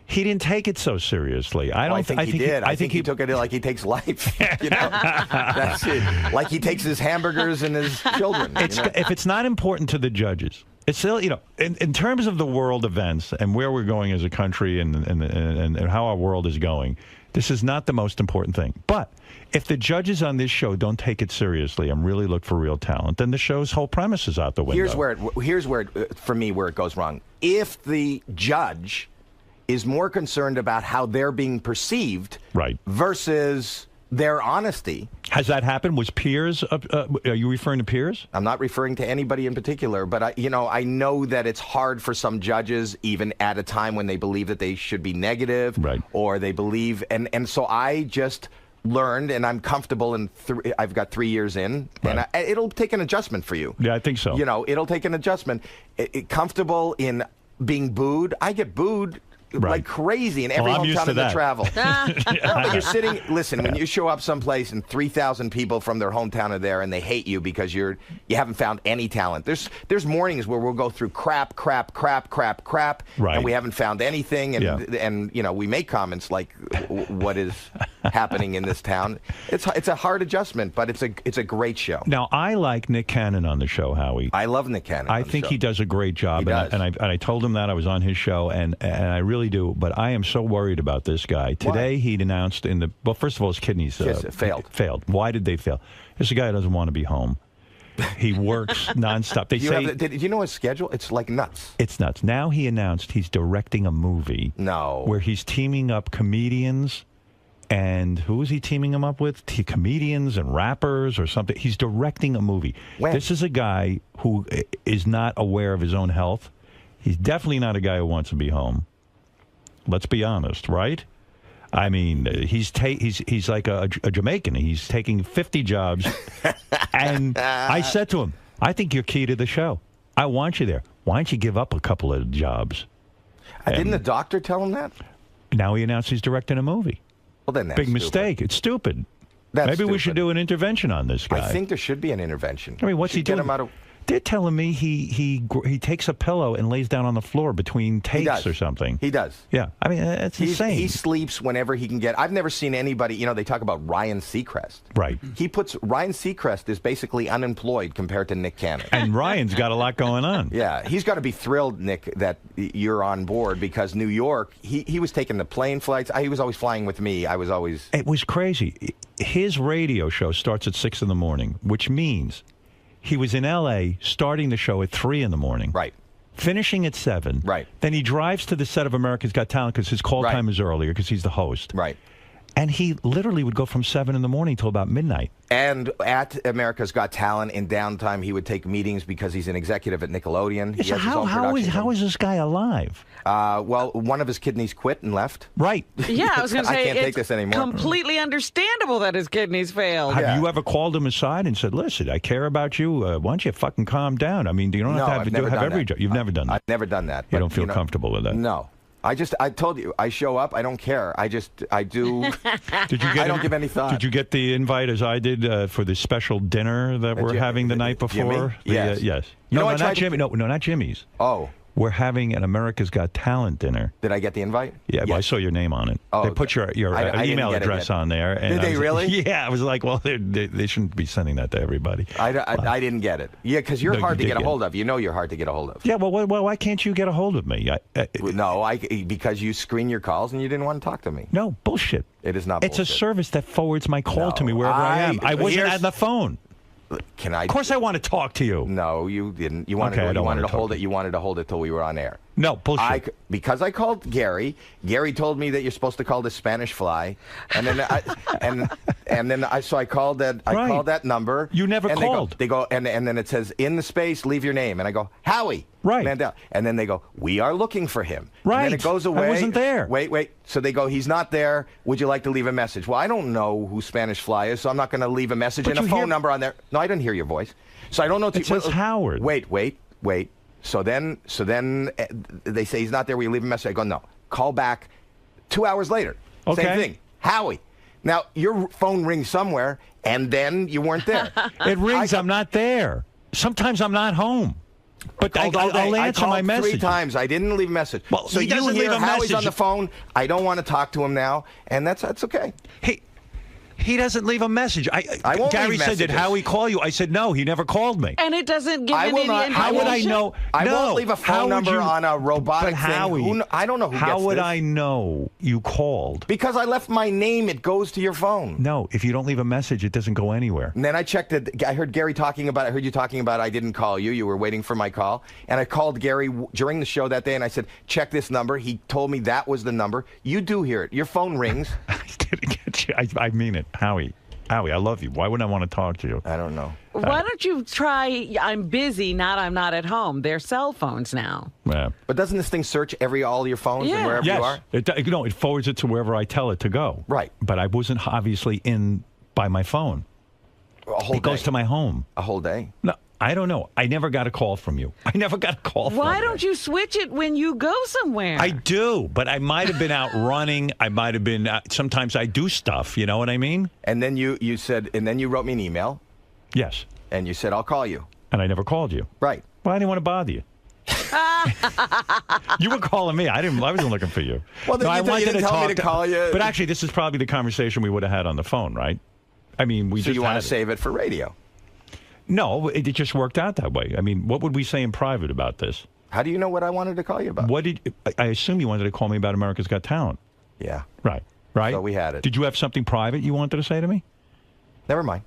He didn't take it so seriously. I think he did. I think he took it like he takes life. You know, that's it. Like he takes his hamburgers and his children. If it's not important to the judges, it's still, you know, in terms of the world events and where we're going as a country and how our world is going, this is not the most important thing. But if the judges on this show don't take it seriously and really look for real talent, then the show's whole premise is out the window. Here's where for me, where it goes wrong. If the judge is more concerned about how they're being perceived versus their honesty. Has that happened? Was Piers, are you referring to Piers? I'm not referring to anybody in particular, but I know that it's hard for some judges, even at a time when they believe that they should be negative, or they believe, and so I just learned, and I'm comfortable in, I've got 3 years in, and it'll take an adjustment for you. Yeah, I think so. You know, it'll take an adjustment. Comfortable in being booed. I get booed like crazy in every hometown in the travel. But you're sitting, listen, when you show up someplace and 3,000 people from their hometown are there and they hate you because you haven't found any talent. There's mornings where we'll go through crap, and we haven't found anything, and you know, we make comments like what is happening in this town. It's a hard adjustment, but it's a great show. Now, I like Nick Cannon on the show, Howie. I love Nick Cannon. I think he does a great job, He does. and I told him that I was on his show, and I really do. But I am so worried about this guy. Today he announced first of all, his kidneys failed. Why did they fail? This guy doesn't want to be home. He works nonstop. Did you know his schedule? It's like nuts. It's nuts. Now he announced he's directing a movie. Where he's teaming up comedians. And who is he teaming them up with? Comedians and rappers or something. He's directing a movie. This is a guy who is not aware of his own health. He's definitely not a guy who wants to be home. Let's be honest, right? I mean, he's like a Jamaican. He's taking 50 jobs. And I said to him, I think you're key to the show. I want you there. Why don't you give up a couple of jobs? Didn't the doctor tell him that? Now he announced he's directing a movie. Well, then that's big mistake. It's stupid. Maybe we should do an intervention on this guy. I think there should be an intervention. I mean, what's he doing? They're telling me he takes a pillow and lays down on the floor between takes or something. He does. Yeah. I mean, it's insane. He sleeps whenever he can get. I've never seen anybody, you know, they talk about Ryan Seacrest. Right. Ryan Seacrest is basically unemployed compared to Nick Cannon. And Ryan's got a lot going on. Yeah. He's got to be thrilled, Nick, that you're on board because New York, he was taking the plane flights. He was always flying with me. I was always. It was crazy. His radio show starts at 6 in the morning, which means he was in L.A. starting the show at 3 in the morning. Right. Finishing at 7. Right. Then he drives to the set of America's Got Talent because his call time is earlier because he's the host. Right. And he literally would go from 7 in the morning till about midnight. And at America's Got Talent, in downtime, he would take meetings because he's an executive at Nickelodeon. So how is this guy alive? Well, one of his kidneys quit and left. Right. Yeah, I was going to say, I can't take this anymore. Completely understandable that his kidneys failed. Have you ever called him aside and said, listen, I care about you. Why don't you fucking calm down? I mean, you don't have to have every job. You've never done that. I've never done that. You don't feel comfortable with that? No. I told you, I show up, I don't care. I do. I don't give any thought. Did you get the invite as I did for the special dinner that we're having the night before? Yes. Yes. No, not Jimmy. No, not Jimmy's. Oh. We're having an America's Got Talent dinner. Did I get the invite? Yeah, well, I saw your name on it. Oh, they put your email address on there. And did they really? Yeah, I was like, well, they shouldn't be sending that to everybody. I didn't get it. Yeah, because you're hard to get a hold of. You know you're hard to get a hold of. Yeah, well, why can't you get a hold of me? Because you screen your calls and you didn't want to talk to me. No, bullshit. It is not bullshit. It's a service that forwards my call to me wherever I am. I wasn't on the phone. Of course I want to talk to you. No, you didn't. You wanted to hold it. You wanted to hold it till we were on air. No, bullshit. Because I called Gary. Gary told me that you're supposed to call this Spanish fly, and then I called that. I called that number. You never called. They go and then it says in the space, leave your name, and I go Howie. Right. Mandel. And then they go, we are looking for him. Right. And then it goes away. I wasn't there. Wait. So they go, he's not there. Would you like to leave a message? Well, I don't know who Spanish Fly is, so I'm not going to leave a message and a phone number on there. No, I didn't hear your voice. So I don't know. It says Howard. Wait. So then they say he's not there. Will you leave a message? I go, no. Call back 2 hours later. Okay. Same thing. Howie. Now, your phone rings somewhere, and then you weren't there. It rings. I'm not there. Sometimes I'm not home. But I'll answer my message. 3 times. I didn't leave a message. Well, so he you doesn't hear leave a Howie's message. on the phone. I don't want to talk to him now, and that's okay. He doesn't leave a message. I won't Gary leave said, "Did messages. Howie call you?" I said, "No, he never called me." And it doesn't give I will any not. information. How would I know? I No. won't leave a How phone would number you- on a robotic But Howie, thing. I don't know who how gets would this. I know you called? Because I left my name. It goes to your phone. No, if you don't leave a message, it doesn't go anywhere. And then I checked it. I heard Gary talking about. I heard you talking about. I didn't call you. You were waiting for my call, and I called Gary during the show that day, and I said, "Check this number." He told me that was the number. You do hear it. Your phone rings. I mean it, Howie. Howie, I love you. Why wouldn't I want to talk to you? I don't know. Why don't you try I'm busy, not I'm not at home? They're cell phones now. Yeah. But doesn't this thing search all your phones and wherever yes. you are? It forwards it to wherever I tell it to go. Right. But I wasn't obviously in by my phone. A whole it goes day. to my home. A whole day? No, I don't know. I never got a call from you. I never got a call from you. Why don't you switch it when you go somewhere? I do, but I might have been out running. I might have been. Sometimes I do stuff. You know what I mean? And then you said, and then you wrote me an email. Yes. And you said, I'll call you. And I never called you. Right. Well, I didn't want to bother you. You were calling me. I wasn't looking for you. Well, then no, you didn't tell me to call you. But actually, this is probably the conversation we would have had on the phone, right? I mean, we So just you want had to it. save it for radio? No, it just worked out that way. I mean, what would we say in private about this? How do you know what I wanted to call you about? I assume you wanted to call me about America's Got Talent. Yeah. Right. So we had it. Did you have something private you wanted to say to me? Never mind.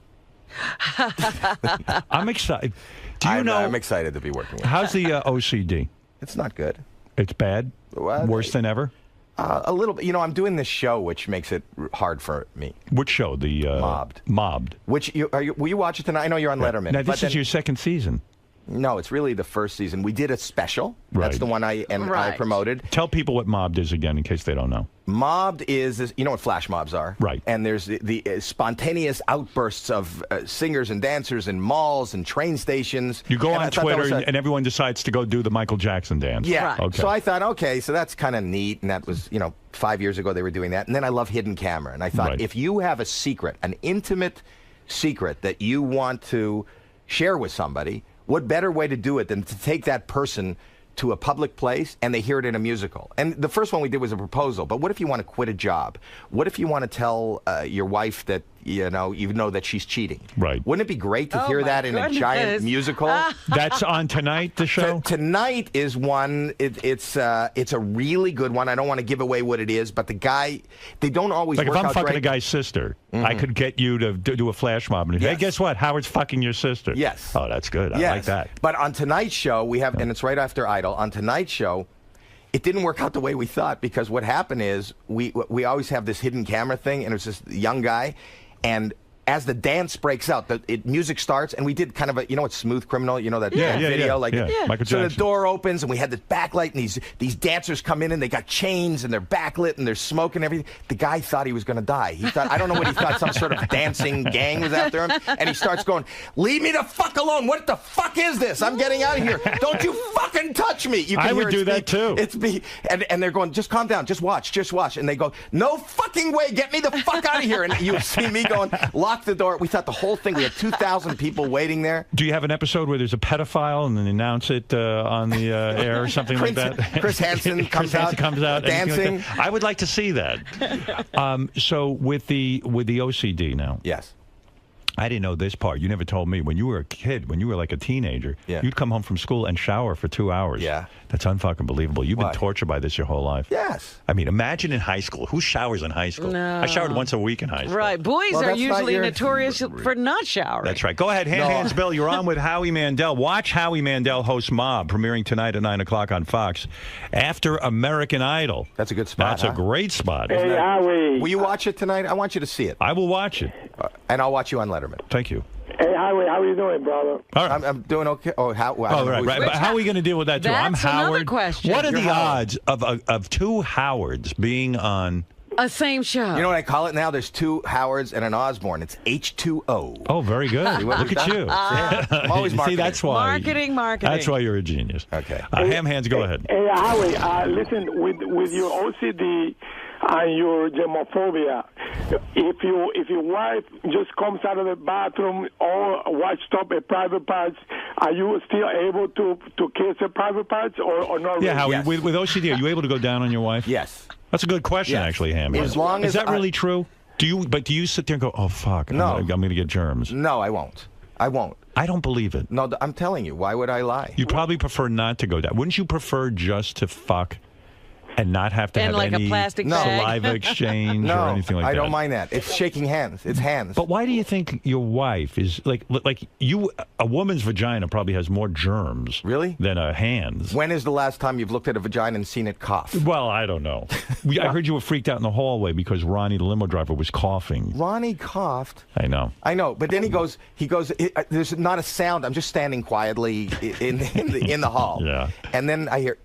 I'm excited. Do you know? I'm excited to be working with you. How's the OCD? It's not good. It's bad? Worse than ever? A little bit. You know, I'm doing this show, which makes it hard for me. Which show? The Mobbed. Mobbed. Which will you watch it tonight? I know you're on Letterman. Now, this is your second season. No, it's really the first season. We did a special. That's Right. the one I promoted. Tell people what Mobbed is again, in case they don't know. Mobbed is you know what flash mobs are? Right. And there's the spontaneous outbursts of singers and dancers in malls and train stations. You go And I on thought that Twitter was and everyone decides to go do the Michael Jackson dance. Yeah. Okay. So I thought, okay, so that's kind of neat. And that was, 5 years ago they were doing that. And then I love hidden camera. And I thought, Right. if you have a secret, an intimate secret that you want to share with somebody, what better way to do it than to take that person to a public place and they hear it in a musical? And the first one we did was a proposal. But what if you want to quit a job? What if you want to tell your wife that you know that she's cheating? Right. Wouldn't it be great to hear that in a giant musical? That's on tonight, the show? Tonight is one. It's a really good one. I don't want to give away what it is, but the guy, they don't always Like if work I'm out fucking great. a guy's sister, I could get you to do a flash mob. And hey, guess what? Howard's fucking your sister. Yes. Oh, that's good. I like that. But on tonight's show, we have, and it's right after Idol. On tonight's show, it didn't work out the way we thought because what happened is we always have this hidden camera thing, and it's this young guy, and as the dance breaks out, the music starts, and we did kind of a, it's Smooth Criminal, that video, Michael so the Jackson. door opens, and we had this backlight, and these dancers come in, and they got chains, and they're backlit, and they're smoking everything. The guy thought he was going to die. He thought, I don't know what he thought, some sort of dancing gang was after him, and he starts going, "Leave me the fuck alone! What the fuck is this? I'm getting out of here! Don't you fucking touch me!" You can I would hear do that too. It's me, and they're going, "Just calm down, just watch," and they go, "No fucking way! Get me the fuck out of here!" And you see me going, lock the door. We thought the whole thing. We had 2,000 people waiting there. Do you have an episode where there's a pedophile and then announce it on the air or something like that? Chris Hansen comes out dancing. like that? I would like to see that. So with the OCD now. Yes. I didn't know this part. You never told me. When you were a kid, when you were like a teenager, you'd come home from school and shower for 2 hours. Yeah. That's unfucking believable. You've Why? been tortured by this your whole life. Yes. I mean, imagine in high school. Who showers in high school? No. I showered once a week in high school. Right. Boys Well, are that's not usually your- notorious for not showering. That's right. Go ahead. Hands, Bill. You're on with Howie Mandel. Watch Howie Mandel host Mob, premiering tonight at 9 o'clock on Fox. After American Idol. That's a good spot. That's a great spot. Isn't Hey, that- Howie. Will you watch it tonight? I want you to see it. I will watch it. And I'll watch you on Letterman. Thank you. Hey, Howie, how you doing, brother? All right. I'm doing okay. Oh, how? I don't know right, who's- right. But how are we going to deal with that, too? I'm That's another Howard. question. What are You're the Howard. odds of two Howards being on... A same show. You know what I call it now? There's two Howards and an Osborne. It's H2O. Oh, very good. See what Look we've at done? you. Yeah. I'm always See, marketing. that's why. Marketing. That's why you're a genius. Okay. Ham Hands, go ahead. Hey, Howie, listen, with your OCD and your germophobia, if your wife just comes out of the bathroom or washed up a private parts Are you still able to kiss her private parts or not? Yeah, Howie, Yes. with OCD, are you able to go down on your wife? Yes. That's a good question, actually, Hammy. As long Is as that really true? Do you sit there and go, oh, fuck, No. I'm going to get germs? No, I won't. I won't. I don't believe it. No, I'm telling you. Why would I lie? You probably prefer not to go down. Wouldn't you prefer just to fuck and not have to And have like a any plastic bag. saliva exchange or anything like that? I don't mind that. It's shaking hands. It's hands. But why do you think your wife is like you? A woman's vagina probably has more germs, than a hand's. When is the last time you've looked at a vagina and seen it cough? Well, I don't know. I heard you were freaked out in the hallway because Ronnie, the limo driver, was coughing. Ronnie coughed. I know. But then he goes. There's not a sound. I'm just standing quietly in the hall. Yeah. And then I hear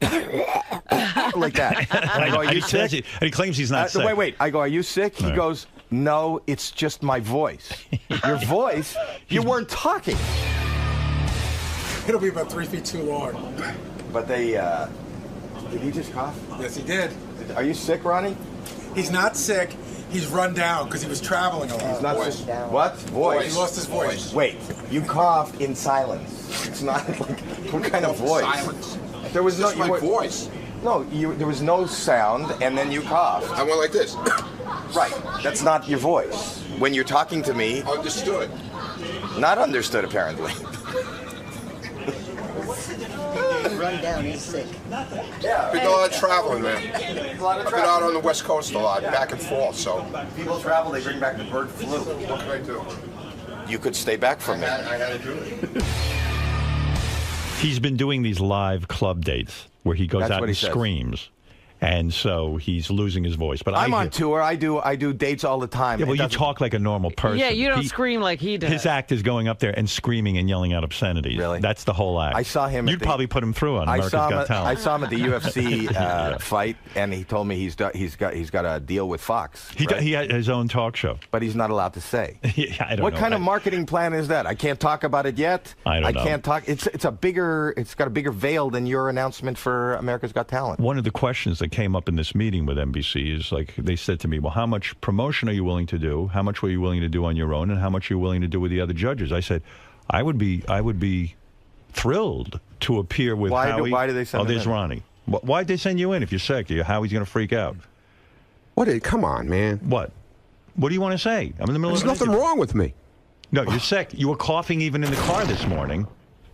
like that. And I go, are you sick? And he claims he's not sick. Wait. I go, are you sick? He goes, no, it's just my voice. Your voice? You weren't talking. It'll be about 3 feet too long. But they, did he just cough? Yes, he did. Are you sick, Ronnie? He's not sick. He's run down because he was traveling a lot. He's not sick. What? Voice. He lost his voice. Wait, you cough in silence. It's not like, what kind of voice? Silence. There was Just my voice. No, there was no sound, and then you coughed. I went like this. Right. That's not your voice. When you're talking to me. Understood. Not understood, apparently. Run down, he's sick. Yeah. Been a lot of traveling, man. I've been out on the West Coast a lot, back and forth, so. People travel, they bring back the bird flu. What can I do? You could stay back from me. I had to do it. He's been doing these live club dates where he goes That's out what and he says. screams. And so he's losing his voice. But I'm on tour. I do dates all the time. Yeah, well, you talk like a normal person. Yeah, you don't scream like he does. His act is going up there and screaming and yelling out obscenities. Really? That's the whole act. I saw him. You'd probably put him through on America's Got Talent. I saw him at the UFC fight, and he told me he's got a deal with Fox. He had his own talk show, but he's not allowed to say. Yeah, I don't what know. kind of marketing plan is that? I can't talk about it yet. I don't know. I can't talk. It's got a bigger veil than your announcement for America's Got Talent. One of the questions that came up in this meeting with NBC is like they said to me, well, how much promotion are you willing to do? How much were you willing to do on your own, and how much are you willing to do with the other judges? I said, I would be thrilled to appear with Howie. Why do they send him there's in? Ronnie. Why'd they send you in if you're sick? Howie's going to freak out. Come on, man. What do you want to say? I'm in the middle There's of nothing wrong with me. No, you're sick. You were coughing even in the car this morning.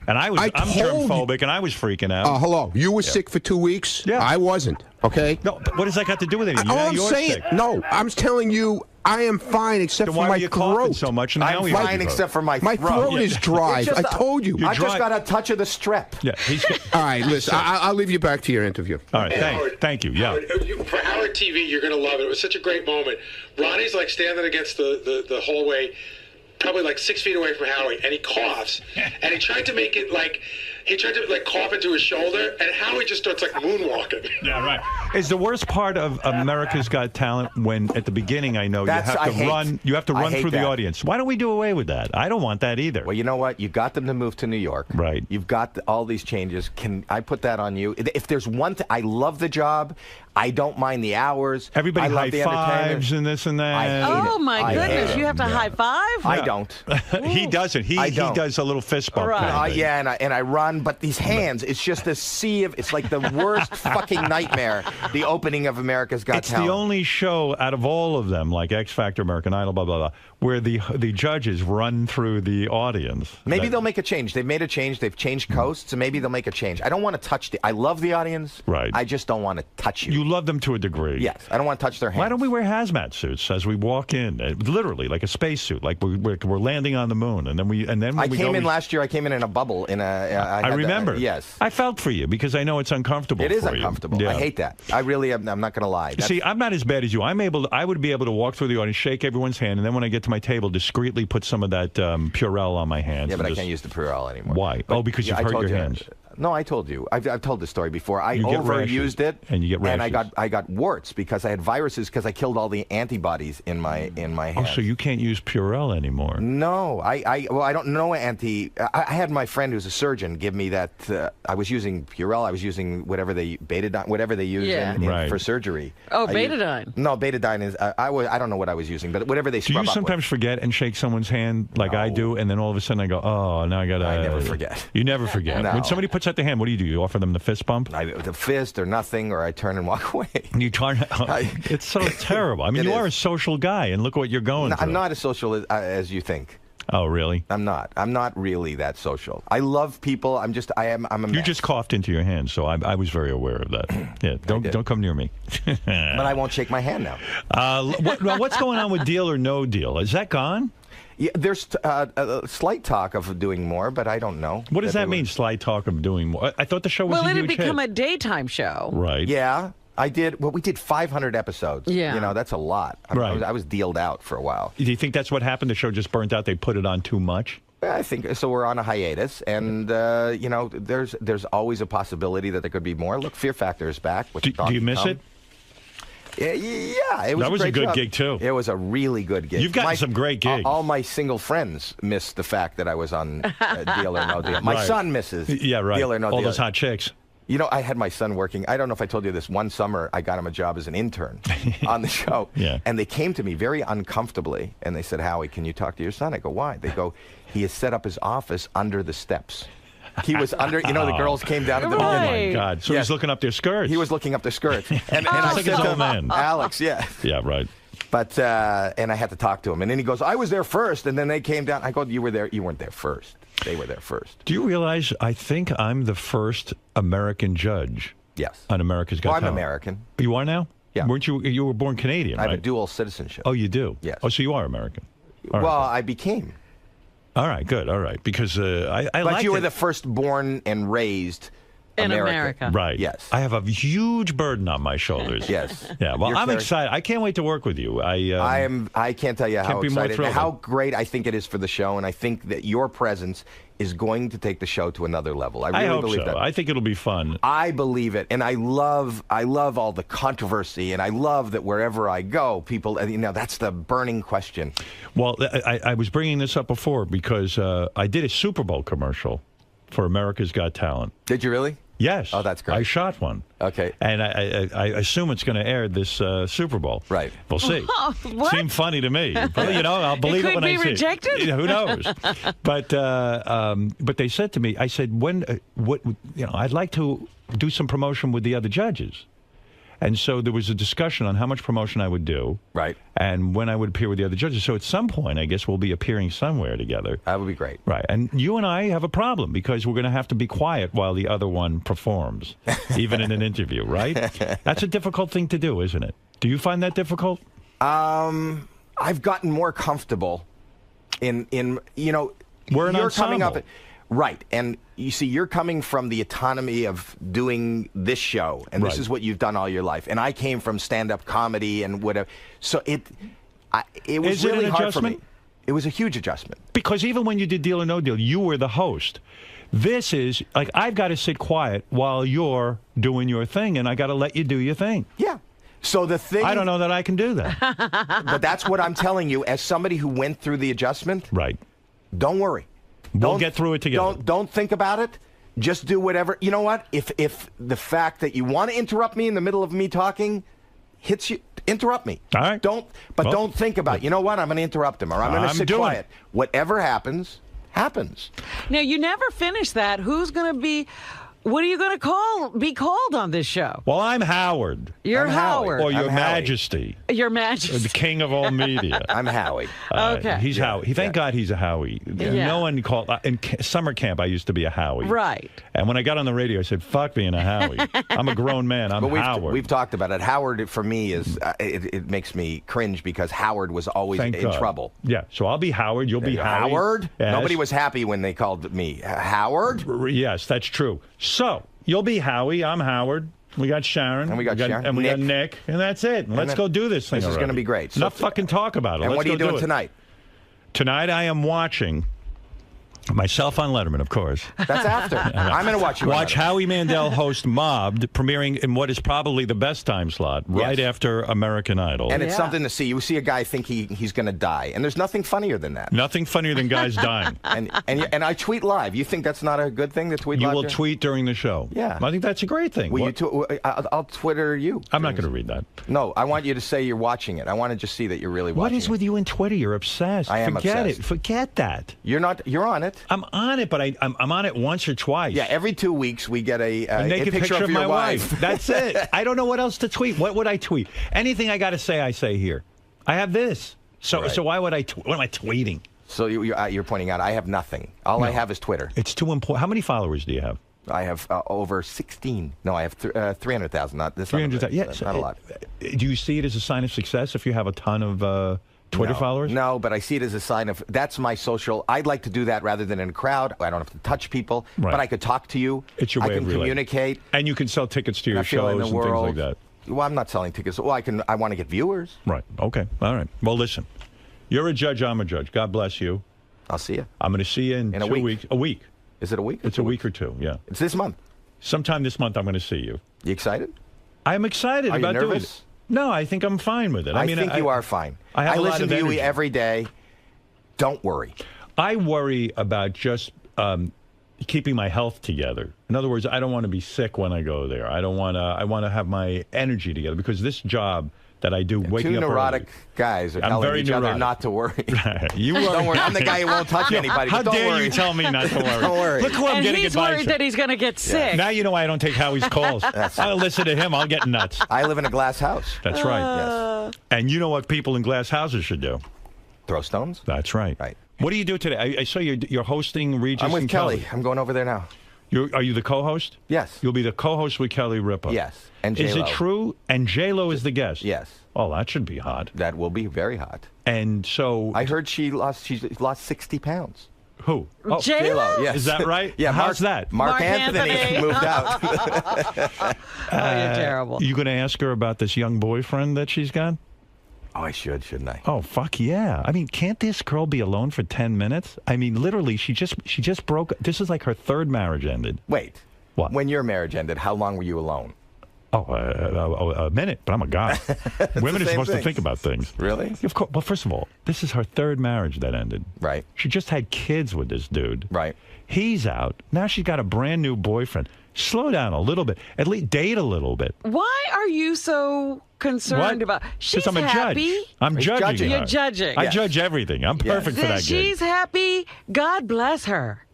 And I'm germphobic, and I was freaking out. Hello. You were sick for 2 weeks? Yeah. I wasn't, okay? No, but what does that got to do with anything? I'm saying, no, I'm telling you, I am fine except Then for why my are you throat. coughing so much? And I'm fine except for my throat. My throat is dry. I told you. I just got a touch of the strep. Yeah. All right, listen, I'll leave you back to your interview. All right, thank you. Yeah. For Howard TV, you're going to love it. It was such a great moment. Ronnie's like standing against the hallway, probably like 6 feet away from Howie, and he coughs, and he tried to make it like. He tried to cough into his shoulder, and Howie just starts like moonwalking. Yeah, right. Is the worst part of America's Got Talent when at the beginning you have to run through the audience? Why don't we do away with that? I don't want that either. Well, you know what? You got them to move to New York. Right. You've got all these changes. Can I put that on you? If there's one thing, I love the job. I don't mind the hours. Everybody I love high the fives and this and that. I hate Oh my goodness! You have to high five. I don't. He doesn't. He does a little fist bump. Right. Kind of thing. Yeah, and I run, but these hands, it's just a sea of. It's like the worst fucking nightmare. The opening of America's Got Talent. It's the only show out of all of them, like X Factor, American Idol, blah blah blah, where the judges run through the audience. Maybe they'll make a change. They've made a change. They've changed coasts, so maybe they'll make a change. I don't want to touch I love the audience. Right. I just don't want to touch you. You love them to a degree. Yes. I don't want to touch their hands. Why don't we wear hazmat suits as we walk in? Literally, like a spacesuit, like we're landing on the moon, and then when I came in last year. I came in a bubble. I remember. Yes. I felt for you because I know it's uncomfortable. It is for uncomfortable. You. Yeah. I hate that. I really am. I'm not going to lie. See, I'm not as bad as you. I would be able to walk through the audience, shake everyone's hand, and then when I get to my table, discreetly put some of that Purell on my hands. Yeah, but I can't use the Purell anymore. Why? Because you've hurt your hands. No, I told you. I've told this story before. I You get overused rashes, it, and you get and rashes. I got warts because I had viruses because I killed all the antibodies in my Oh, hands. so you can't use Purell anymore? No, I don't know I had my friend who's a surgeon give me that. I was using Purell. I was using whatever they use Yeah. for surgery. Oh, I used- betadine. No, betadine is. I don't know what I was using, but whatever they Do scrub you up sometimes forget and shake someone's hand like I do, and then all of a sudden I go, oh, now I got to... I never forget. You never forget. No. When somebody puts out their hand, what do? You offer them the fist bump? The fist or nothing, or I turn and walk away. You turn... it's so terrible. I mean, you are a social guy, and look what you're going through. I'm not as social as you think. Oh, really? I'm not. I'm not really that social. I love people. I'm a mess. You just coughed into your hand, so I was very aware of that. Yeah, don't come near me. But I won't shake my hand now. What's going on with Deal or No Deal? Is that gone? Yeah, there's a slight talk of doing more, but I don't know. What does that mean, slight talk of doing more? I thought the show was Well, a it had huge become hit. a daytime show. Right. Yeah, I did. Well, we did 500 episodes. Yeah. You know, that's a lot. Right. I was dealed out for a while. Do you think that's what happened? The show just burnt out? They put it on too much? I think so. We're on a hiatus, and you know, there's always a possibility that there could be more. Look, Fear Factor is back. Do you miss it? Yeah, it was. That was a great good job. gig too. It was a really good gig. You've gotten some great gigs. All my single friends miss the fact that I was on Deal or No Deal. My Right. son misses. Yeah, right. Deal or No All Deal. those hot chicks. You know, I had my son working. I don't know if I told you this. One summer, I got him a job as an intern on the show. Yeah. And they came to me very uncomfortably, and they said, Howie, can you talk to your son? I go, why? They go, he has set up his office under the steps. He was under, you know, the girls came down to the Oh, my God. So he's looking up their skirts. He was looking up their skirts. And Just I like said his to old man. Alex, yeah. Yeah, right. But, and I had to talk to him. And then he goes, I was there first. And then they came down. I go, you were there. You weren't there first. They were there first. Do you realize I think I'm the first American judge Yes. on America's Got Well, I'm Talent? American. You are now? Yeah. Weren't you? You were born Canadian, I have right? a dual citizenship. Oh, you do? Yes. Oh, so you are American. All right. Well, I became. All right, good. All right. Because I But like you were the first born and raised In American. America. Right. Yes. I have a huge burden on my shoulders. Yes. Yeah. Well, You're I'm very- excited. I can't wait to work with you. I can't tell you how Can't be more excited, thrilled. how great I think it is for the show, and I think that your presence is going to take the show to another level. I really hope believe so. that. I think it'll be fun. I believe it, and I love all the controversy, and I love that wherever I go, people, you know, that's the burning question. Well, I was bringing this up before because I did a Super Bowl commercial for America's Got Talent. Did you really? Yes. Oh, that's great. I shot one. Okay. And I assume it's going to air this Super Bowl. Right. We'll see. What? Seemed funny to me. But, you know, I'll believe it, could when I be see rejected? it. Who knows? But they said to me, I said, I'd like to do some promotion with the other judges. And so there was a discussion on how much promotion I would do. Right. And when I would appear with the other judges. So at some point, I guess we'll be appearing somewhere together. That would be great. Right. And you and I have a problem because we're going to have to be quiet while the other one performs, even in an interview, right? That's a difficult thing to do, isn't it? Do you find that difficult? I've gotten more comfortable in you know, We're an you're coming up ensemble. right, and you see, you're coming from the autonomy of doing this show, and this Right. is what you've done all your life, and I came from stand-up comedy and whatever, so it was Is it really an hard for me. adjustment? It was a huge adjustment. Because even when you did Deal or No Deal, you were the host. This is like I've got to sit quiet while you're doing your thing, and I got to let you do your thing. Yeah. So the thing I don't know that I can do that. but that's what I'm telling you as somebody who went through the adjustment. Right. Don't worry. We'll get through it together. Don't think about it. Just do whatever. You know what? If the fact that you want to interrupt me in the middle of me talking hits you, interrupt me. All right. Don't think about, you know what? I'm going to interrupt him or I'm going to I'm sit doing quiet. it. Whatever happens, happens. Now, you never finish that. Who's going to be... What are you going to be called on this show? Well, I'm Howard. You're I'm Howie. Howard. Or Your I'm Howie. Majesty. Your Majesty. The king of all media. I'm Howie. Okay. He's Howie. Thank God he's a Howie. Yeah. No one called... In summer camp, I used to be a Howie. Right. And when I got on the radio, I said, fuck being a Howie. I'm a grown man. I'm But Howard. we've talked about it. Howard, for me, is it makes me cringe because Howard was always Thank in God. trouble. Yeah, so I'll be Howard. You'll be Howie. Howard? Yes. Nobody was happy when they called me Howard. Yes, that's true. So, you'll be Howie. I'm Howard. We got Sharon. And we got Sharon. And we got Nick. And that's it. And let's then- go do this thing This is already. going to be great. Enough fucking talk about it. And Let's what are you go do doing it. tonight? Tonight I am watching Myself on Letterman, of course. That's after. I'm going to watch you. Watch Howie Mandel host Mobbed, premiering in what is probably the best time slot, right after American Idol. And it's something to see. You see a guy think he's going to die, and there's nothing funnier than that. Nothing funnier than guys dying. and I tweet live. You think that's not a good thing to tweet live? You will tweet during the show. Yeah. I think that's a great thing. Will I'll Twitter you. I'm not going to read that. No, I want you to say you're watching it. I want to just see that you're really watching it. What is with you and Twitter? You're obsessed. I am Forget obsessed. it. Forget that. You're not. You're on it. I'm on it, but I'm on it once or twice. Yeah, every 2 weeks we get a naked picture of your my wife. That's it. I don't know what else to tweet. What would I tweet? Anything I got to say, I say here. I have this. So why would I? What am I tweeting? So you're pointing out I have nothing. All I have is Twitter. It's too important. How many followers do you have? I have over 16. No, I have 300,000. Not this. 300,000. Yes, not a lot. Do you see it as a sign of success if you have a ton of Twitter followers? No, but I see it as a sign of that's my social. I'd like to do that rather than in a crowd. I don't have to touch people, but I could talk to you. It's your way I can of relating. communicate, and you can sell tickets to your shows and things like that. Well, I'm not selling tickets. Well, I want to get viewers. Right. Okay. All right. Well, listen. You're a judge. I'm a judge. God bless you. I'll see you. I'm going to see you in 2 weeks. A week. Is it a week? It's a week or two. Yeah. It's this month. Sometime this month, I'm going to see you. You excited? I'm excited about doing it. No, I think I'm fine with it. I think you are fine. I listen to you every day. Don't worry. I worry about just keeping my health together. In other words, I don't want to be sick when I go there. I don't want to. I want to have my energy together because this job that I do, waking up two neurotic early, guys are telling each other not to worry. You worry. Don't worry. I'm the guy who won't touch anybody. How don't dare worry. you tell me not to worry? Don't worry. Look who I'm getting advice he's worried that he's going to get sick. Now you know why I don't take Howie's calls. I'll listen to him. I'll get nuts. I live in a glass house. That's right. Yes. And you know what people in glass houses should do? Throw stones. That's right. Right. What do you do today? I saw you're hosting Regis. I'm with and Kelly. I'm going over there now. Are you the co-host? Yes. You'll be the co-host with Kelly Ripa. Yes. And J-Lo. Is it true? And J-Lo is the guest. Yes. Oh, that should be hot. That will be very hot. And so I heard she's lost 60 pounds. Who? Oh, J-Lo? Yes. Is that right? Yeah. How's that? Mark Anthony moved out. Oh, you're terrible. You going to ask her about this young boyfriend that she's got? Oh, I should, shouldn't I? Oh, fuck yeah. I mean, can't this girl be alone for 10 minutes? I mean, literally, she just broke. This is like her third marriage ended. Wait. What? When your marriage ended, how long were you alone? Oh, a minute, but I'm a guy. Women are supposed to think about things. Really? Of course. Well, first of all, this is her third marriage that ended. Right. She just had kids with this dude. Right. He's out. Now she's got a brand new boyfriend. Slow down a little bit. At least date a little bit. Why are you so concerned about? She's I'm a happy. judge. I'm judging. You're judging. I judge everything. I'm perfect for that gig. She's happy. God bless her.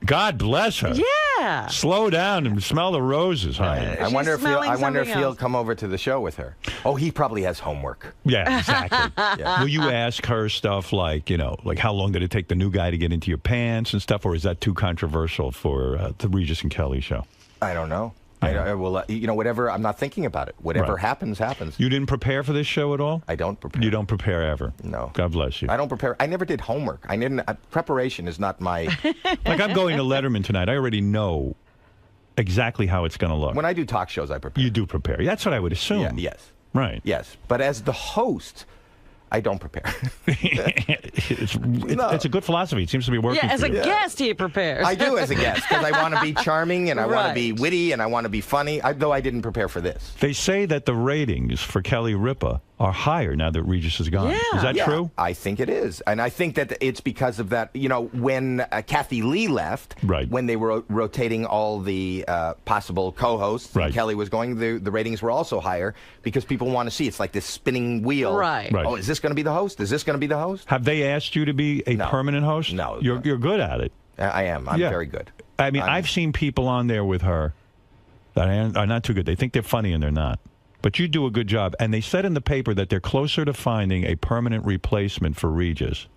God bless her. Yeah. Slow down and smell the roses, honey. I wonder if he'll come over to the show with her. Oh, he probably has homework. Yeah, exactly. Will you ask her stuff like, like how long did it take the new guy to get into your pants and stuff, or is that too controversial for the Regis and Kelly show? I don't know. I will, whatever. I'm not thinking about it. Whatever happens, happens. You didn't prepare for this show at all? I don't prepare. You don't prepare ever? No. God bless you. I don't prepare. I never did homework. I didn't. Preparation is not my. Like I'm going to Letterman tonight. I already know exactly how it's going to look. When I do talk shows, I prepare. You do prepare. That's what I would assume. Yeah, yes. Right. Yes. But as the host, I don't prepare. It's a good philosophy. It seems to be working. Yeah, as a guest, he prepares. I do as a guest because I want to be charming and I want to be witty and I want to be funny, though I didn't prepare for this. They say that the ratings for Kelly Ripa are higher now that Regis is gone. Yeah. Is that true? I think it is. And I think that it's because of that, when Kathy Lee left, when they were rotating all the possible co-hosts, and Kelly was going, the ratings were also higher because people want to see. It's like this spinning wheel. Right. Oh, is this going to be the host? Is this going to be the host? Have they asked you to be a permanent host? No. You're good at it. I am. I'm very good. I mean, I've seen people on there with her that are not too good. They think they're funny and they're not. But you do a good job. And they said in the paper that they're closer to finding a permanent replacement for Regis.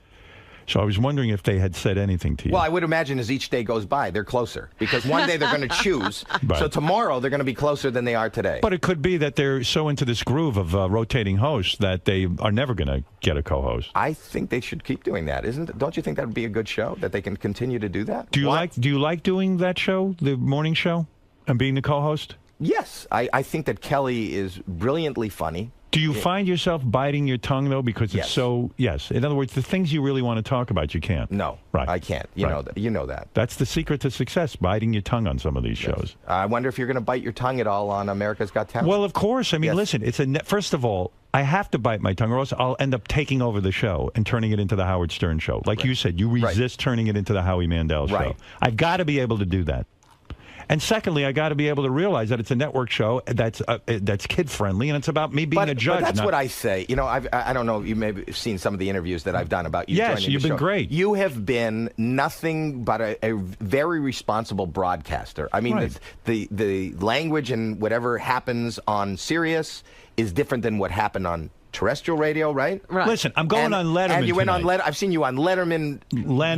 So I was wondering if they had said anything to you. Well, I would imagine as each day goes by, they're closer. Because one day they're going to choose. Right. So tomorrow they're going to be closer than they are today. But it could be that they're so into this groove of rotating hosts that they are never going to get a co-host. I think they should keep doing that. Don't you think that would be a good show, that they can continue to do that? Do you like doing that show, the morning show, and being the co-host? Yes. I think that Kelly is brilliantly funny. Do you find yourself biting your tongue, though, because it's so... Yes. In other words, the things you really want to talk about, you can't. No. Right. I can't. You know that. That's the secret to success, biting your tongue on some of these shows. I wonder if you're going to bite your tongue at all on America's Got Talent. Well, of course. I mean, listen, it's first of all, I have to bite my tongue or else I'll end up taking over the show and turning it into the Howard Stern show. Like you said, you resist turning it into the Howie Mandel show. I've got to be able to do that. And secondly, I got to be able to realize that it's a network show that's kid-friendly, and it's about me being a judge. But that's what I say. You know, I don't know, you may have seen some of the interviews that I've done about you joining the show. Yes, you've been great. You have been nothing but a very responsible broadcaster. I mean, the language and whatever happens on Sirius is different than what happened on terrestrial radio, right? Listen, I'm going on Letterman And you went on tonight. I've seen you on Letterman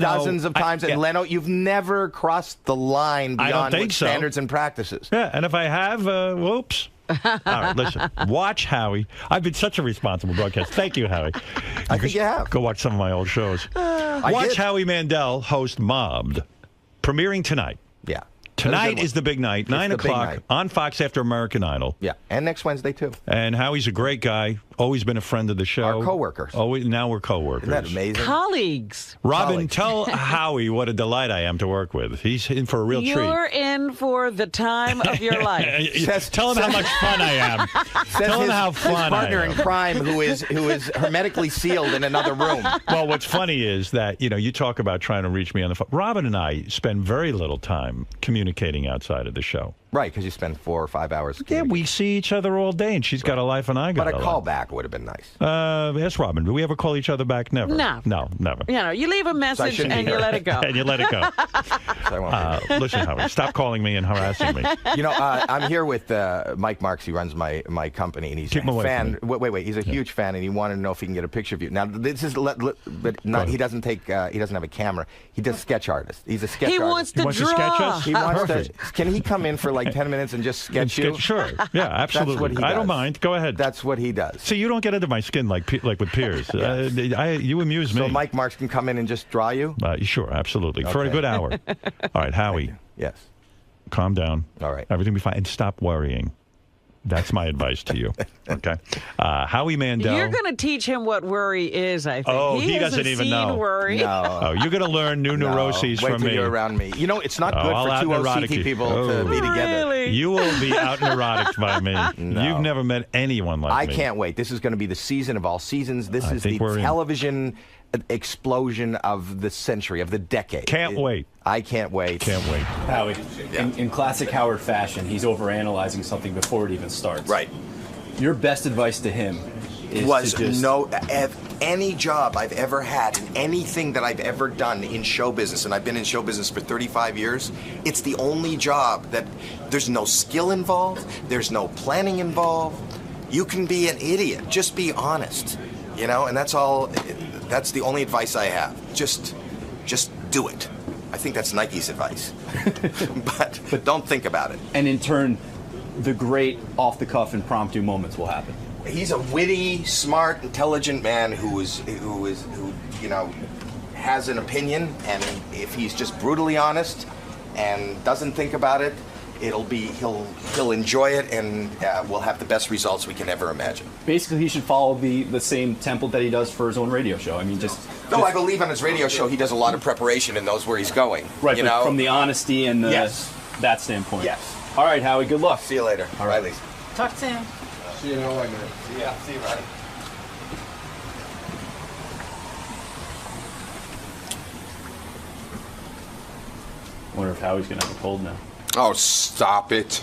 dozens of times, and Leno, you've never crossed the line beyond standards and practices. Yeah, and if I have, whoops. All right, listen. Watch Howie. I've been such a responsible broadcaster. Thank you, Howie. I think you have. Go watch some of my old shows. Watch Howie Mandel host Mobbed, premiering tonight. Yeah. Tonight is the big night, 9 o'clock on Fox after American Idol. Yeah, and next Wednesday, too. And Howie's a great guy, always been a friend of the show. Our co-workers. Now we're co-workers. Isn't that amazing? Colleagues. Robin, tell Howie what a delight I am to work with. He's in for a real treat. You're in for the time of your life. Tell him how much fun I am. Tell him how fun his partner I am. in crime who is hermetically sealed in another room. Well, what's funny is that, you talk about trying to reach me on the phone. Robin and I spend very little time communicating outside of the show. Right, because you spend 4 or 5 hours. Yeah, we see each other all day, and she's got a life and I got a life. But a call back would have been nice. Yes, Robin. Do we ever call each other back? Never. No. No, never. You leave a message and you let it go. And you let it go. Listen, Howard, stop calling me and harassing me. I'm here with Mike Marks. He runs my company, and he's a fan. Wait. He's a huge fan, and he wanted to know if he can get a picture of you. Now, this is, but not, he doesn't have a camera. He does sketch artist. He's a sketch artist. He wants to sketch us? He wants to. Can he come in for like 10 minutes and just sketch you? Sure. Yeah, absolutely. That's what he does. I don't mind. Go ahead. That's what he does. See, you don't get under my skin like with Piers. You amuse me. So Mike Marks can come in and just draw you? Sure, absolutely. For a good hour. All right, Howie. Yes. Calm down. All right. Everything will be fine. And stop worrying. That's my advice to you. Okay. Howie Mandel. You're going to teach him what worry is, I think. Oh, he doesn't even know. Worry. No. Oh, you're going to learn new neuroses Wait from till me. you're around me. It's not good for two OCT people to be together. Really? You will be out neurotic by me. No. You've never met anyone like me. I can't wait. This is going to be the season of all seasons. This is the television explosion of the century, of the decade. Can't wait. I can't wait. Can't wait. Howie, in classic Howard fashion, he's overanalyzing something before it even starts. Right. Your best advice to him is any job I've ever had, and anything that I've ever done in show business, and I've been in show business for 35 years, it's the only job that there's no skill involved, there's no planning involved. You can be an idiot. Just be honest, and that's all. That's the only advice I have. Just do it. I think that's Nike's advice. but don't think about it. And in turn, the great off-the-cuff impromptu moments will happen. He's a witty, smart, intelligent man who has an opinion, and if he's just brutally honest and doesn't think about it, he'll enjoy it, and we'll have the best results we can ever imagine. Basically, he should follow the same template that he does for his own radio show. I mean, I believe on his radio show he does a lot of preparation and knows where he's going. Right, but from the honesty and that standpoint. Yes. All right, Howie, good luck. See you later. All right, Lisa. Talk to him. See you in a minute. Yeah, see you, Roddy. I wonder if Howie's going to have a cold now. Oh, stop it.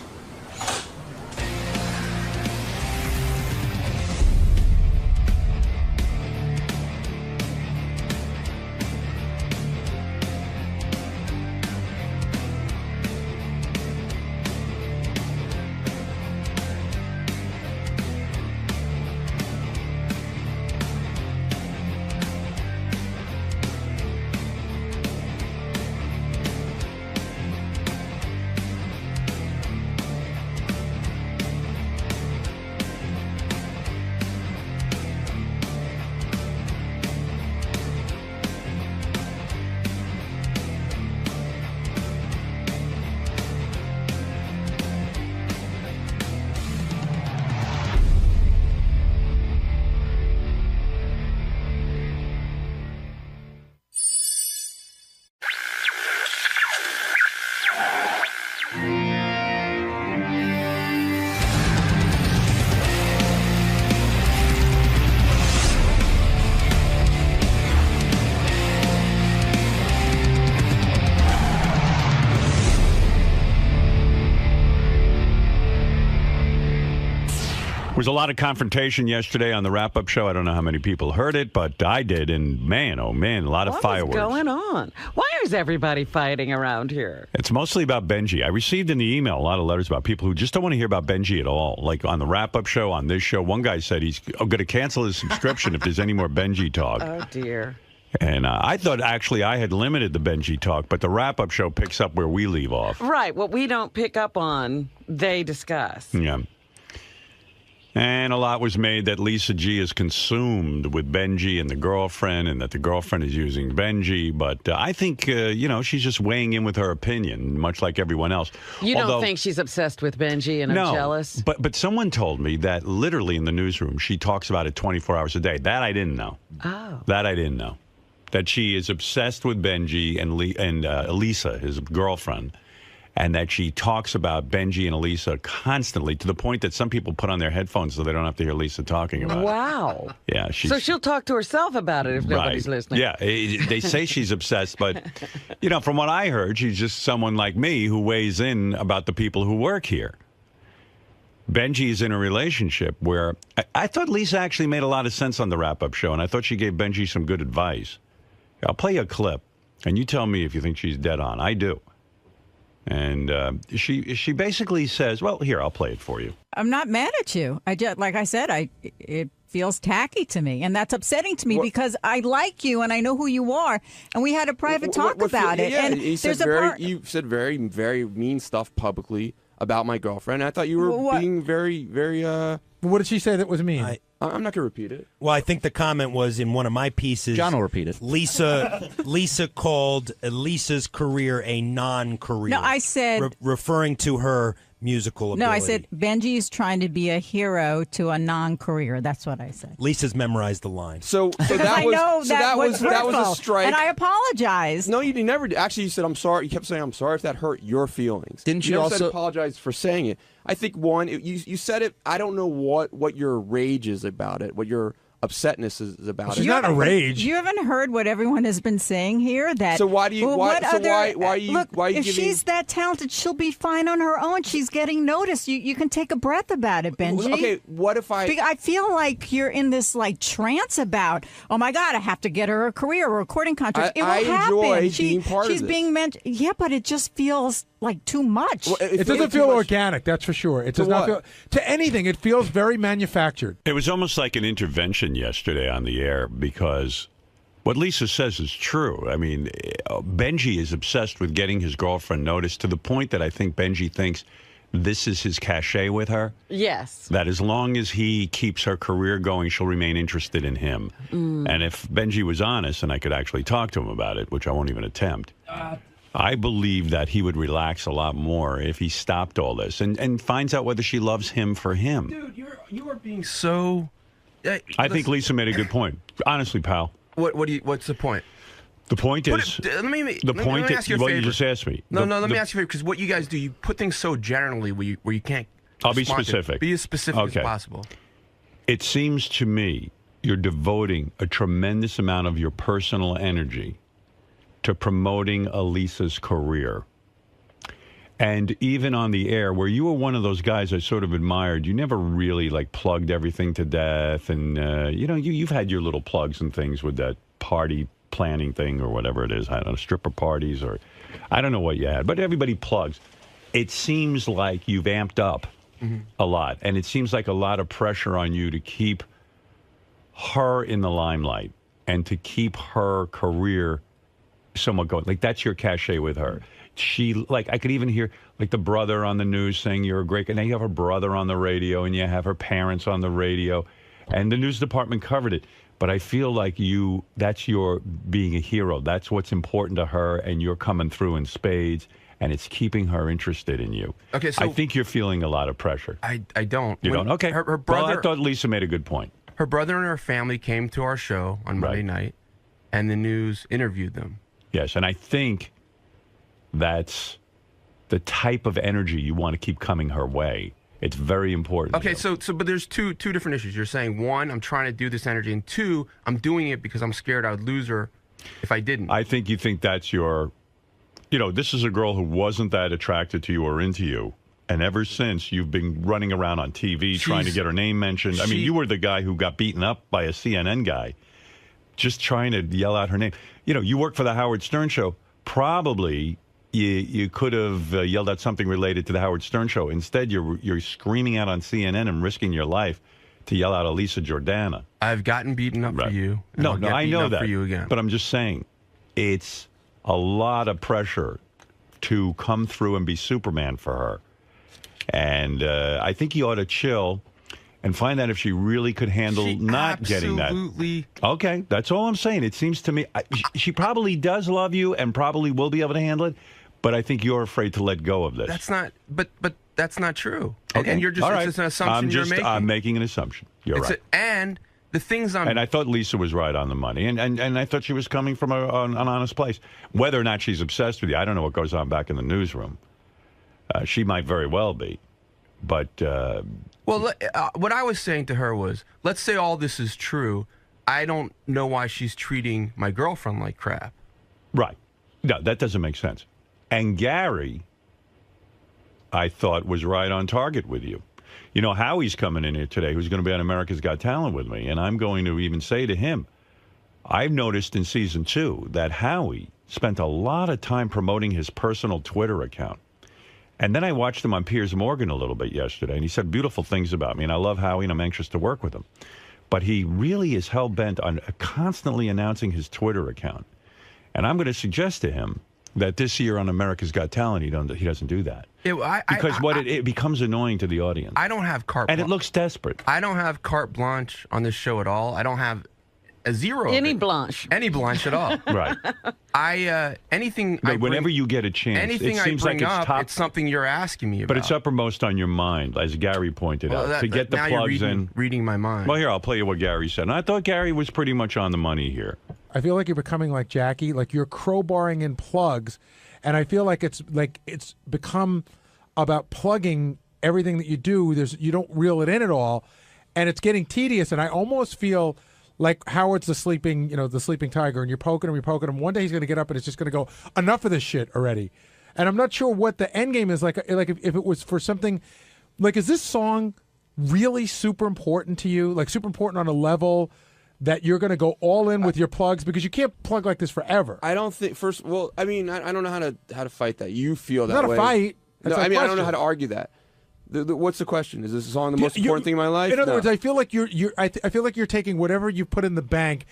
was a lot of confrontation yesterday on the wrap-up show. I don't know how many people heard it, but I did, and man, oh man, a lot of fireworks. What's going on? Why is everybody fighting around here? It's mostly about Benjy. I received in the email a lot of letters about people who just don't want to hear about Benjy at all. Like on the wrap-up show, on this show, one guy said he's going to cancel his subscription if there's any more Benjy talk. Oh, dear. And I thought actually I had limited the Benjy talk, but the wrap-up show picks up where we leave off. Right. What we don't pick up on, they discuss. Yeah. And a lot was made that Lisa G is consumed with Benjy and the girlfriend, and that the girlfriend is using Benjy. But I think, she's just weighing in with her opinion, much like everyone else. You don't think she's obsessed with Benjy and jealous? But someone told me that literally in the newsroom, she talks about it 24 hours a day. That I didn't know. Oh. That I didn't know. That she is obsessed with Benjy and Elisa, his girlfriend, and that she talks about Benjy and Elisa constantly, to the point that some people put on their headphones so they don't have to hear Lisa talking about it. Wow. Yeah. So she'll talk to herself about it if nobody's listening. Yeah. They say she's obsessed, but, from what I heard, she's just someone like me who weighs in about the people who work here. Benjy is in a relationship where I thought Lisa actually made a lot of sense on the wrap-up show, and I thought she gave Benjy some good advice. I'll play you a clip, and you tell me if you think she's dead on. I do. And she basically says, well, here, I'll play it for you. I'm not mad at you. Like I said, it feels tacky to me, and that's upsetting to me because I like you and I know who you are, and we had a private talk about it. Yeah, and you said you said very, very mean stuff publicly about my girlfriend. I thought you were being very, very. What did she say that was mean? I'm not going to repeat it. Well, I think the comment was in one of my pieces. John will repeat it. Lisa called Lisa's career a non-career. No, I said... referring to her musical ability. No, I said Benjy's trying to be a hero to a non-career. That's what I said. Lisa's memorized the line. So that was a strike. And I apologize. No, you never did. Actually, you said, I'm sorry. You kept saying, I'm sorry if that hurt your feelings. Didn't you never also said apologize for saying it? I think, you said it, I don't know what your rage is about it, what your upsetness is about She's it. not a rage. You haven't heard what everyone has been saying here. That so why do you? Why are you? Look, why are you if giving, she's that talented, she'll be fine on her own. She's getting noticed. You can take a breath about it, Benjy. Okay, what if I feel like you're in this trance about. Oh my God, I have to get her a career, a recording contract. It will happen. Enjoy being part she's of this. being mentioned. Yeah, but it just feels like too much. Well, it doesn't feel organic. That's for sure. It does not feel to anything. It feels very manufactured. It was almost like an intervention yesterday on the air because what Lisa says is true. I mean, Benjy is obsessed with getting his girlfriend noticed to the point that I think Benjy thinks this is his cachet with her. Yes. That as long as he keeps her career going, she'll remain interested in him. And if Benjy was honest, and I could actually talk to him about it, which I won't even attempt, I believe that he would relax a lot more if he stopped all this and finds out whether she loves him for him. Dude, you are being so... I think Lisa made a good point. Honestly, pal. What's the point? The point is... Let me ask you a what favor. you just asked me. Let me ask you a favor, because what you guys do, you put things so generally where you can't... I'll be specific. Be as specific as possible. It seems to me you're devoting a tremendous amount of your personal energy to promoting Elisa's career. And even on the air, where you were one of those guys I sort of admired, you never really plugged everything to death. And, you've had your little plugs and things with that party planning thing or whatever it is. I don't know, stripper parties or I don't know what you had, but everybody plugs. It seems like you've amped up a lot. And it seems like a lot of pressure on you to keep her in the limelight and to keep her career somewhat going. That's your cachet with her. She, I could even hear, the brother on the news saying you're a great guy. Now you have her brother on the radio and you have her parents on the radio. And the news department covered it. But I feel like that's your being a hero. That's what's important to her, and you're coming through in spades, and it's keeping her interested in you. Okay, so... I think you're feeling a lot of pressure. I don't. You don't? Okay. Her brother... Well, I thought Lisa made a good point. Her brother and her family came to our show on Monday night, and the news interviewed them. Yes, and I think that's the type of energy you want to keep coming her way. It's very important. Okay, but there's two different issues. You're saying, one, I'm trying to do this energy, and two, I'm doing it because I'm scared I would lose her if I didn't. I think you think that's your... this is a girl who wasn't that attracted to you or into you, And ever since, you've been running around on TV trying to get her name mentioned. I mean, you were the guy who got beaten up by a CNN guy just trying to yell out her name. You know, you work for the Howard Stern Show. Probably you could have yelled out something related to the Howard Stern Show. Instead, you're screaming out on CNN and risking your life to yell out Elisa Jordana. I've gotten beaten up for you. No, I know that. For you again. But I'm just saying, it's a lot of pressure to come through and be Superman for her. And I think you ought to chill and find out if she really could handle not getting that. Okay, that's all I'm saying. It seems to me she probably does love you and probably will be able to handle it, but I think you're afraid to let go of this. That's not, but that's not true. Okay. And you're just, all right. It's just an assumption you're making. I'm making an assumption. You're right. And the things And I thought Lisa was right on the money, and I thought she was coming from an honest place. Whether or not she's obsessed with you, I don't know what goes on back in the newsroom. She might very well be. But well, what I was saying to her was, let's say all this is true. I don't know why she's treating my girlfriend like crap. Right. No, that doesn't make sense. And Gary, I thought, was right on target with you. You know, Howie's coming in here today, who's going to be on America's Got Talent with me, and I'm going to even say to him, I've noticed in season 2 that Howie spent a lot of time promoting his personal Twitter account. And then I watched him on Piers Morgan a little bit yesterday, and he said beautiful things about me, and I love Howie, and I'm anxious to work with him. But he really is hell-bent on constantly announcing his Twitter account. And I'm going to suggest to him that this year on America's Got Talent, he doesn't do that. It becomes annoying to the audience. I don't have carte blanche. And it looks desperate. I don't have carte blanche on this show at all. I don't have a zero. Any blanche at all. Right. Whenever you get a chance, anything it seems I bring like it's up, it's something you're asking me about. But it's uppermost on your mind, as Gary pointed out, to get the now plugs you're in. Reading my mind. Well, here, I'll play you what Gary said. And I thought Gary was pretty much on the money here. I feel like you're becoming like Jackie, like you're crowbarring in plugs, and I feel like it's become about plugging everything that you do. You don't reel it in at all, and it's getting tedious. And I almost feel like Howard's the sleeping tiger, and you're poking him. One day he's going to get up and it's just going to go, enough of this shit already. And I'm not sure what the end game is. Like if it was for something, like, is this song really super important to you? Like super important on a level that you're going to go all in with your plugs, because you can't plug like this forever. I don't think. I mean, I don't know how to fight that. You feel that it's not way. A fight. No, I mean, I don't know how to argue that. What's the question? Is this song the most important thing in my life? In other words, I feel like I feel like you're taking whatever you put in the bank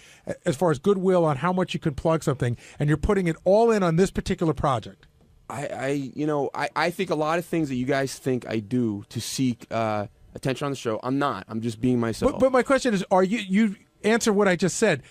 as far as goodwill on how much you could plug something, and you're putting it all in on this particular project. I think a lot of things that you guys think I do to seek attention on the show, I'm not. I'm just being myself. But my question is, are you answer what I just said?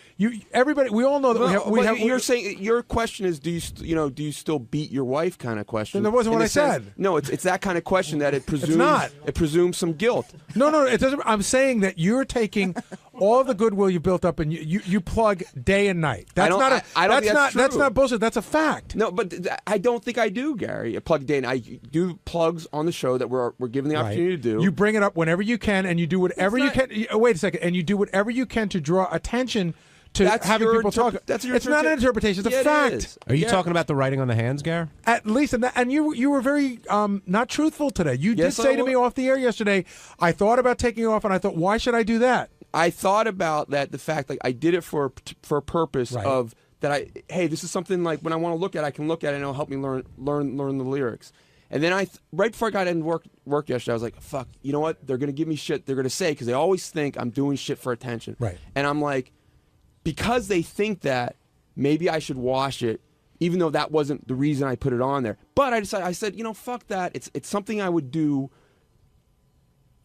Everybody, we all know that you're saying your question is, do you still beat your wife kind of question? Then that wasn't what I said. No, it's that kind of question that it presumes. It's not. It presumes some guilt. No, it doesn't. I'm saying that you're taking all the goodwill you built up and you plug day and night. That's not bullshit. That's a fact. No, but I don't think I do, Gary. I plug day and I do plugs on the show that we're given the opportunity to do. You bring it up whenever you can, and you do whatever you can. Wait a second, and you do whatever you can to draw attention to having people talk. It's not an interpretation. It's a fact. Are you talking about the writing on the hands, Gary? At least, and you were very not truthful today. You did say to me off the air yesterday, I thought about taking off, and I thought, why should I do that? I thought about that, the fact like I did it for a purpose of that. This is something like when I want to look at it, I can look at it and it'll help me learn the lyrics. And then right before I got in work yesterday, I was like, fuck, you know what? They're going to give me shit. They're going to say, because they always think I'm doing shit for attention. Right. And I'm like, because they think that, maybe I should wash it, even though that wasn't the reason I put it on there. But I said, fuck that. It's something I would do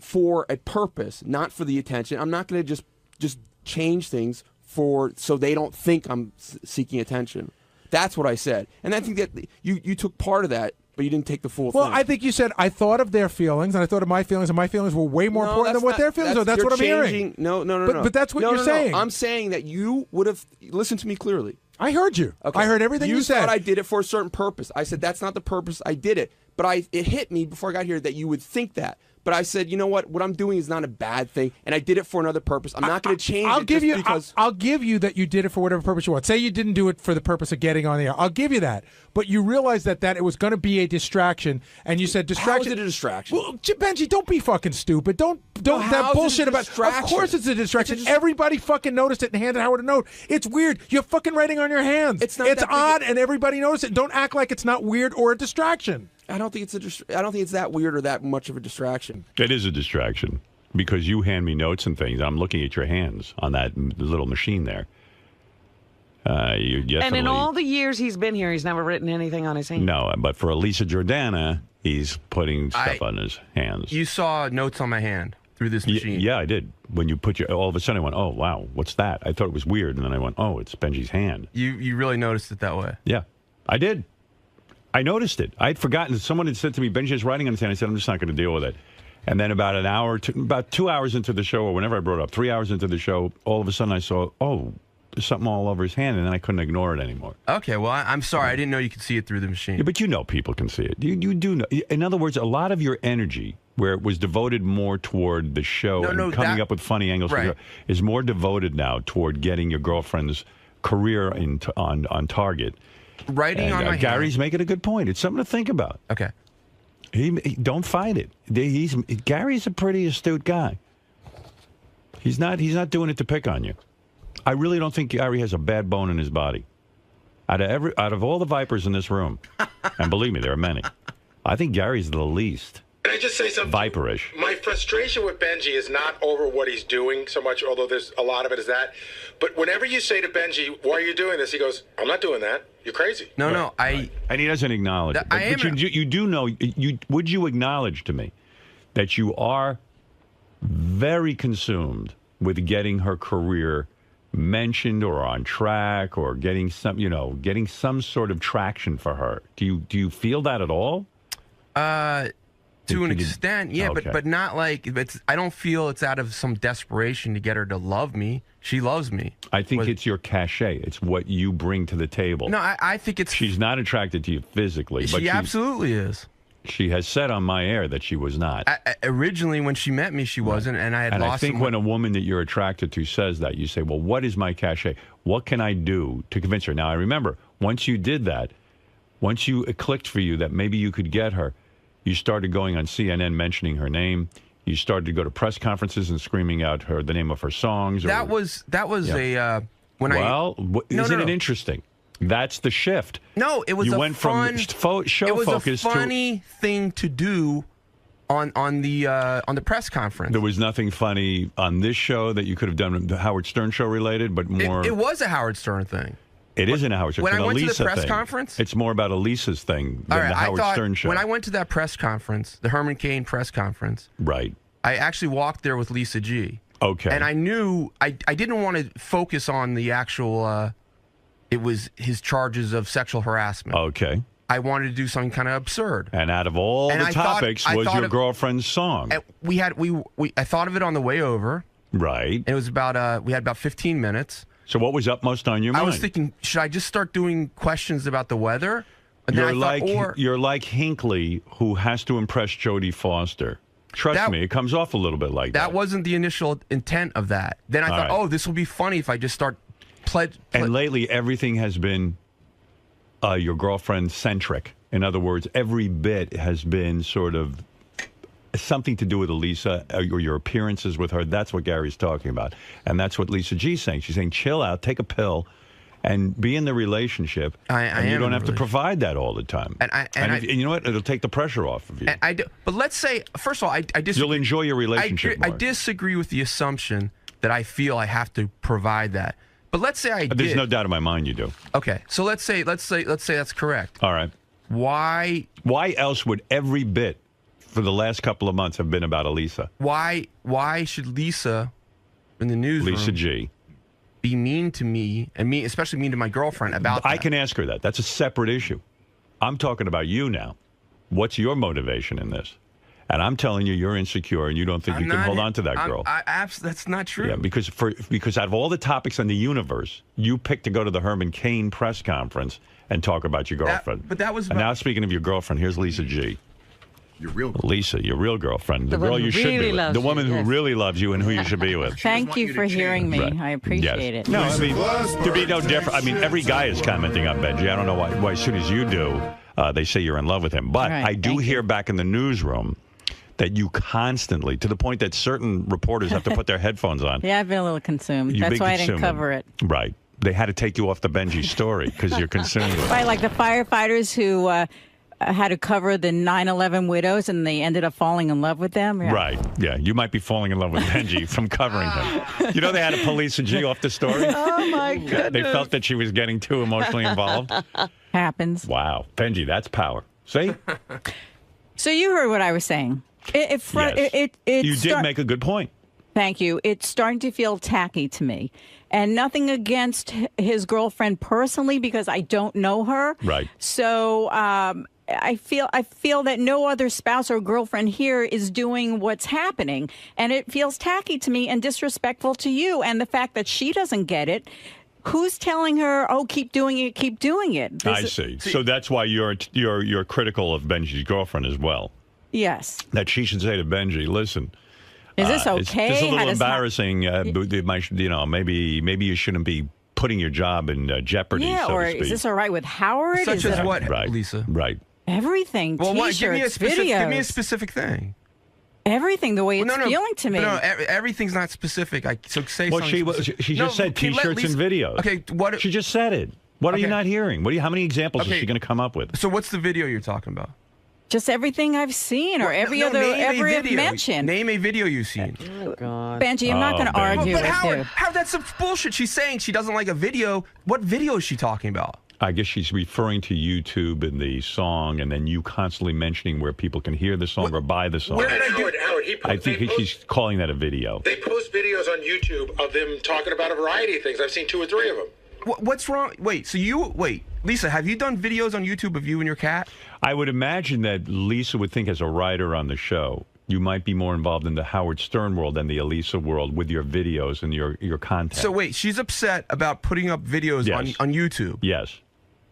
for a purpose, not for the attention. I'm not going to just change things so they don't think I'm seeking attention. That's what I said. And I think that you took part of that, but you didn't take the full thing. Well, I think you said, I thought of their feelings, and I thought of my feelings, and my feelings were way more important than what their feelings are. That's what I'm hearing. No. But that's what you're saying. I'm saying that you would have listened to me clearly. I heard you. Okay. I heard everything you said. You thought I did it for a certain purpose. I said, that's not the purpose I did it. But it hit me before I got here that you would think that. But I said, you know what? What I'm doing is not a bad thing, and I did it for another purpose. I'm not going to change I'll it give just you, because. I'll give you that you did it for whatever purpose you want. Say you didn't do it for the purpose of getting on the air. I'll give you that. But you realized that it was going to be a distraction, and you said distraction. How is it a distraction? Well, Benjy, don't be fucking stupid. Don't that bullshit about. Of course it's a distraction. Everybody fucking noticed it and handed Howard a note. It's weird. You're fucking writing on your hands. It's odd, and everybody noticed it. Don't act like it's not weird or a distraction. I don't think it's that weird or that much of a distraction. It is a distraction because you hand me notes and things. I'm looking at your hands on that little machine there. You definitely, and in all the years he's been here, he's never written anything on his hand. No, but for Elisa Jordana, he's putting stuff on his hands. You saw notes on my hand through this machine. Yeah, I did. When you put all of a sudden I went, oh, wow, what's that? I thought it was weird, and then I went, oh, it's Benjy's hand. You really noticed it that way? Yeah, I did. I noticed it. I'd forgotten. Someone had said to me, Benjy's writing on his hand. I said, I'm just not going to deal with it. And then about about 2 hours into the show, or whenever I brought it up, 3 hours into the show, all of a sudden I saw, oh, there's something all over his hand, and then I couldn't ignore it anymore. Okay, well, I'm sorry. I didn't know you could see it through the machine. Yeah, but you know people can see it. You do know. In other words, a lot of your energy, where it was devoted more toward the show and coming up with funny angles, is more devoted now toward getting your girlfriend's career on target. Writing on my Gary's making a good point. It's something to think about. Okay. He don't fight it. Gary's a pretty astute guy. He's not doing it to pick on you. I really don't think Gary has a bad bone in his body. Out of all the vipers in this room, and believe me, there are many, I think Gary's the least. Can I just say something? Viperish. My frustration with Benjy is not over what he's doing so much, although there's a lot of it is that. But whenever you say to Benjy, why are you doing this? He goes, I'm not doing that. You're crazy. No, and he doesn't acknowledge it. But you do know, would you acknowledge to me that you are very consumed with getting her career mentioned or on track or getting some sort of traction for her? Do you feel that at all? To an extent, yeah, okay. but not like I don't feel it's out of some desperation to get her to love me. She loves me. I think it's your cachet. It's what you bring to the table. No, I think it's. She's not attracted to you physically. She absolutely is. She has said on my air that she was not. Originally, when she met me, she wasn't, and I had lost. And I think when a woman that you're attracted to says that, you say, well, what is my cachet? What can I do to convince her? Now, I remember, once you did that, once it clicked for you that maybe you could get her, you started going on CNN mentioning her name. You started to go to press conferences and screaming out the name of her songs. That was isn't it interesting? That's the shift. No, it was went from show it was focus a funny thing to do on the press conference. There was nothing funny on this show that you could have done the Howard Stern show related, but more. It was a Howard Stern thing. It isn't a Howard Stern. When it's I went Elisa to the press thing. conference, it's more about Elisa's thing than the Howard Stern show. When I went to that press conference, the Herman Cain press conference, right? I actually walked there with Lisa G. Okay. And I knew I didn't want to focus on the actual. It was his charges of sexual harassment. Okay. I wanted to do something kind of absurd. And out of all the topics was your girlfriend's song. I thought of it on the way over. Right. It was about we had about 15 minutes. So what was upmost on your mind? I was thinking, should I just start doing questions about the weather? And you're like Hinckley, who has to impress Jodie Foster. Trust me, it comes off a little bit like that. That wasn't the initial intent of that. Then I thought, oh, this will be funny if I just start And lately, everything has been your girlfriend-centric. In other words, every bit has been sort of something to do with Elisa or your appearances with her. That's what Gary's talking about. And that's what Lisa G's saying. She's saying, chill out, take a pill, and be in the relationship. And you don't have to provide that all the time. And you know what? It'll take the pressure off of you. But let's say, first of all, I disagree. You'll enjoy your relationship more. I disagree with the assumption that I feel I have to provide that. But let's say I did. There's no doubt in my mind you do. Okay, so let's say that's correct. All right. Why else would every bit for the last couple of months have been about Elisa? Why should Lisa in the newsroom, Lisa G, be mean to me, and especially mean to my girlfriend about that? I can ask her that. That's a separate issue. I'm talking about you now. What's your motivation in this? And I'm telling you, you're insecure, and you don't think you can hold on to that girl. That's not true. Yeah, because out of all the topics in the universe, you picked to go to the Herman Cain press conference and talk about your girlfriend. But that was. And now, speaking of your girlfriend, here's Lisa G. Your real Lisa, your real girlfriend, the The girl one you who should really be with, loves the you, woman yes. who really loves you and who you should be with. Thank you for hearing me. Right. I appreciate Yes. it. No, I mean, to be no different. I mean, every guy is commenting on Benjy. I don't know why as soon as you do, they say you're in love with him. But Right, I do hear back in the newsroom that you constantly, to the point that certain reporters have to put their headphones on. Yeah, I've been a little consumed. That's why I didn't cover it. Right. They had to take you off the Benjy story because you're consumed with it. Right, like the firefighters who had to cover the 9/11 widows and they ended up falling in love with them. Yeah. Right. Yeah. You might be falling in love with Benjy from covering him. You know, they had to police a G off the story. Oh, my goodness. They felt that she was getting too emotionally involved. Happens. Wow. Benjy, that's power. See? So you heard what I was saying. You did make a good point. Thank you. It's starting to feel tacky to me. And nothing against his girlfriend personally because I don't know her. Right. So I feel that no other spouse or girlfriend here is doing what's happening. And it feels tacky to me and disrespectful to you. And the fact that she doesn't get it. Who's telling her, oh, keep doing it, keep doing it? I see. So that's why you're critical of Benjy's girlfriend as well. Yes. That she should say to Benjy, listen. Is this okay? It's just a little embarrassing. Maybe you shouldn't be putting your job in jeopardy. Yeah, so or to speak. is this all right with Howard? Such as what, right, Lisa? Right. Everything. Well, T-shirts, give me a specific, videos. give me a specific thing. Everything, the way it's feeling to me. No, everything's not specific. So say Well, something. she just said T-shirts and videos. Okay, what? She just said it. What are you not hearing? How many examples is she going to come up with? So what's the video you're talking about? Just everything I've seen or every mention. Name a video you've seen. Oh, God. Benjy, I'm not going to argue but with Howard, you. Howard, that's some bullshit. She's saying she doesn't like a video. What video is she talking about? I guess she's referring to YouTube and the song, and then you constantly mentioning where people can hear the song or buy the song. Where did I do it, Howard? I think she's calling that a video. They post videos on YouTube of them talking about a variety of things. I've seen 2 or 3 of them. What's wrong? Wait, Lisa, have you done videos on YouTube of you and your cat? I would imagine that Lisa would think as a writer on the show, you might be more involved in the Howard Stern world than the Elisa world with your videos and your content. So wait, she's upset about putting up videos on YouTube. Yes.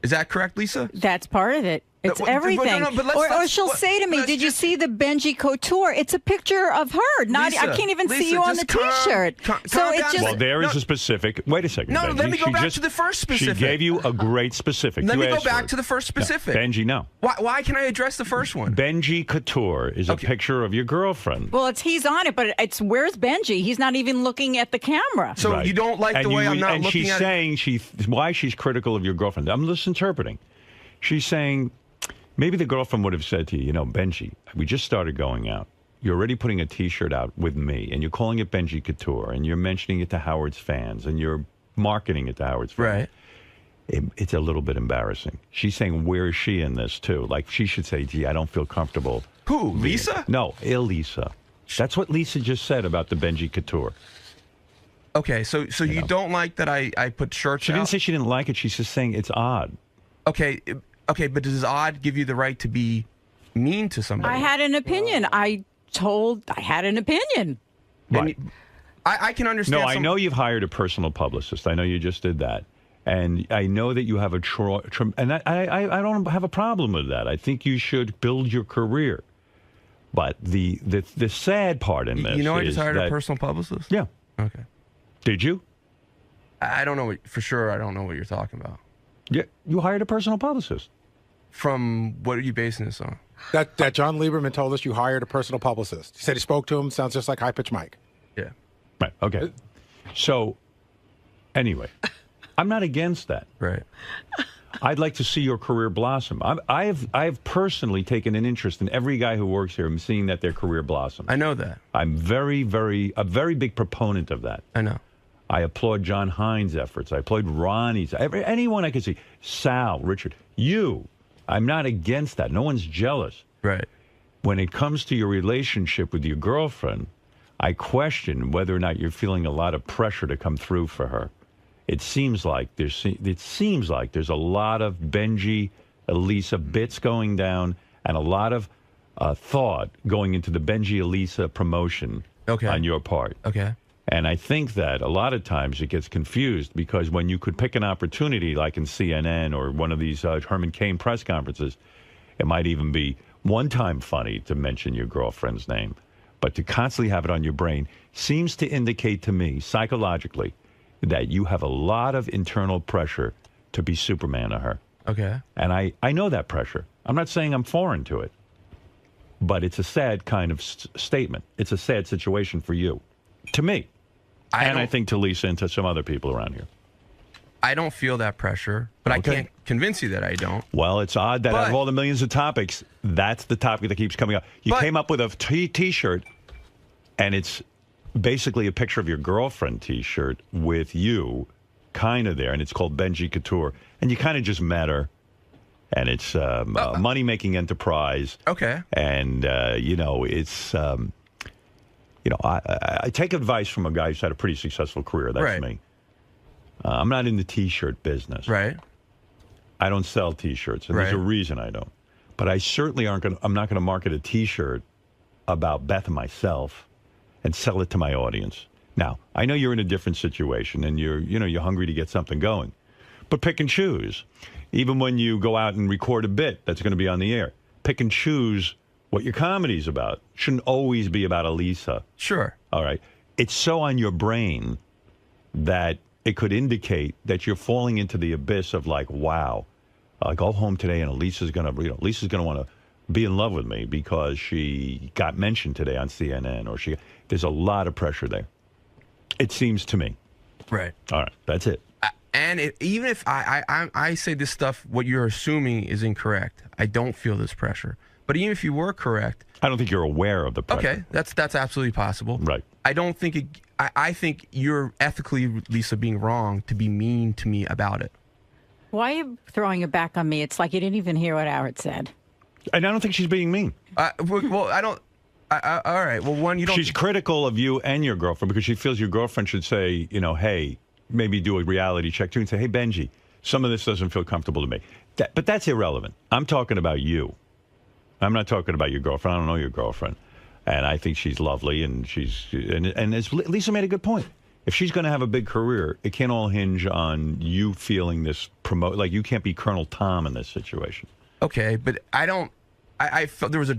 Is that correct, Lisa? That's part of it. It's everything. Or she'll say to me, did you see the Benjy couture? It's a picture of her. Not Lisa, I can't even see Lisa, you on the T-shirt. So it just... Well, there is a specific... Wait a second, No, Benjy. let me go back to the first specific. She gave you a great specific. Let You me go asked back for it. to the first specific. No, Benjy, no. Why can I address the first one? Benjy Couture is a picture of your girlfriend. Well, he's on it, but it's where's Benjy? He's not even looking at the camera. So you don't like the way I'm not looking at it? And she's saying why she's critical of your girlfriend. I'm just interpreting. She's saying maybe the girlfriend would have said to you, Benjy, we just started going out. You're already putting a T-shirt out with me, and you're calling it Benjy Couture, and you're mentioning it to Howard's fans, and you're marketing it to Howard's fans. Right. It's a little bit embarrassing. She's saying, where is she in this, too? Like, she should say, gee, I don't feel comfortable. Who, Lisa? No, Elisa. That's what Lisa just said about the Benjy Couture. Okay, so you don't like that I put shirts She out? didn't say she didn't like it. She's just saying it's odd. Okay, but does odd give you the right to be mean to somebody? I had an opinion. I had an opinion. Right. I can understand. No, I know you've hired a personal publicist. I know you just did that. And I know that you have and I don't have a problem with that. I think you should build your career. But the sad part in this I just hired a personal publicist? Yeah. Okay. Did you? I don't know for sure. I don't know what you're talking about. Yeah, you hired a personal publicist. From what are you basing this on? That John Lieberman told us you hired a personal publicist. He said he spoke to him. Sounds just like High Pitch Mike. Yeah. Right. Okay. So, anyway, I'm not against that. Right. I'd like to see your career blossom. I've personally taken an interest in every guy who works here and seeing that their career blossoms. I know that. I'm a very big proponent of that. I know. I applaud John Hines' efforts. I applaud Ronnie's. Anyone I can see. Sal, Richard, you. I'm not against that. No one's jealous. Right. When it comes to your relationship with your girlfriend, I question whether or not you're feeling a lot of pressure to come through for her. It seems like there's a lot of Benjy, Elisa bits going down, and a lot of thought going into the Benjy Elisa promotion on your part. Okay. And I think that a lot of times it gets confused because when you could pick an opportunity like in CNN or one of these Herman Cain press conferences, it might even be one time funny to mention your girlfriend's name, but to constantly have it on your brain seems to indicate to me, psychologically, that you have a lot of internal pressure to be Superman to her. Okay. And I know that pressure. I'm not saying I'm foreign to it, but it's a sad kind of statement. It's a sad situation for you, to me. I think to Lisa and to some other people around here. I don't feel that pressure, but I can't convince you that I don't. Well, it's odd that out of all the millions of topics, that's the topic that keeps coming up. You came up with a T-shirt, and it's basically a picture of your girlfriend T-shirt with you kind of there, and it's called Benjy Couture, and you kind of just met her, and it's a money-making enterprise. Okay. And, it's... I take advice from a guy who's had a pretty successful career. That's me. I'm not in the T-shirt business. Right. I don't sell T-shirts, and there's a reason I don't. But I certainly I'm not going to market a T-shirt about Beth and myself and sell it to my audience. Now, I know you're in a different situation, and you're hungry to get something going. But pick and choose. Even when you go out and record a bit that's going to be on the air, pick and choose what your comedy's about. Shouldn't always be about Elisa. Sure. All right. It's so on your brain that it could indicate that you're falling into the abyss of like, wow, I go home today and Elisa's gonna want to be in love with me because she got mentioned today on CNN, or there's a lot of pressure there. It seems to me. Right. All right. That's it. And even if I say this stuff, what you're assuming is incorrect. I don't feel this pressure. But even if you were correct, I don't think you're aware of the pressure. Okay, that's absolutely possible. Right. I don't think I think you're ethically, Lisa, being wrong to be mean to me about it. Why are you throwing it back on me? It's like you didn't even hear what Howard said. And I don't think she's being mean. Well, I don't. All right. Well, one, you don't. She's critical of you and your girlfriend because she feels your girlfriend should say, hey, maybe do a reality check too and say, hey, Benjy, some of this doesn't feel comfortable to me. But that's irrelevant. I'm talking about you. I'm not talking about your girlfriend. I don't know your girlfriend. And I think she's lovely, and as Lisa made a good point. If she's going to have a big career, it can't all hinge on you feeling this like you can't be Colonel Tom in this situation. Okay, but I don't. I felt there was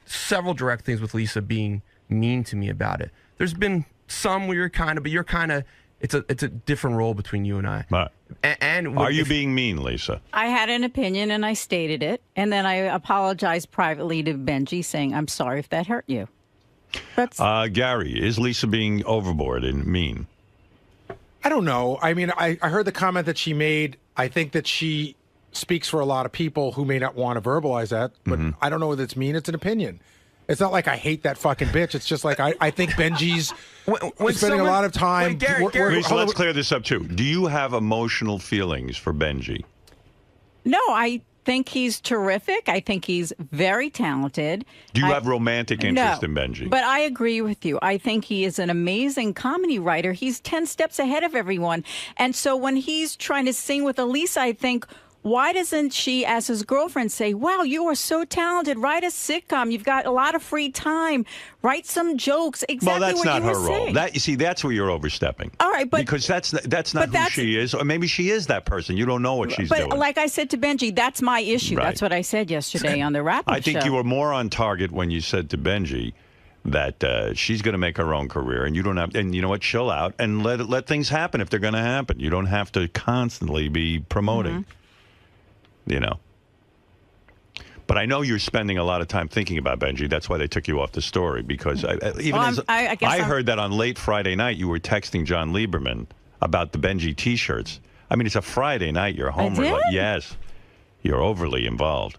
several direct things with Lisa being mean to me about it. There's been some where you're kind of. It's a different role between you and I. Right. And are you being mean, Lisa? I had an opinion and I stated it, and then I apologized privately to Benjy, saying I'm sorry if that hurt you. That's Gary, is Lisa being overboard and mean? I don't know. I mean, I heard the comment that she made. I think that she speaks for a lot of people who may not want to verbalize that, but I don't know whether it's mean. It's an opinion. It's not like I hate that fucking bitch. It's just like I think Benjy's spending a lot of time. Gary, so let's clear this up too. Do you have emotional feelings for Benjy? No, I think he's terrific. I think he's very talented. Do you have romantic interest in Benjy? But I agree with you. I think he is an amazing comedy writer. He's 10 steps ahead of everyone. And so when he's trying to sing with Elisa, I think, why doesn't she, as his girlfriend, say, wow, you are so talented. Write a sitcom. You've got a lot of free time. Write some jokes. Exactly well, that's what not you her were role. saying. That, you see, that's where you're overstepping. All right, but because that's not who she is, or maybe she is that person. You don't know what she's doing. But like I said to Benjy, that's my issue. Right. That's what I said yesterday on the wrap-up I think show. you were more on target when you said to Benjy that she's going to make her own career, and you don't have. And you know what? Chill out and let things happen if they're going to happen. You don't have to constantly be promoting. You know. But I know you're spending a lot of time thinking about Benjy. That's why they took you off the story. Because I heard that on late Friday night you were texting John Lieberman about the Benjy T-shirts. I mean, it's a Friday night. You're home. Yes. You're overly involved.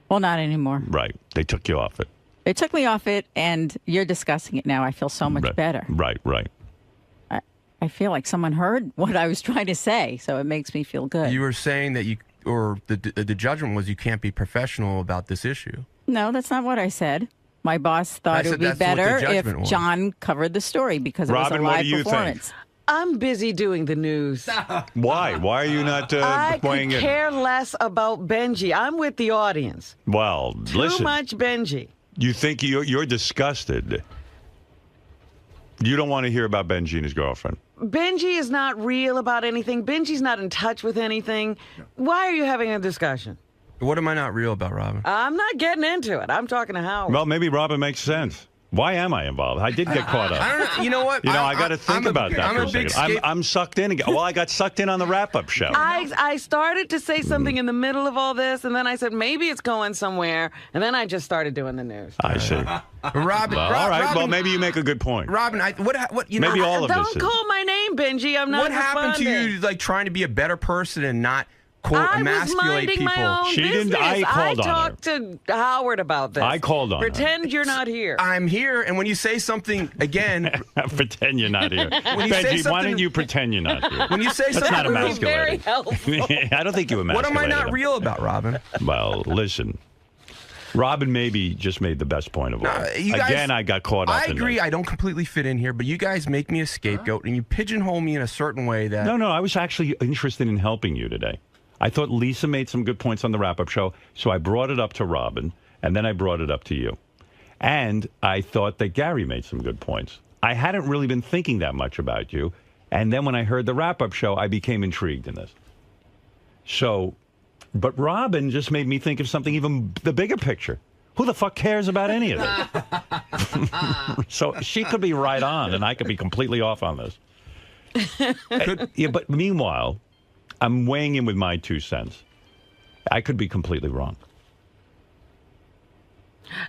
Well, not anymore. Right. They took you off it. They took me off it, and you're discussing it now. I feel so much better. Right. I feel like someone heard what I was trying to say, so it makes me feel good. You were saying that the judgment was you can't be professional about this issue. No, that's not what I said. My boss thought it would be better if John covered the story because it was a live performance. I'm busy doing the news. Why? Why are you not weighing in? I could care less about Benjy. I'm with the audience. Well, listen. Too much Benjy. You think you're disgusted. You don't want to hear about Benjy and his girlfriend. Benjy is not real about anything. Benjy's not in touch with anything. No. Why are you having a discussion? What am I not real about, Robin? I'm not getting into it. I'm talking to Howard. Well, maybe Robin makes sense. Why am I involved? I did get caught up. I don't know. You know what? I got to think about that for a second. I'm sucked in again. Well, I got sucked in on the wrap-up show. I started to say something in the middle of all this, and then I said maybe it's going somewhere, and then I just started doing the news. I see. Robin. Well, all right. Well, maybe you make a good point. Robin, what? You know, maybe all of this. Don't call my name, Benjy. I'm not. What happened to you? Like trying to be a better person and not quote emasculate people. My own business. I called on her. I talked to Howard about this. I called on her. Pretend you're not here. I'm here, and when you say something again, pretend you're not here. Benjy, why don't you pretend you're not here? When you say that's something, not emasculating. Very helpful. I don't think you emasculated. What am I not real about, Robin? Well, listen. Robin maybe just made the best point of all. Again, I got caught up. I agree. I don't completely fit in here, but you guys make me a scapegoat, and you pigeonhole me in a certain way that. No, I was actually interested in helping you today. I thought Lisa made some good points on the wrap-up show, so I brought it up to Robin, and then I brought it up to you. And I thought that Gary made some good points. I hadn't really been thinking that much about you, and then when I heard the wrap-up show, I became intrigued in this. So, but Robin just made me think of something even the bigger picture. Who the fuck cares about any of this? So she could be right on, and I could be completely off on this. Yeah, but meanwhile, I'm weighing in with my 2 cents. I could be completely wrong.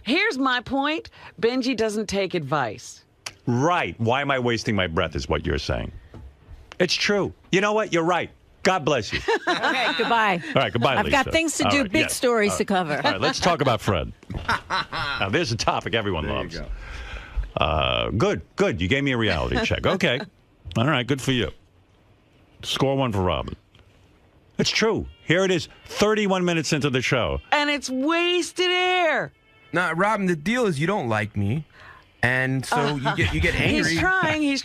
Here's my point. Benjy doesn't take advice. Right. Why am I wasting my breath is what you're saying. It's true. You know what? You're right. God bless you. Okay, goodbye. All right, goodbye, I've Lisa. got things to do, big stories to cover. All right, let's talk about Fred. Now, there's a topic everyone loves. Good. You gave me a reality check. Okay. All right, good for you. Score 1 for Robin. It's true. Here it is, 31 minutes into the show. And it's wasted air. Now, Robin, the deal is you don't like me. And so you get angry. He's trying. He's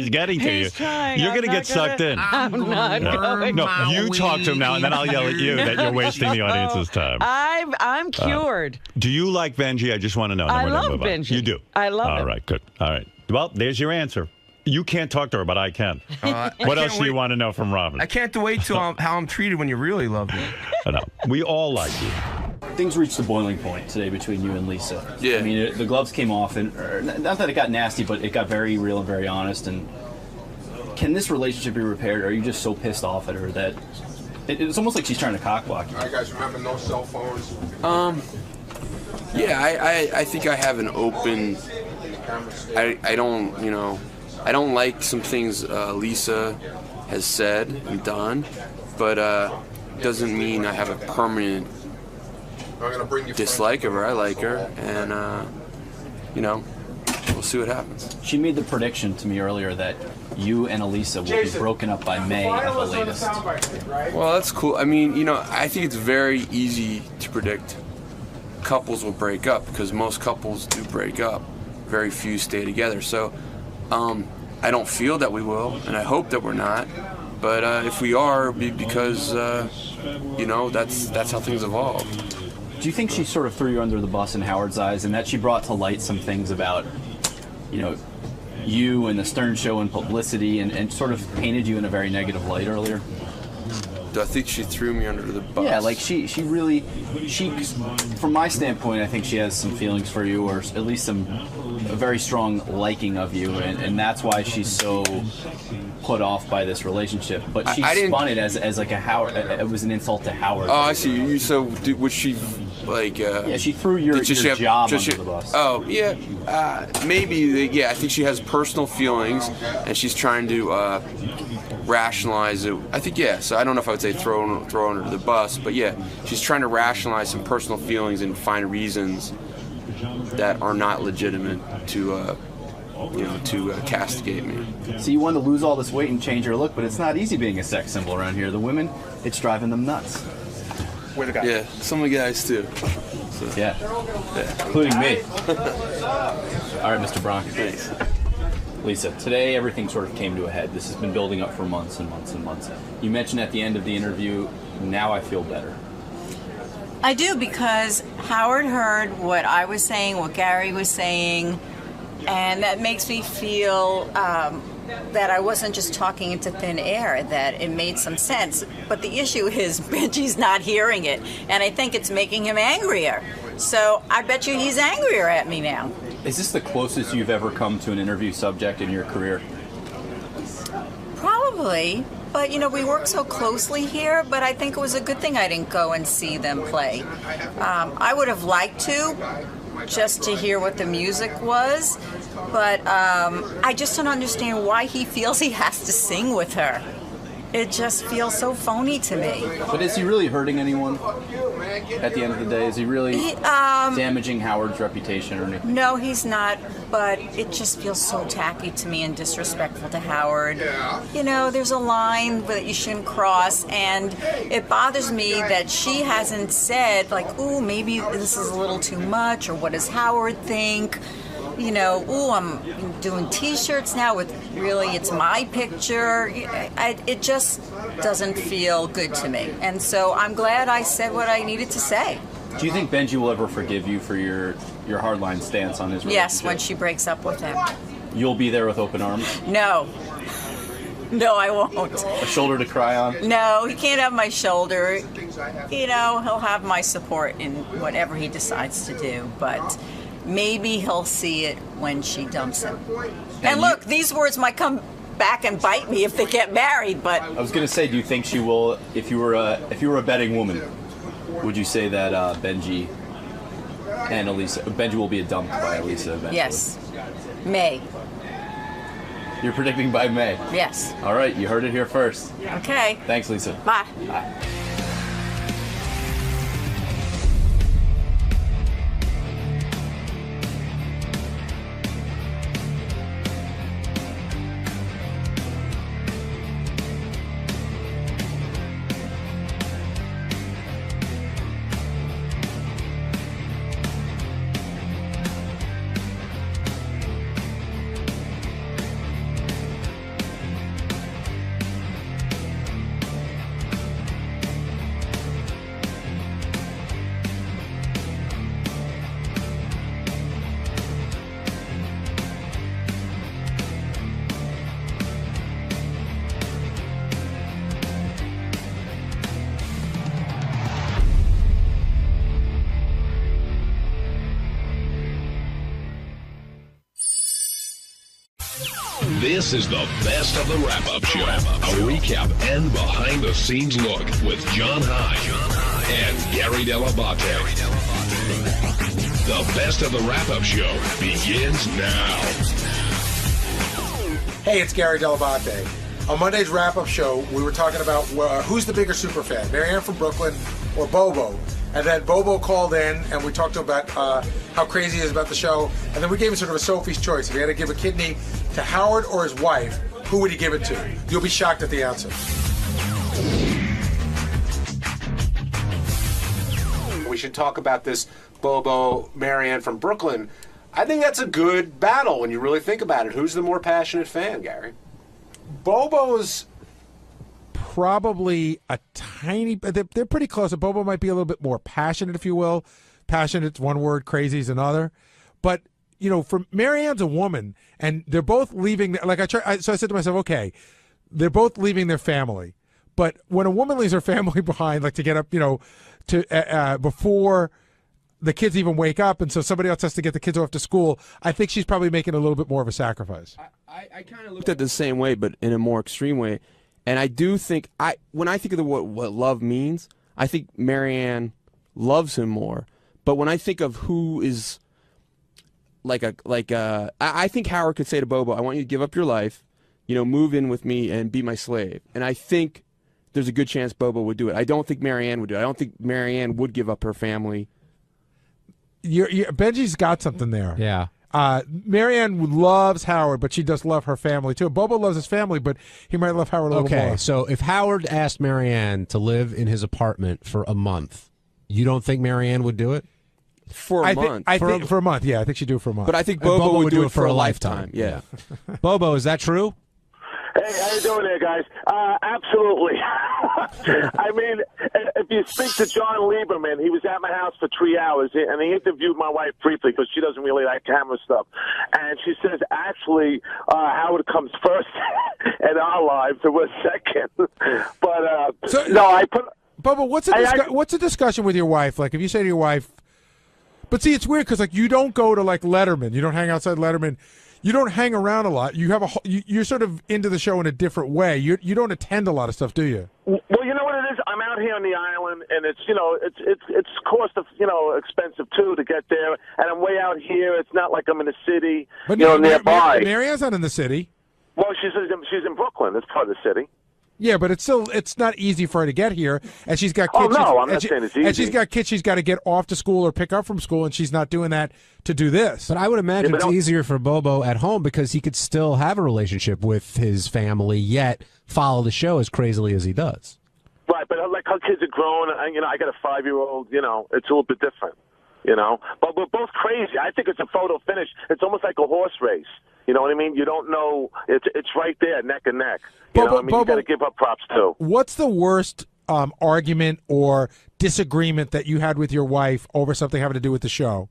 getting to you. Trying. You're going to get sucked in. I'm not going. No, you talk to him now, and then I'll yell at you that you're wasting the audience's time. I'm cured. Do you like Benjy? I just want to know. I love Benjy. You do? I love him. All right, good. All right. Well, there's your answer. You can't talk to her, but I can. What else do you want to know from Robin? I can't wait till how I'm treated when you really love me. No, we all like you. Things reached the boiling point today between you and Lisa. Yeah. I mean, the gloves came off, and not that it got nasty, but it got very real and very honest. And can this relationship be repaired? Or are you just so pissed off at her that it's almost like she's trying to cockblock you? All right, guys, remember no cell phones. Yeah, I think I have an open. I don't like some things Lisa has said and done, but doesn't mean I have a permanent dislike of her. I like her, and we'll see what happens. She made the prediction to me earlier that you and Elisa will be broken up by May at the latest. Well, that's cool. I mean, I think it's very easy to predict couples will break up because most couples do break up. Very few stay together. So I don't feel that we will, and I hope that we're not. But if we are, it'll be because that's how things evolve. Do you think she sort of threw you under the bus in Howard's eyes, and that she brought to light some things about, you and the Stern Show and publicity, and sort of painted you in a very negative light earlier? Do I think she threw me under the bus? Yeah, like she really, from my standpoint, I think she has some feelings for you, or at least a very strong liking of you, and that's why she's so put off by this relationship. But she spun it as like a Howard. It was an insult to Howard. Oh, I see. So was she like? Yeah, she threw your job under the bus. Oh, yeah. Maybe. Yeah, I think she has personal feelings, and she's trying to rationalize it. I think, yeah. So I don't know if I would say throw under the bus, but yeah, she's trying to rationalize some personal feelings and find reasons that are not legitimate to castigate me. So you want to lose all this weight and change your look, but it's not easy being a sex symbol around here. The women, it's driving them nuts. Yeah, some of the guys too. So. Yeah, including me. All right, Mr. Bronk. Thanks. Lisa, today everything sort of came to a head. This has been building up for months and months and months. You mentioned at the end of the interview, now I feel better. I do, because Howard heard what I was saying, what Gary was saying, and that makes me feel that I wasn't just talking into thin air, that it made some sense. But the issue is Benjy's not hearing it, and I think it's making him angrier. So I bet you he's angrier at me now. Is this the closest you've ever come to an interview subject in your career? Probably. But, we work so closely here, but I think it was a good thing I didn't go and see them play. I would have liked to, just to hear what the music was, but I just don't understand why he feels he has to sing with her. It just feels so phony to me. But is he really hurting anyone at the end of the day? Is he really damaging Howard's reputation or anything? No, he's not, but it just feels so tacky to me and disrespectful to Howard. There's a line that you shouldn't cross, and it bothers me that she hasn't said, like, ooh, maybe this is a little too much, or what does Howard think? Ooh, I'm doing T-shirts now with really it's my picture. It just doesn't feel good to me. And so I'm glad I said what I needed to say. Do you think Benjy will ever forgive you for your hardline stance on his relationship? Yes, when she breaks up with him. You'll be there with open arms? No. No, I won't. A shoulder to cry on? No, he can't have my shoulder. He'll have my support in whatever he decides to do, but maybe he'll see it when she dumps him. And look, these words might come back and bite me if they get married, but I was going to say, do you think she will, if you were a betting woman, would you say that Benjy will be dumped by Elisa eventually? Yes. May. You're predicting by May? Yes. All right, you heard it here first. Okay. Thanks, Lisa. Bye. Bye. This is the best of the wrap-up show. A recap and behind-the-scenes look with John High and Gary Dell'Abate. The best of the wrap-up show begins now. Hey, it's Gary Dell'Abate. On Monday's wrap-up show, we were talking about who's the bigger superfan, Marianne from Brooklyn or Bobo. And then Bobo called in, and we talked about how crazy he is about the show. And then we gave him sort of a Sophie's choice. If he had to give a kidney to Howard or his wife, who would he give it to? You'll be shocked at the answer. We should talk about this Bobo Marianne from Brooklyn. I think that's a good battle when you really think about it. Who's the more passionate fan, Gary? Bobo's probably a tiny. They're pretty close. Bobo might be a little bit more passionate, if you will. Passionate's one word, crazy is another. But for Marianne's a woman, and they're both leaving. So I said to myself, okay, they're both leaving their family. But when a woman leaves her family behind, like to get up, to before the kids even wake up, and so somebody else has to get the kids off to school, I think she's probably making a little bit more of a sacrifice. I kind of looked at it the same way, but in a more extreme way. And I do think when I think of what love means, I think Marianne loves him more. But when I think of who is I think Howard could say to Bobo, I want you to give up your life, move in with me and be my slave. And I think there's a good chance Bobo would do it. I don't think Marianne would do it. I don't think Marianne would give up her family. Benji's got something there. Yeah. Marianne loves Howard, but she does love her family too. Bobo loves his family, but he might love Howard a little more. Okay, so if Howard asked Marianne to live in his apartment for a month, you don't think Marianne would do it? For a month. I think for a month, yeah. I think she'd do it for a month. But I think Bobo would do it for a lifetime. Yeah. Bobo, is that true? Hey, how you doing there, guys? Absolutely. I mean, if you speak to John Lieberman, he was at my house for 3 hours, and he interviewed my wife briefly because she doesn't really like camera stuff. And she says, actually, Howard comes first in our lives, and we're second. But, no, I put... Bubba, what's a discussion with your wife? Like, if you say to your wife... But see, it's weird because, like, you don't go to, like, Letterman. You don't hang outside Letterman. You don't hang around a lot. You have you're sort of into the show in a different way. You don't attend a lot of stuff, do you? Well, you know what it is. I'm out here on the island, and it's it's cost of expensive too to get there. And I'm way out here. It's not like I'm in the city, but nearby. Marianne's not in the city. Well, she's in Brooklyn. It's part of the city. Yeah, but it's not easy for her to get here, and she's got kids. Oh no, I'm not saying it's easy. And she's got kids she's got to get off to school or pick up from school, and she's not doing that to do this. But I would imagine it's easier for Bobo at home because he could still have a relationship with his family, yet follow the show as crazily as he does. Right, but like her kids are grown, and I got a 5-year-old. It's a little bit different. But we're both crazy. I think it's a photo finish. It's almost like a horse race. You know what I mean? You don't know. It's right there, neck and neck. You got to give up props too. What's the worst argument or disagreement that you had with your wife over something having to do with the show?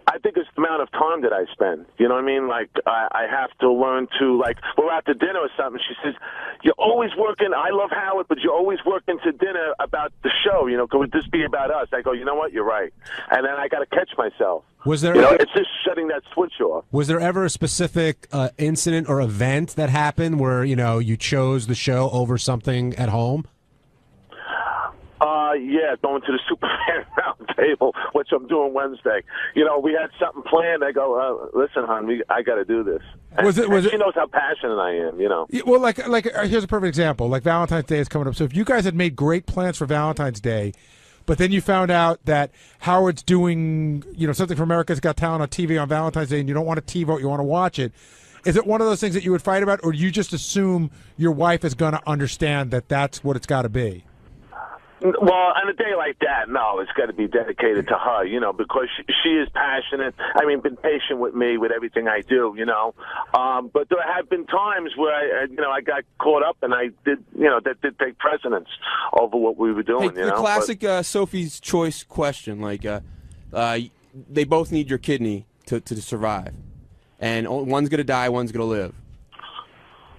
I think it's the amount of time that I spend. You know what I mean? Like, I have to learn to, like, we're out to dinner or something. She says, you're always working. I love Howard, but you're always working to dinner about the show. Could this be about us? I go, you know what? You're right. And then I got to catch myself. Was there? It's just shutting that switch off. Was there ever a specific incident or event that happened where you chose the show over something at home? Yeah, going to the Superman round table, which I'm doing Wednesday. We had something planned. I go, listen, hon, I got to do this. And she knows how passionate I am. Well, like here's a perfect example. Like Valentine's Day is coming up. So if you guys had made great plans for Valentine's Day, but then you found out that Howard's doing, something for America's Got Talent on TV on Valentine's Day, and you don't want to TiVo, you want to watch it. Is it one of those things that you would fight about, or do you just assume your wife is going to understand that that's what it's got to be? Well, on a day like that, no, it's got to be dedicated to her, because she is passionate. Been patient with me with everything I do, But there have been times where I got caught up, and I did, that did take precedence over what we were doing. The classic Sophie's Choice question, like, they both need your kidney to survive, and one's going to die, one's going to live.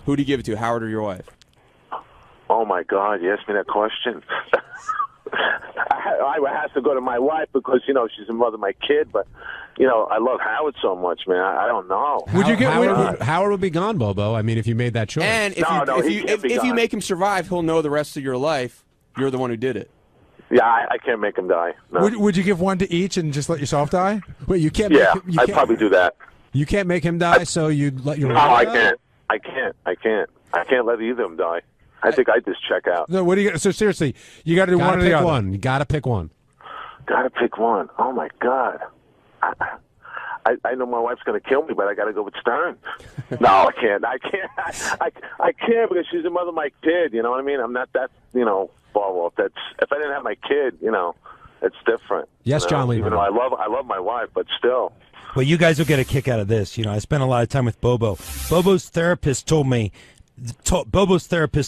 Who do you give it to, Howard or your wife? Oh, my God, you asked me that question. I have to go to my wife because, she's the mother of my kid, but, I love Howard so much, man. I don't know. Howard would be gone, Bobo, if you made that choice. And if you make him survive, he'll know the rest of your life you're the one who did it. Yeah, I can't make him die. No. Would you give one to each and just let yourself die? Wait, you can't. Yeah, I'd probably do that. You can't make him die, so you'd let your. No, I can't. I can't let either of them die. I think I just check out. No, so seriously, you got to do one or the other. One. You got to pick one. Got to pick one. Oh my God. I know my wife's going to kill me, but I got to go with Stern. No, I can't. I can't because she's the mother of my kid. You know what I mean? I'm not that far off. If I didn't have my kid, it's different. Yes, John Lieberman. Even though I love my wife, but still. Well, you guys will get a kick out of this. I spent a lot of time with Bobo. Bobo's therapist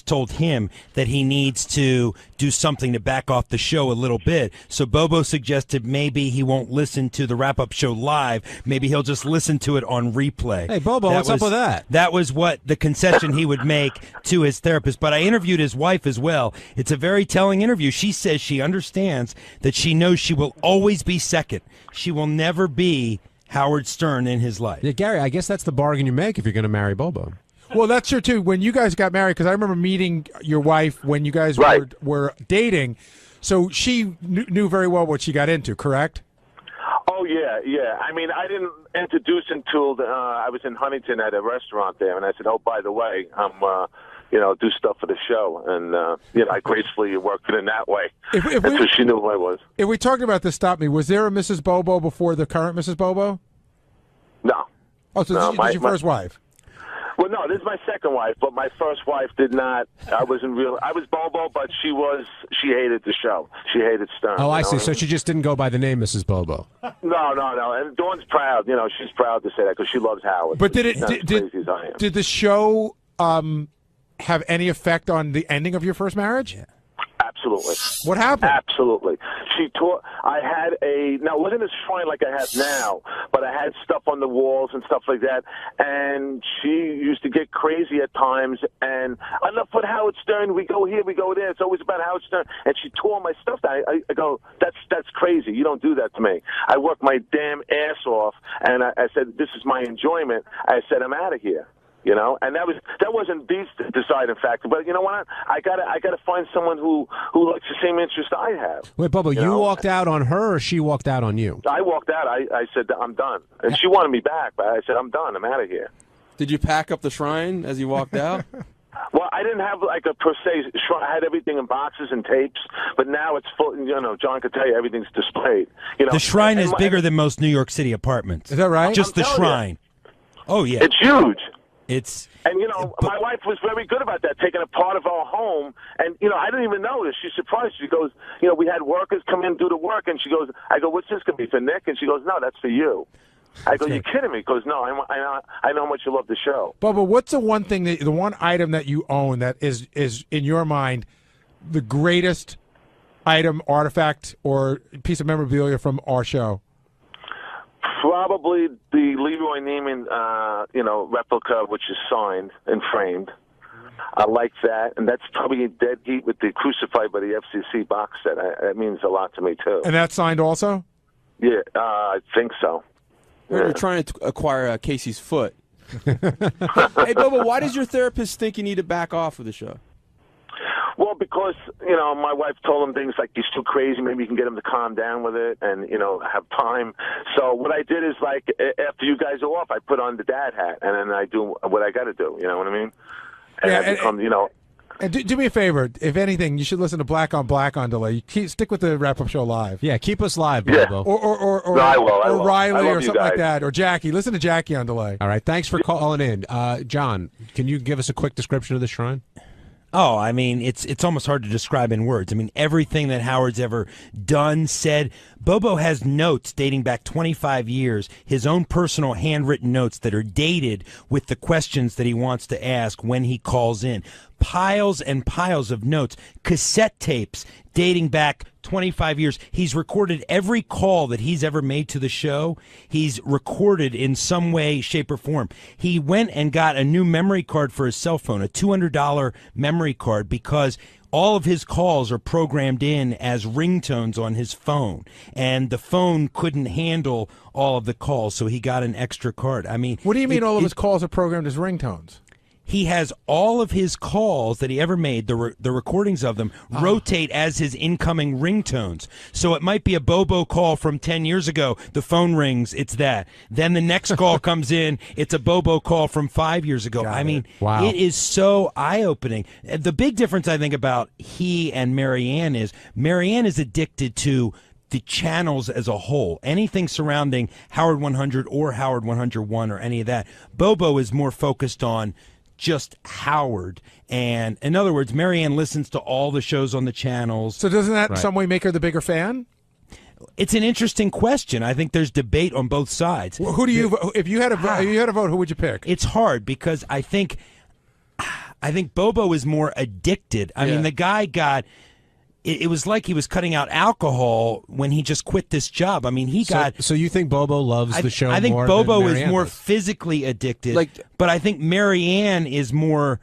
told him that he needs to do something to back off the show a little bit. So Bobo suggested maybe he won't listen to the wrap-up show live. Maybe he'll just listen to it on replay. Hey, Bobo, what's up with that? That was what the concession he would make to his therapist. But I interviewed his wife as well. It's a very telling interview. She says she understands that she knows she will always be second. She will never be Howard Stern in his life. Yeah, Gary, I guess that's the bargain you make if you're going to marry Bobo. Well, that's true, too. When you guys got married, because I remember meeting your wife when you guys were dating, so she knew very well what she got into, correct? Oh, yeah. I didn't introduce until I was in Huntington at a restaurant there, and I said, oh, by the way, I'm, do stuff for the show. And, I gracefully worked it in that way. So she knew who I was. If we talked about this, stop me. Was there a Mrs. Bobo before the current Mrs. Bobo? No. Oh, so this is your first wife? Well, no, this is my second wife, but my first wife did not. I was Bobo, but she hated the show. She hated Stern. Oh, I see. So she just didn't go by the name Mrs. Bobo. No. And Dawn's proud. She's proud to say that because she loves Howard. But did crazy as I am. Did the show have any effect on the ending of your first marriage? Yeah. Absolutely. What happened? Absolutely. I had now it wasn't a shrine like I have now, but I had stuff on the walls and stuff like that, and she used to get crazy at times, and enough with Howard Stern, we go here, we go there, it's always about Howard Stern, and she tore my stuff down. I go, that's crazy, you don't do that to me. I worked my damn ass off, and I said, this is my enjoyment. I said, I'm out of here. You know, and that wasn't the deciding factor. But you know what? I gotta find someone who likes the same interest I have. Wait, Bubba, you walked out on her, or she walked out on you? I walked out. I said I'm done, and she wanted me back, but I said I'm done. I'm out of here. Did you pack up the shrine as you walked out? Well, I didn't have like a per se shrine. I had everything in boxes and tapes, but now it's full. You know, John could tell you everything's displayed. You know, the shrine is bigger than most New York City apartments. Is that right? Just the shrine. Oh yeah, it's huge. And you know, my wife was very good about that, taking a part of our home. And you know, I didn't even notice. She's surprised. She goes, you know, we had workers come in and do the work, and she goes, I go, what's this gonna be for Nick? And she goes, no, that's for you. I go, you kidding me? She goes, no, I know how much you love the show. Bubba, what's the one item that you own that is in your mind the greatest item, artifact, or piece of memorabilia from our show? Probably the Leroy Neiman, replica, which is signed and framed. I like that, and that's probably dead heat with the Crucified by the FCC box set. That means a lot to me too. And that's signed also? Yeah, I think so. You're trying to acquire Casey's foot. Hey, Bubba, why does your therapist think you need to back off of the show? Well, because, you know, my wife told him things like, he's too crazy, maybe you can get him to calm down with it and, you know, have time. So what I did is, like, after you guys are off, I put on the dad hat, and then I do what I got to do, you know what I mean? And I become, you know... And do me a favor, if anything, you should listen to Black on Black on delay. Stick with the wrap-up show live. Yeah, keep us live, Bobo. Or no, I will. Riley or something like that, or Jackie. Listen to Jackie on delay. All right, thanks for calling in. John, can you give us a quick description of the shrine? Oh, I mean, it's almost hard to describe in words. I mean, everything that Howard's ever done, said. Bobo has notes dating back 25 years, his own personal handwritten notes that are dated with the questions that he wants to ask when he calls in. Piles and piles of notes, cassette tapes dating back 25 years. He's recorded every call that he's ever made to the show. He's recorded in some way, shape, or form. He went and got a new memory card for his cell phone, a $200 memory card, because all of his calls are programmed in as ringtones on his phone, and the phone couldn't handle all of the calls, so he got an extra card. I mean, what do you mean all of his calls are programmed as ringtones? He has all of his calls that he ever made, the recordings of them, rotate as his incoming ringtones. So it might be a Bobo call from 10 years ago. The phone rings, it's that. Then the next call comes in, it's a Bobo call from 5 years ago. I mean, wow. It is so eye-opening. The big difference, I think, about he and Marianne is addicted to the channels as a whole. Anything surrounding Howard 100 or Howard 101 or any of that. Bobo is more focused on just Howard. And in other words, Marianne listens to all the shows on the channels. So doesn't that in some way make her the bigger fan? It's an interesting question. I think there's debate on both sides. Well, who do you, if you had a vote, who would you pick? It's hard because I think Bobo is more addicted. I mean, the guy got... It was like he was cutting out alcohol when he just quit this job. I mean, he got... So you think Bobo loves the show more? I think more Bobo than is more does? physically addicted, but I think Marianne is more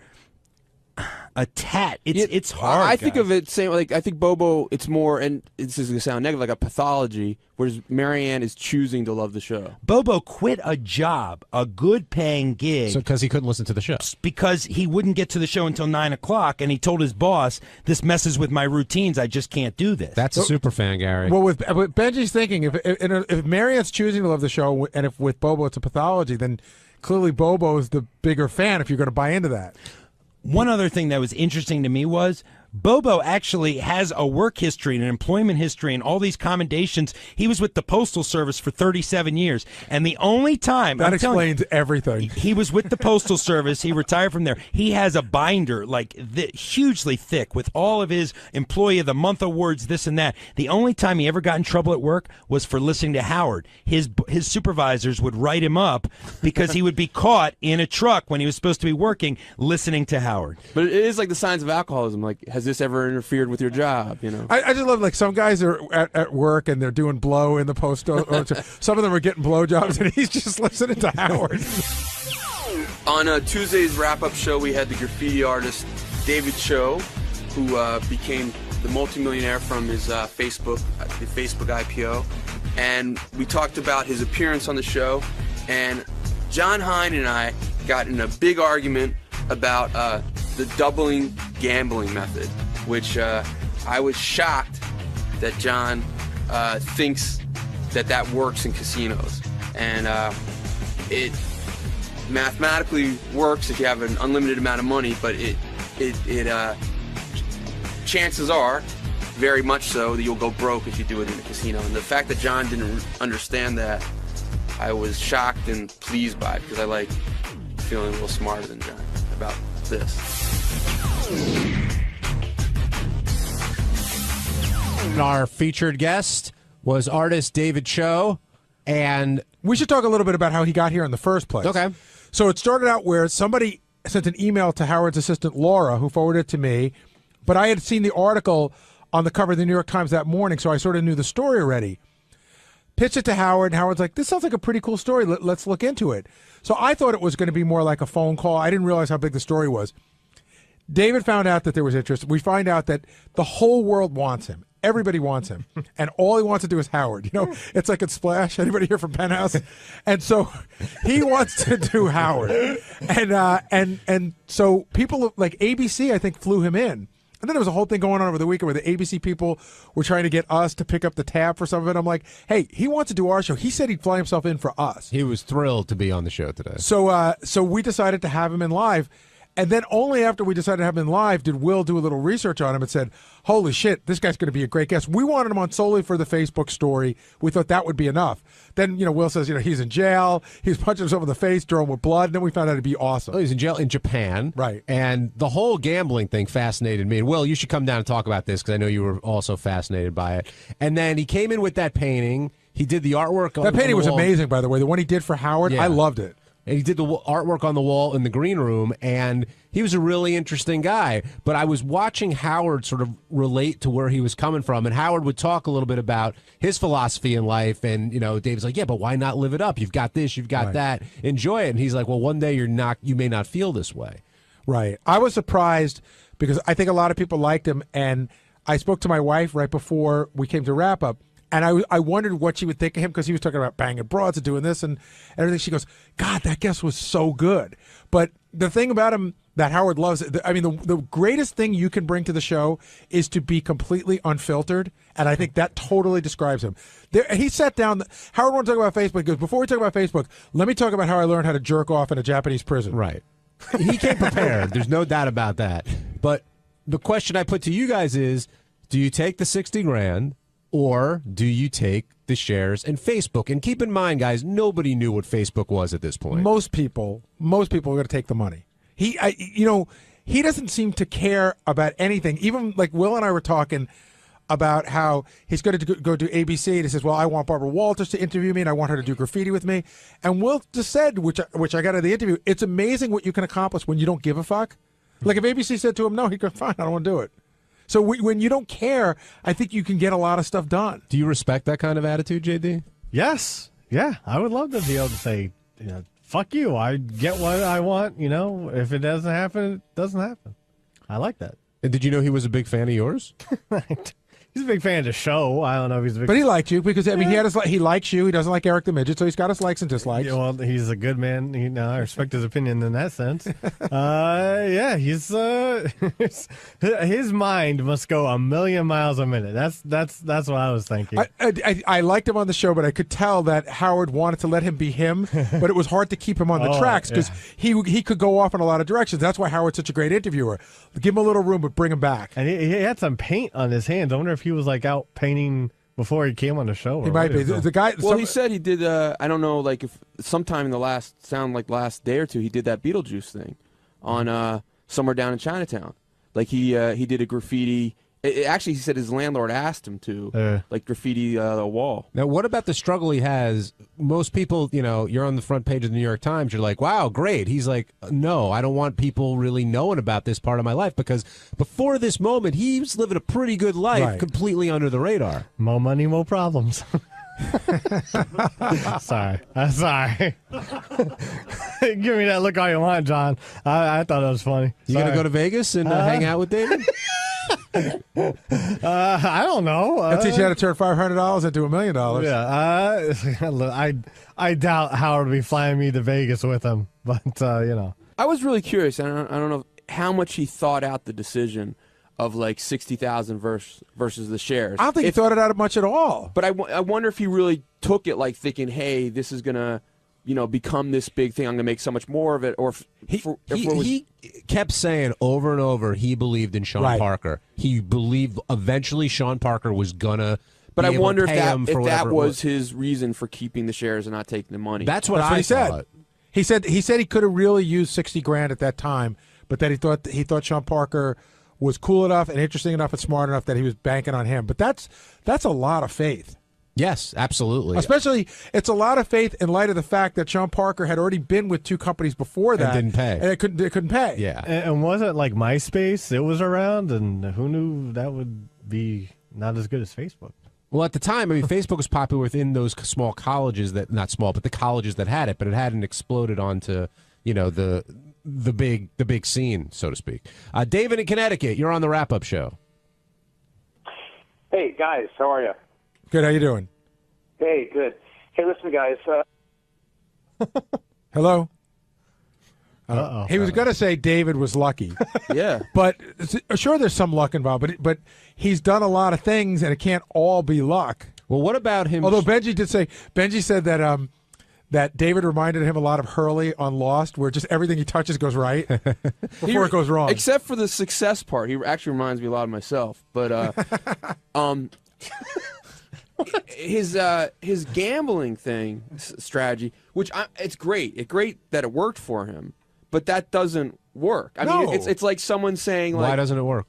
it's hard. I think of it same like I think Bobo. It's more, and this is gonna sound negative, like a pathology. Whereas Marianne is choosing to love the show. Bobo quit a job, a good paying gig, because he couldn't listen to the show. Because he wouldn't get to the show until 9 o'clock, and he told his boss, "This messes with my routines. I just can't do this." That's a super fan, Gary. Well, with Benji's thinking, if Marianne's choosing to love the show, and if with Bobo it's a pathology, then clearly Bobo is the bigger fan. If you're going to buy into that. One other thing that was interesting to me was Bobo actually has a work history and an employment history and all these commendations. He was with the Postal Service for 37 years. And the only time... That explains everything. He was with the Postal Service. He retired from there. He has a binder, like, hugely thick with all of his Employee of the Month awards, this and that. The only time he ever got in trouble at work was for listening to Howard. His supervisors would write him up because he would be caught in a truck when he was supposed to be working listening to Howard. But it is like the signs of alcoholism. Like, has this ever interfered with your job? You know, I just love, like, some guys are at work and they're doing blow in the post. Some of them are getting blowjobs, and he's just listening to Howard. On Tuesday's wrap-up show, we had the graffiti artist David Cho, who became the multimillionaire from his the Facebook IPO, and we talked about his appearance on the show. And John Hine and I got in a big argument about the doubling gambling method, which I was shocked that John thinks that works in casinos. And it mathematically works if you have an unlimited amount of money, but chances are, very much so, that you'll go broke if you do it in a casino. And the fact that John didn't understand that, I was shocked and pleased by it, because I like feeling a little smarter than John about this. Our featured guest was artist David Cho, and we should talk a little bit about how he got here in the first place. Okay. So it started out where somebody sent an email to Howard's assistant, Laura, who forwarded it to me, but I had seen the article on the cover of the New York Times that morning, so I sort of knew the story already. Pitched it to Howard, and Howard's like, this sounds like a pretty cool story. Let's look into it. So I thought it was going to be more like a phone call. I didn't realize how big the story was. David found out that there was interest. We find out that the whole world wants him. Everybody wants him. And all he wants to do is Howard. You know, it's like at Splash. Anybody here from Penthouse? And so he wants to do Howard. And so people like ABC, I think, flew him in. And then there was a whole thing going on over the weekend where the ABC people were trying to get us to pick up the tab for some of it. I'm like, hey, he wants to do our show. He said he'd fly himself in for us. he was thrilled to be on the show today. So we decided to have him in live. And then only after we decided to have him in live did Will do a little research on him and said, holy shit, this guy's going to be a great guest. We wanted him on solely for the Facebook story. We thought that would be enough. Then, Will says, he's in jail. He's punching himself in the face, drawing with blood. And then we found out it'd be awesome. Oh, he's in jail in Japan. Right. And the whole gambling thing fascinated me. And Will, you should come down and talk about this because I know you were also fascinated by it. And then he came in with that painting. He did the artwork. That painting was amazing, by the way. The one he did for Howard, Yeah. I loved it. And he did the artwork on the wall in the green room, and he was a really interesting guy. But I was watching Howard sort of relate to where he was coming from, and Howard would talk a little bit about his philosophy in life, and, Dave's like, yeah, but why not live it up? You've got this, you've got that. Enjoy it. And he's like, well, one day you may not feel this way. Right. I was surprised because I think a lot of people liked him, and I spoke to my wife right before we came to wrap up. And I wondered what she would think of him because he was talking about banging broads and doing this and everything. She goes, God, that guest was so good. But the thing about him that Howard loves, the greatest thing you can bring to the show is to be completely unfiltered. And I think that totally describes him. He sat down. Howard wanted to talk about Facebook. He goes, before we talk about Facebook, let me talk about how I learned how to jerk off in a Japanese prison. Right. He came prepared. There's no doubt about that. But the question I put to you guys is, do you take the $60,000? Or do you take the shares in Facebook? And keep in mind, guys, nobody knew what Facebook was at this point. Most people are going to take the money. He doesn't seem to care about anything. Even like Will and I were talking about how he's going to go do ABC, and he says, well, I want Barbara Walters to interview me, and I want her to do graffiti with me. And Will just said, which I got out of the interview, it's amazing what you can accomplish when you don't give a fuck. Like if ABC said to him, no, he'd go, fine, I don't want to do it. So when you don't care, I think you can get a lot of stuff done. Do you respect that kind of attitude, JD? Yes. Yeah. I would love to be able to say, fuck you. I get what I want. If it doesn't happen, it doesn't happen. I like that. And did you know he was a big fan of yours? He's a big fan of the show. I don't know if he's a big But he liked you because, I mean, he likes you. He doesn't like Eric the Midget, so he's got his likes and dislikes. Yeah, well, he's a good man. I respect his opinion in that sense. Yeah, he's his mind must go a million miles a minute. That's what I was thinking. I liked him on the show, but I could tell that Howard wanted to let him be him, but it was hard to keep him on the tracks because he could go off in a lot of directions. That's why Howard's such a great interviewer. Give him a little room, but bring him back. And he had some paint on his hands. I wonder if he was like out painting before he came on the show. He might be. The guy. Well, he said he did. I don't know, like if sometime in the last day or two, he did that Beetlejuice thing on somewhere down in Chinatown. Like he did a graffiti. Actually, he said his landlord asked him to like graffiti a wall. Now, what about the struggle he has? Most people, you're on the front page of the New York Times. You're like, wow, great. He's like, no, I don't want people really knowing about this part of my life because before this moment, he was living a pretty good life, completely under the radar. More money, more problems. Sorry. Give me that look all you want, John. I thought it was funny. You going to go to Vegas and hang out with David? I don't know. I'll teach you how to turn $500 into $1 million. Yeah, I doubt Howard will be flying me to Vegas with him, but I was really curious. I don't know how much he thought out the decision of like 60,000 versus the shares. I don't think he thought it out much at all. But I wonder if he really took it like thinking, hey, this is gonna become this big thing. I'm going to make so much more of it. Or he kept saying over and over he believed in Sean Parker. He believed eventually Sean Parker was going to. But I wonder if that was his reason for keeping the shares and not taking the money. That's what he said. He said he could have really used 60 grand at that time, but that he thought Sean Parker was cool enough and interesting enough and smart enough that he was banking on him. But that's a lot of faith. Yes, absolutely. Especially, it's a lot of faith in light of the fact that Sean Parker had already been with two companies before that. And didn't pay. And they couldn't pay. Yeah. And wasn't like MySpace? It was around, and who knew that would be not as good as Facebook? Well, at the time, I mean, Facebook was popular within those small colleges that, not small, but the colleges that had it, but it hadn't exploded onto, the big scene, so to speak. David in Connecticut, you're on the wrap-up show. Hey, guys, how are you? Good, how you doing? Hey, good. Hey, listen, guys. Hello? He was going to say David was lucky. Yeah. But sure, there's some luck involved, but he's done a lot of things, and it can't all be luck. Well, what about him? Although Benjy said that that David reminded him a lot of Hurley on Lost, where just everything he touches goes right before it goes wrong. Except for the success part. He actually reminds me a lot of myself. But his gambling thing strategy, which it's great. It's great that it worked for him, but that doesn't work. I mean, it's like someone saying, like, why doesn't it work?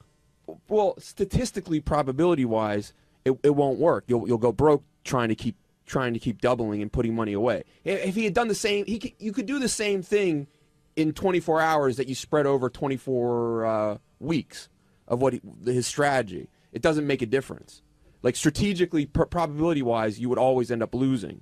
Well, statistically, probability wise, it won't work. You'll go broke trying to keep doubling and putting money away. If he had done the same, you could do the same thing in 24 hours that you spread over 24 weeks of his strategy. It doesn't make a difference. Like strategically, probability-wise, you would always end up losing.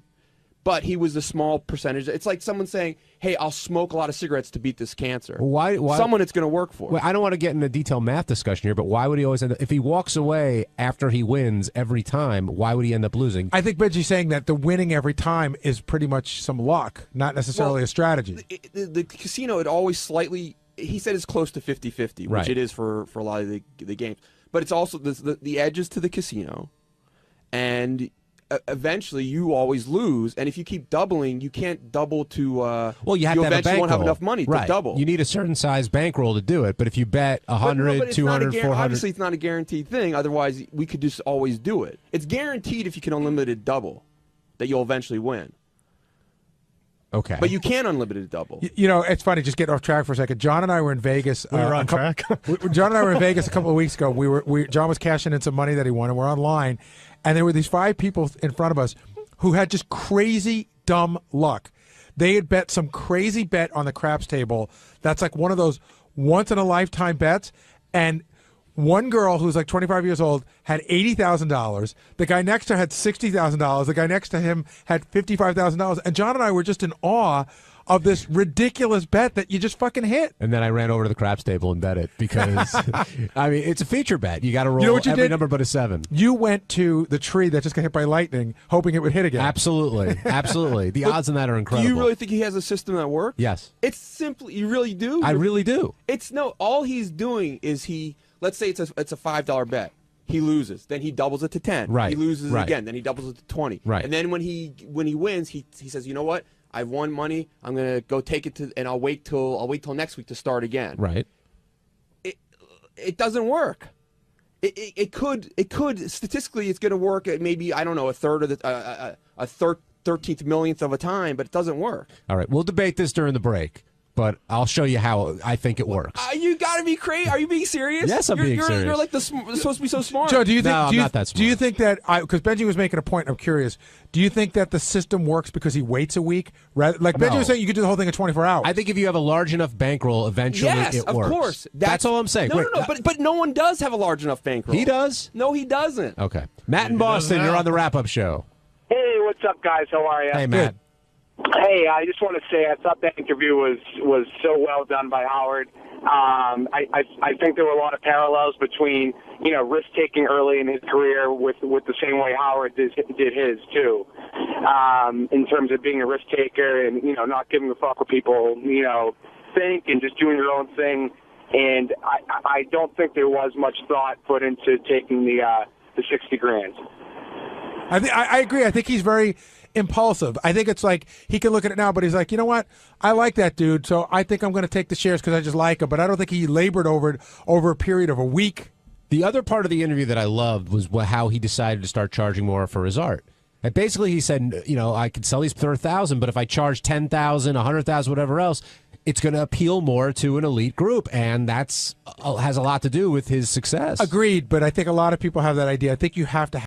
But he was a small percentage. It's like someone saying, hey, I'll smoke a lot of cigarettes to beat this cancer. Why someone it's going to work for. Well, I don't want to get in a detailed math discussion here, but why would he always end up, if he walks away after he wins every time, why would he end up losing? I think Benji's saying that the winning every time is pretty much some luck, not necessarily a strategy. The casino, it always slightly, he said it's close to 50-50, which it is for a lot of the games. But it's also the edges to the casino, and eventually you always lose. And if you keep doubling, you can't double to. Well, you have to have a bankroll. Won't have enough money to double. You need a certain size bankroll to do it. But if you bet 100, 200, 400, obviously it's not a guaranteed thing. Otherwise, we could just always do it. It's guaranteed if you can unlimited double, that you'll eventually win. Okay. But you can unlimited double. It's funny, just getting off track for a second. John and I were in Vegas. We were on track. John and I were in Vegas a couple of weeks ago. John was cashing in some money that he won, and we're online. And there were these 5 people in front of us who had just crazy, dumb luck. They had bet some crazy bet on the craps table. That's like one of those once-in-a-lifetime bets. And one girl who's like 25 years old had $80,000. The guy next to her had $60,000. The guy next to him had $55,000. And John and I were just in awe of this ridiculous bet that you just fucking hit. And then I ran over to the craps table and bet it because, I mean, it's a feature bet. You got to roll what you every did? number but a 7. You went to the tree that just got hit by lightning, hoping it would hit again. Absolutely. Absolutely. The odds on that are incredible. Do you really think he has a system that works? Yes. It's simply, you really do? I really do. It's no, all he's doing is let's say it's a $5 bet. He loses, then he doubles it to 10. Right. He loses Right. again, then he doubles it to 20. Right. And then when he wins, he says, you know what? I've won money. I'm gonna go take it to, and I'll wait till next week to start again. Right. It doesn't work. It could statistically it's gonna work at maybe, I don't know, a third of the 13th millionth of a time, but it doesn't work. All right. We'll debate this during the break, but I'll show you how I think it works. You gotta be crazy. Are you being serious? Yes, I'm being serious. You're like supposed to be so smart. Joe, do you think? No, do I'm you, not that Do you think that? Because Benjy was making a point. I'm curious. Do you think that the system works because he waits a week? Rather, like Benjy No. was saying, you could do the whole thing in 24 hours. I think if you have a large enough bankroll, eventually Yes, it of works. course. That's all I'm saying. No, Wait, no. But no one does have a large enough bankroll. He does? No, he doesn't. Okay. Matt in Boston, you're on the wrap-up show. Hey, what's up, guys? How are you? Hey, Matt. Hey, I just want to say I thought that interview was so well done by Howard. I think there were a lot of parallels between risk taking early in his career with the same way Howard did his too, in terms of being a risk taker and not giving a fuck what people think and just doing your own thing. And I don't think there was much thought put into taking the $60,000. I agree. I think he's very impulsive. I think it's like he can look at it now, but he's like, you know what? I like that dude, so I think I'm going to take the shares because I just like him. But I don't think he labored over it over a period of a week. The other part of the interview that I loved was how he decided to start charging more for his art. And basically, he said, I could sell these for $1,000, but if I charge $10,000, $100,000, whatever else, it's going to appeal more to an elite group, and that's has a lot to do with his success. Agreed, but I think a lot of people have that idea. I think you have to